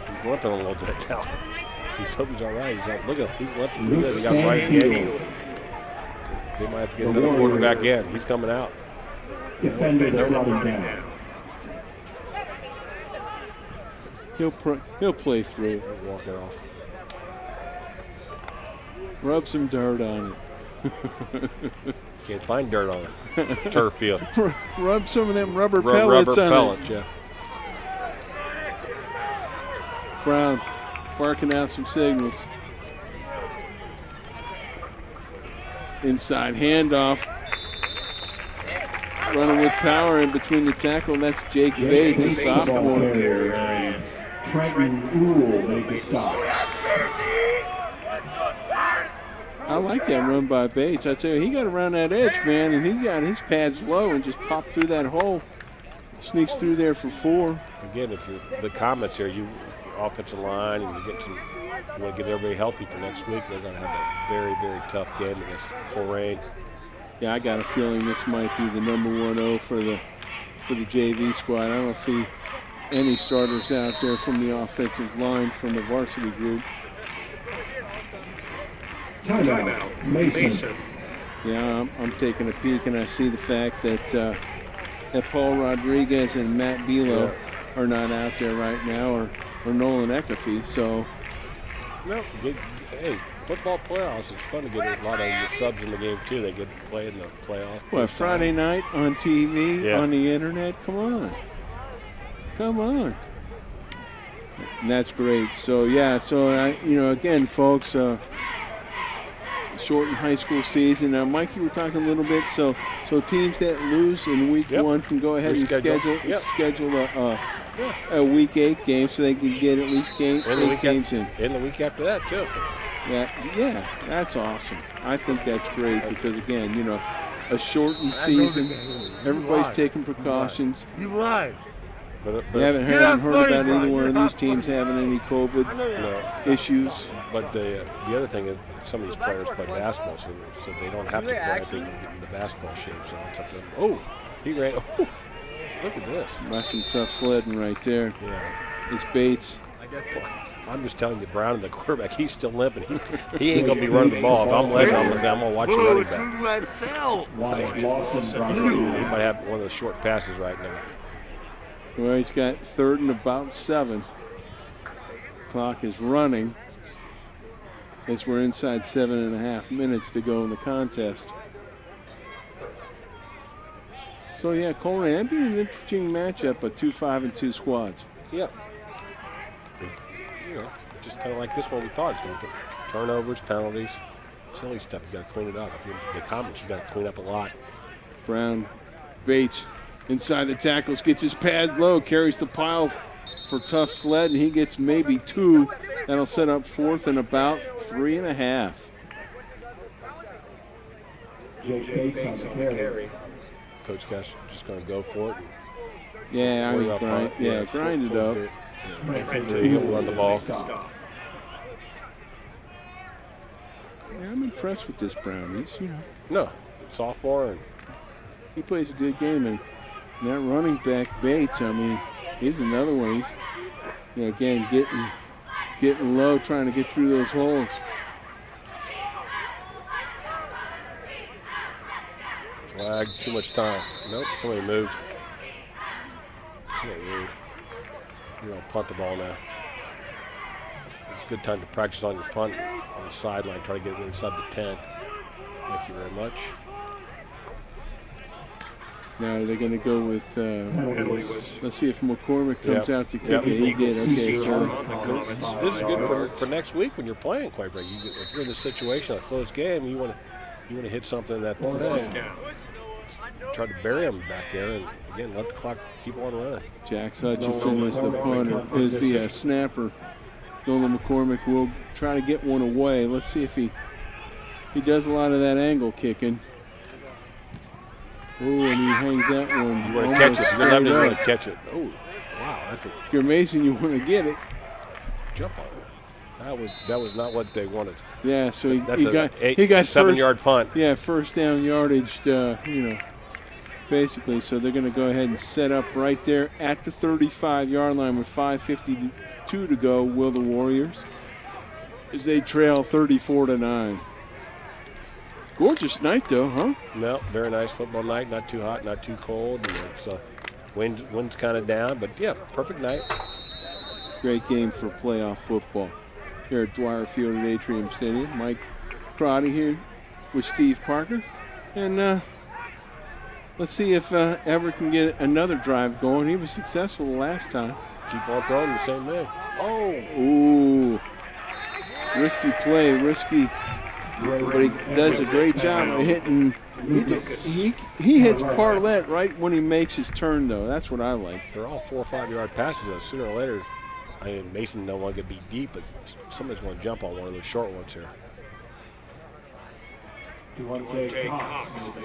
He's limping a little bit now. He's hoping he's all right. Look at him. He's limping pretty good. He got right in. They might have to get another quarterback in. He's coming out. Defender brought him down. He'll play through. He'll walk it off. Rub some dirt on it. Can't find dirt on it. Turf field. Rub some of them rubber pellets on pellets, it. Yeah. Brown barking out some signals. Inside handoff. Running with power in between the tackle, and that's Jake Bates, a sophomore. Trenton Rule made the stop. I like that run by Bates. I tell you, he got around that edge, man, and he got his pads low and just popped through that hole. Sneaks through there for 4. Again, if you're the Comets here, you offensive line, and you want to get everybody healthy for next week. They're going to have a very, very tough game against Coleraine. Yeah, I got a feeling this might be the number 1-0 for the JV squad. I don't see any starters out there from the offensive line from the varsity group. Timeout, Mason. Yeah, I'm taking a peek, and I see the fact that that Paul Rodriguez and Matt Bilo are not out there right now, or Nolan Eckerfe. So, no, hey, football playoffs. It's fun to get a lot of your subs in the game too. They get to play in the playoffs. What, Friday night on TV, on the internet? Come on. And that's great. So yeah, again, folks, shortened high school season. Now, Mike, you were talking a little bit. So teams that lose in week 1 can go ahead and schedule a week 8 game, so they can get at least 8 games in. And the week after that too. Yeah, that's awesome. I think that's great because, again, a shortened season. Everybody's taking precautions. You lied. But you haven't heard about either one of these teams having any COVID issues. But the other thing is some of these players play basketball, so they don't have to play anything in the basketball shape. So it's up to them. Oh, he ran. Oh, look at this. That's some tough sledding right there. Yeah. It's Bates. I'm just telling you, Brown, the quarterback, he's still limping. He ain't going to be running the ball. If I'm letting him, I'm going to watch the running back. He might have one of the short passes right now. Well, he's got 3rd and about 7. Clock is running as we're inside 7.5 minutes to go in the contest. So yeah, Coleraine, that'd be an interesting matchup, but 2-5-2 squads. Yep. Just kind of like this one we thought. It's going to be turnovers, penalties, silly stuff. You got to clean it up. If you're the Comets, you got to clean up a lot. Brown, Bates inside the tackles, gets his pad low, carries the pile for tough sled, and he gets maybe 2. That'll set up 4th and about 3.5. Coach Cash just going to go for it. Yeah, I mean, grind it up. He'll run the ball. Yeah, I'm impressed with this Brown. He's, No, sophomore, and he plays a good game. And that running back Bates, I mean, he's another one. He's, again, getting low, trying to get through those holes. Flag, too much time. Nope, somebody moved. You're going to punt the ball now. It's a good time to practice on your punt on the sideline. Try to get it inside the 10. Thank you very much. Now they're going to go with, let's see if McCormick comes out to kick it. He did, okay. So this is good for next week when you're playing, quite frankly. If you're in this situation, a close game, you want to hit something that try to bury them back there, and again, let the clock keep on running. Jax Hutchison is the punter, is the snapper. Nolan McCormick will try to get one away. Let's see if he does a lot of that angle kicking. Oh, and he hangs that one. You want to catch it. You're not going to catch it. Oh, wow. If you're Mason, you want to get it. Jump on it. That was not what they wanted. Yeah, so he got 7-yard punt. Yeah, first down yardage, basically. So they're going to go ahead and set up right there at the 35-yard line with 5:52 to go. Will the Warriors, as they trail 34-9. Gorgeous night, though, huh? No, very nice football night. Not too hot, not too cold. And it's wind's kind of down, but yeah, perfect night. Great game for playoff football here at Dwyer Field at Atrium Stadium. Mike Crotty here with Steve Parker. And let's see if Everett can get another drive going. He was successful the last time. Keep on throwing the same way. Oh. Ooh. Risky play, risky. But he does a great job of hitting. He hits Parlett right when he makes his turn, though. That's what I like. They're all 4 or 5 yard passes, though. Sooner or later, I mean, Mason don't want to get beat deep, but somebody's going to jump on one of those short ones here.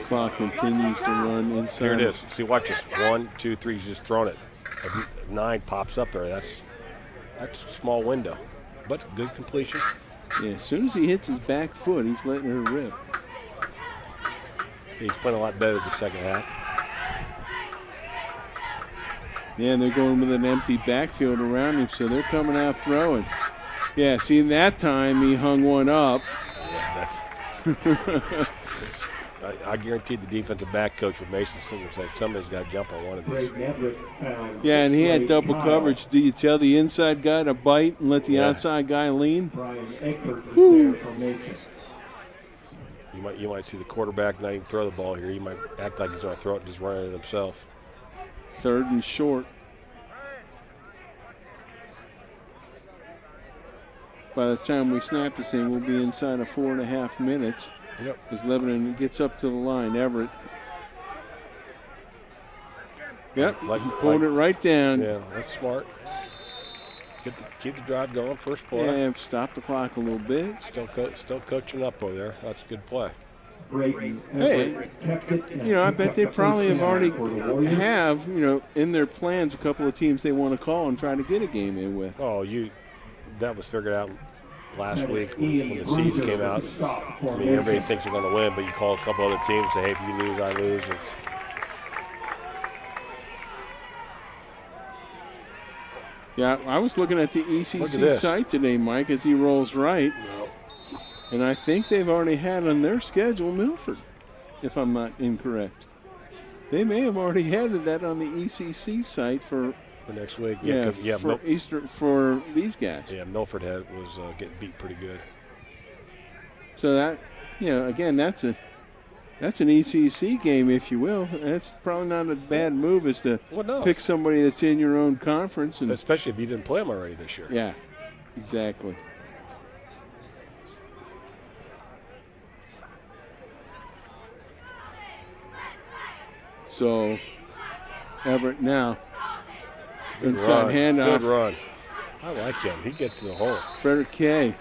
Clock continues to run inside. Here it is. See, watch this. 1, 2, 3. He's just throwing it. A 9 pops up there. That's a small window, but good completion. Yeah, as soon as he hits his back foot, he's letting her rip. He's playing a lot better the second half. Yeah, and they're going with an empty backfield around him, so they're coming out throwing. Yeah, see, that time he hung one up. Yeah, that's. I guarantee the defensive back coach with Mason Singer said somebody's got to jump on one of these. Yeah, and he had double coverage. Do you tell the inside guy to bite and let the outside guy lean? You might see the quarterback not even throw the ball here. He might act like he's going to throw it and just run it himself. 3rd and short. By the time we snap this thing, we'll be inside of 4.5 minutes. Yep. As Lebanon gets up to the line, Everett. Yep, he pulled it right down. Yeah, that's smart. Keep the drive going, first play. Yeah, stop the clock a little bit. Still coaching up over there. That's a good play. Hey, I bet they probably have already have, in their plans a couple of teams they want to call and try to get a game in with. Oh, that was figured out last week when the seeds came out. I mean, everybody thinks you're going to win, but you call a couple other teams and say, hey, if you lose, I lose. Yeah, I was looking at the ECC site today, Mike, as he rolls right. No. And I think they've already had on their schedule Milford, if I'm not incorrect. They may have already had that on the ECC site for next week. For these guys. Yeah, Milford was getting beat pretty good. So that, again, that's an ECC game, if you will. That's probably not a bad move, is to pick somebody that's in your own conference. And especially if you didn't play them already this year. Yeah, exactly. So, Everett now. Good inside run. handoff. Good run. I like him. He gets to the hole. Frederick Kay.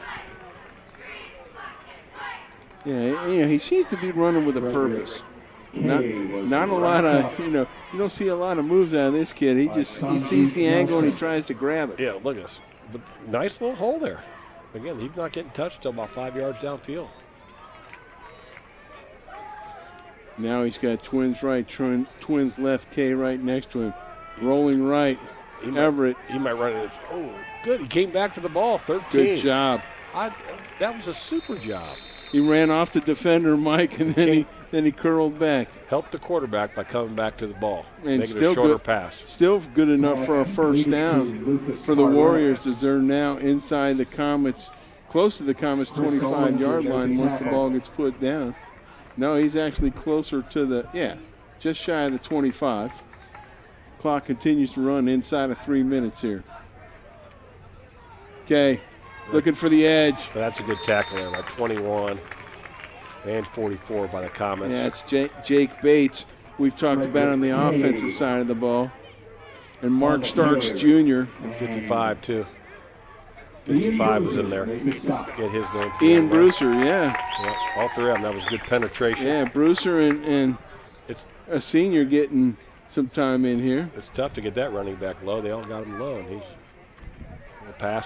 Yeah, he seems to be running with a purpose. Not a lot of, you don't see a lot of moves out of this kid. He sees the angle and he tries to grab it. Yeah, look at this. But nice little hole there. Again, he's not getting touched until about 5 yards downfield. Now he's got twins right, twins left, Kay right next to him. Rolling right, Everett. He might run it. Oh, good. He came back to the ball, 13. Good job. That was a super job. He ran off the defender, Mike, and then he curled back. Helped the quarterback by coming back to the ball, and making a shorter pass. Still good enough for a first down for the Warriors, as they're now inside the Comets, close to the Comets' 25-yard line once the ball gets put down. No, he's actually closer to just shy of the 25. Clock continues to run inside of 3 minutes here. Okay, looking for the edge. So that's a good tackle there by 21 and 44 by the Comets. Yeah, it's Jake Bates. We've talked about on the offensive side of the ball. And Mark Starks Jr. 55 too. 55 was in there. Get his name. Ian Brewster, yeah. All three of them. That was good penetration. Yeah, Brewster and it's a senior getting some time in here. It's tough to get that running back low. They all got him low, and he's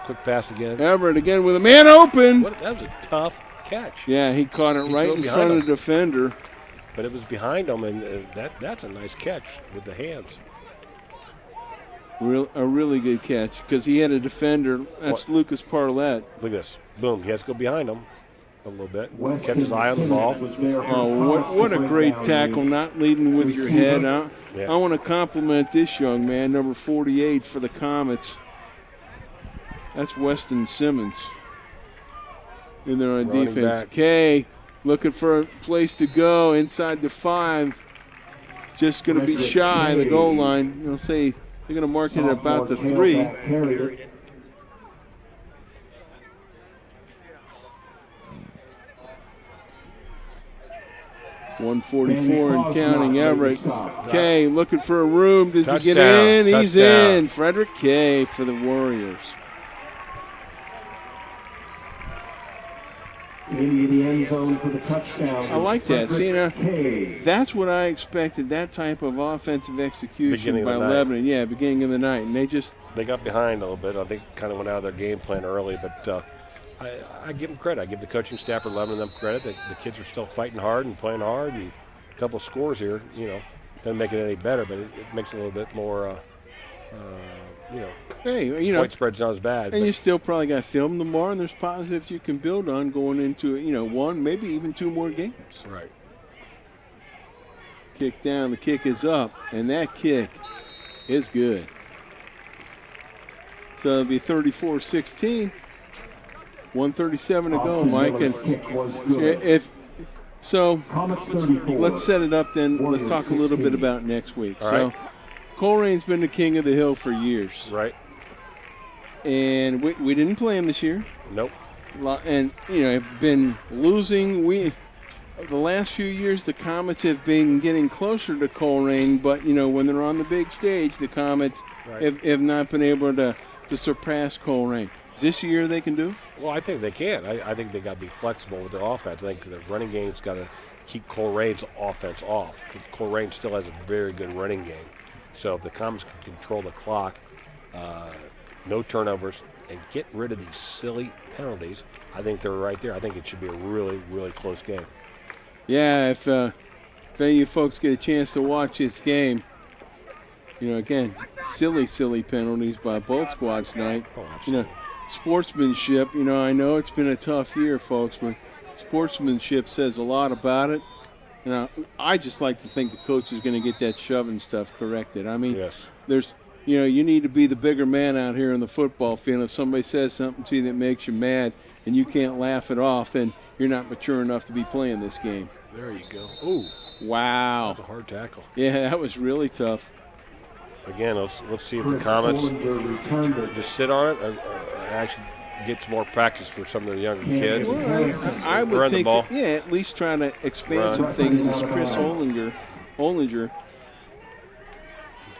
quick pass again. Everett again with a man open. That was a tough catch. Yeah, he caught it right in front of the defender. But it was behind him, and that's a nice catch with the hands. A really good catch because he had a defender. That's Lucas Parlett. Look at this. Boom. He has to go behind him a little bit. Catch his eye on the ball. Oh, what a great tackle, not leading with your head. I want to compliment this young man, number 48 for the Comets. That's Weston Simmons in there on Running defense. back. Kay looking for a place to go inside the 5. Just going to be shy of the goal line. They'll say they're going to mark it at about the 3. 144 and counting. Everett Kay looking for a room. Does he get in? He's in. Frederick Kay for the Warriors. Into the end zone for the touchdown. I like that. See, that's what I expected, that type of offensive execution by Lebanon. Yeah, beginning of the night. And they got behind a little bit. I think kind of went out of their game plan early, but I give them credit. I give the coaching staff for Lebanon them credit. The kids are still fighting hard and playing hard, and a couple of scores here, doesn't make it any better, but it makes it a little bit more, hey, point spread's not as bad. And you still probably got film tomorrow, and there's positives you can build on going into, 1, maybe even 2 more games. Right. Kick down, the kick is up, and that kick is good. So it'll be 34-16. 1:37 to go, Mike. And let's set it up then. Let's talk a little bit about next week. All so right. Colerain's been the king of the hill for years. Right. And we didn't play him this year. Nope. And, have been losing. The last few years, the Comets have been getting closer to Colerain, but, when they're on the big stage, the Comets have not been able to surpass Colerain. Is this year they can do? Well, I think they can. I think they got to be flexible with their offense. I think the running game's got to keep Colerain's offense off. Colerain still has a very good running game. So if the Comets can control the clock, no turnovers, and get rid of these silly penalties, I think they're right there. I think it should be a really, really close game. Yeah, if any of you folks get a chance to watch this game, again, silly penalties by both squads tonight. Oh, absolutely. Sportsmanship, I know it's been a tough year, folks, but sportsmanship says a lot about it. I just like to think the coach is going to get that shoving stuff corrected. I mean, yes. There's, you need to be the bigger man out here in the football field. If somebody says something to you that makes you mad and you can't laugh it off, then you're not mature enough to be playing this game. There you go. Ooh. Wow. That was a hard tackle. Yeah, that was really tough. Again, let's see if the Comets just sit on it or actually get some more practice for some of the younger kids. Well, I would think, at least try to expand some things as Chris Ollinger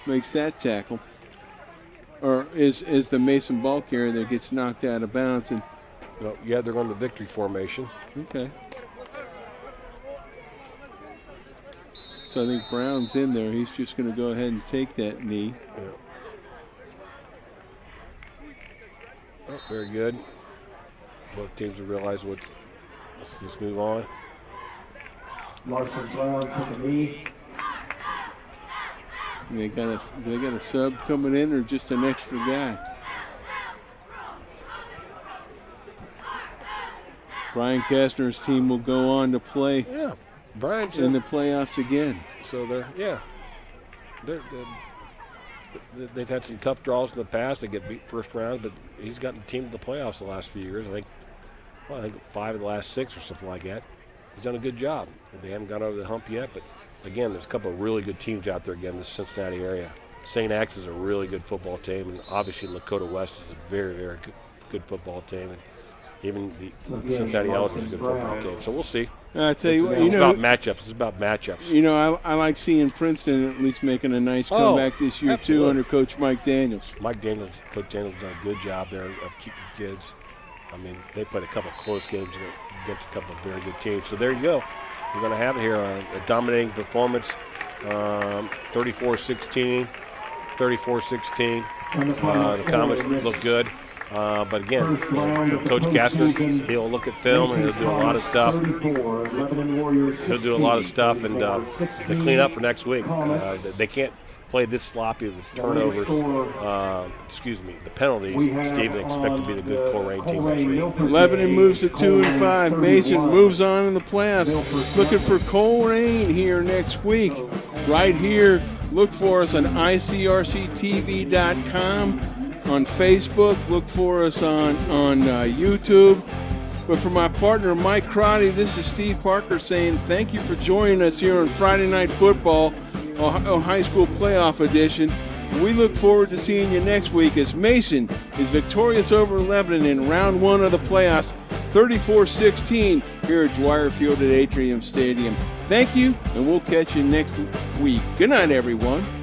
makes that tackle. Or is the Mason ball carrier that gets knocked out of bounds. And yeah, they're going to victory formation. Okay. So I think Brown's in there. He's just going to go ahead and take that knee. Yeah. Oh, very good. Both teams have realized let's just move on. Larson Brown took a knee. They got a sub coming in or just an extra guy? Brian Kastner's team will go on to play in the playoffs again. So they've had some tough draws in the past. They get beat first round, but he's gotten the team to the playoffs the last few years. I think 5 of the last 6 or something like that. He's done a good job. They haven't got over the hump yet, but again, there's a couple of really good teams out there again in the Cincinnati area. St. Axe is a really good football team, and obviously Lakota West is a very, very good football team. And even the Cincinnati Elders is a good football team. So we'll see. I tell you what, it's about matchups. It's about matchups. I like seeing Princeton at least making a nice comeback this year too under Coach Mike Daniels. Coach Daniels done a good job there of keeping kids. I mean, they played a couple of close games against a couple of very good teams. So there you go. We're going to have it here, a dominating performance, 34-16, 34-16. The Comets look good. But again, Coach Kastner, he'll look at film and he'll do a lot of stuff. And to clean up for next week. They can't play this sloppy with turnovers. The penalties. Steve expect to be the good Colerain team next week. Lebanon moves to 2-5. Mason moves on in the playoffs. Looking for Colerain here next week. Right here. Look for us on ICRC-TV.com. on Facebook. Look for us on YouTube. But for my partner, Mike Crotty, this is Steve Parker saying thank you for joining us here on Friday Night Football, Ohio High School Playoff Edition. We look forward to seeing you next week as Mason is victorious over Lebanon in round 1 of the playoffs, 34-16 here at Dwyer Field at Atrium Stadium. Thank you, and we'll catch you next week. Good night, everyone.